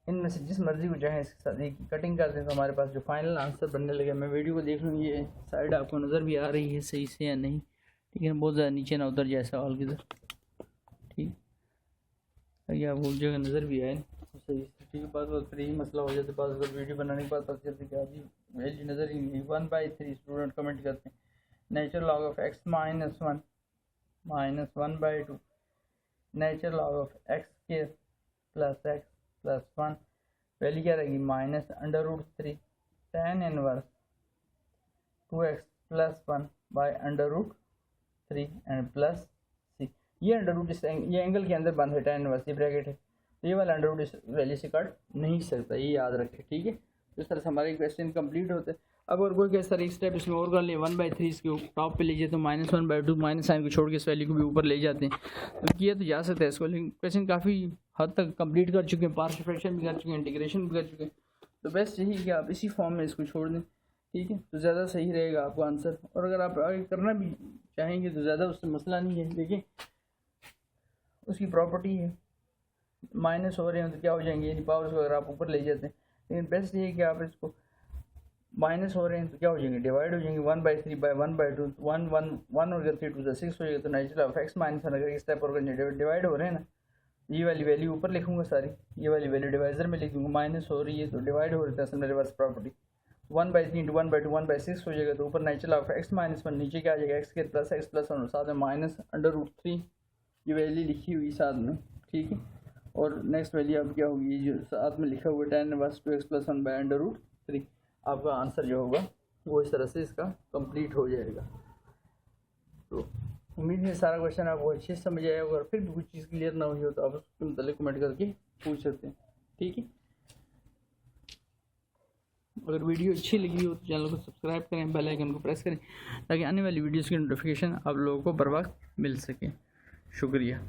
इनमें से जिस मर्जी को चाहें इसके साथ एक कटिंग कर दें तो हमारे पास जो फाइनल आंसर बनने लगे। मैं वीडियो को देख लूँ ये साइड आपको नज़र भी आ रही है सही से या नहीं, ठीक है, बहुत ज़्यादा नीचे ना उतर जाए सवाल की तरह, ठीक, ताकि आपको जगह नज़र भी आए। तो सही से ठीक है। बात फिर यही मसला हो जाता है, बात अगर वीडियो बनाने के बाद पता चलती कि अभी वैल्यू नज़र ही नहीं। 1/3 स्टूडेंट कमेंट करते हैं natural log of x minus 1 minus 1/2 natural log of x के प्लस एक्स प्लस 1 वैल्यू क्या रहेगी minus √3 tan inverse 2x plus 1 by √3 and plus c. ये अंडर ये एंगल के अंदर बंद है, tan इनवर्स ये ब्रैकेट है, तो ये वाला अंडर इस वैल्यू से कट नहीं सकता, ये याद रखें ठीक है। तो इस तरह से हमारे क्वेश्चन कंप्लीट होते हैं। अब और कोई कैसा एक स्टेप इसमें और कर ले 1/3 इसके टॉप पे लीजिए तो -1/2 माइनस साइन को छोड़ के इस वैल्यू को भी ऊपर ले जाते हैं, तो किया तो जा सकता है इसको। लेकिन क्वेश्चन काफ़ी हद तक कंप्लीट कर चुके हैं, पार्शियल फ्रैक्शन भी कर चुके हैं, इंटीग्रेशन भी कर चुके हैं, तो बेस्ट यही कि आप इसी फॉर्म में इसको छोड़ दें ठीक है, तो ज़्यादा सही रहेगा आपका आंसर। और अगर आप आगे करना भी चाहेंगे तो ज़्यादा उससे मसला नहीं है। देखिए उसकी प्रॉपर्टी है माइनस हो रहे हैं तो क्या हो जाएंगे, यानी पावर्स को अगर आप ऊपर ले जाते हैं, लेकिन बेस्ट ये है कि आप इसको माइनस हो रहे हैं तो क्या हो जाएंगे, डिवाइड हो जाएंगे 1/3 बाय 1/2 1 हो गया, 3 2 6 हो जाएगा, तो नेचुरल ऑफ x माइनस अगर इस टाइप और डिवाइड हो रहे हैं ना, ये वाली वैल्यू ऊपर लिखूंगा सारी, ये वाली वैल्यू डिवाइजर में लिख दूंगा, माइनस हो रही है तो डिवाइड हो रहा है, असल में रिवर्स प्रॉपर्टी 1/3 × 1/2 1/6 हो जाएगा, तो ऊपर नेचुरल ऑफ x माइनस 1 नीचे क्या आ जाएगा x के प्लस x प्लस 1 साथ में माइनस √3 ये वैल्यू लिखी हुई साथ में ठीक है। और नेक्स्ट वैल्यू अब क्या होगी, ये जो साथ में लिखा हुआ है tan inverse 2x plus 1 by √3, आपका आंसर जो होगा वो इस तरह से इसका कंप्लीट हो जाएगा। तो उम्मीद है सारा क्वेश्चन आपको अच्छे से समझ आया होगा, फिर भी कुछ चीज़ क्लियर ना हुई हो तो आप उसके मतलब कमेंट करके पूछ सकते हैं ठीक है। अगर वीडियो अच्छी लगी हो तो चैनल को सब्सक्राइब करें, बेल आइकन को प्रेस करें ताकि आने वाली वीडियोज़ की नोटिफिकेशन आप लोगों को बर वक्त मिल सके। शुक्रिया।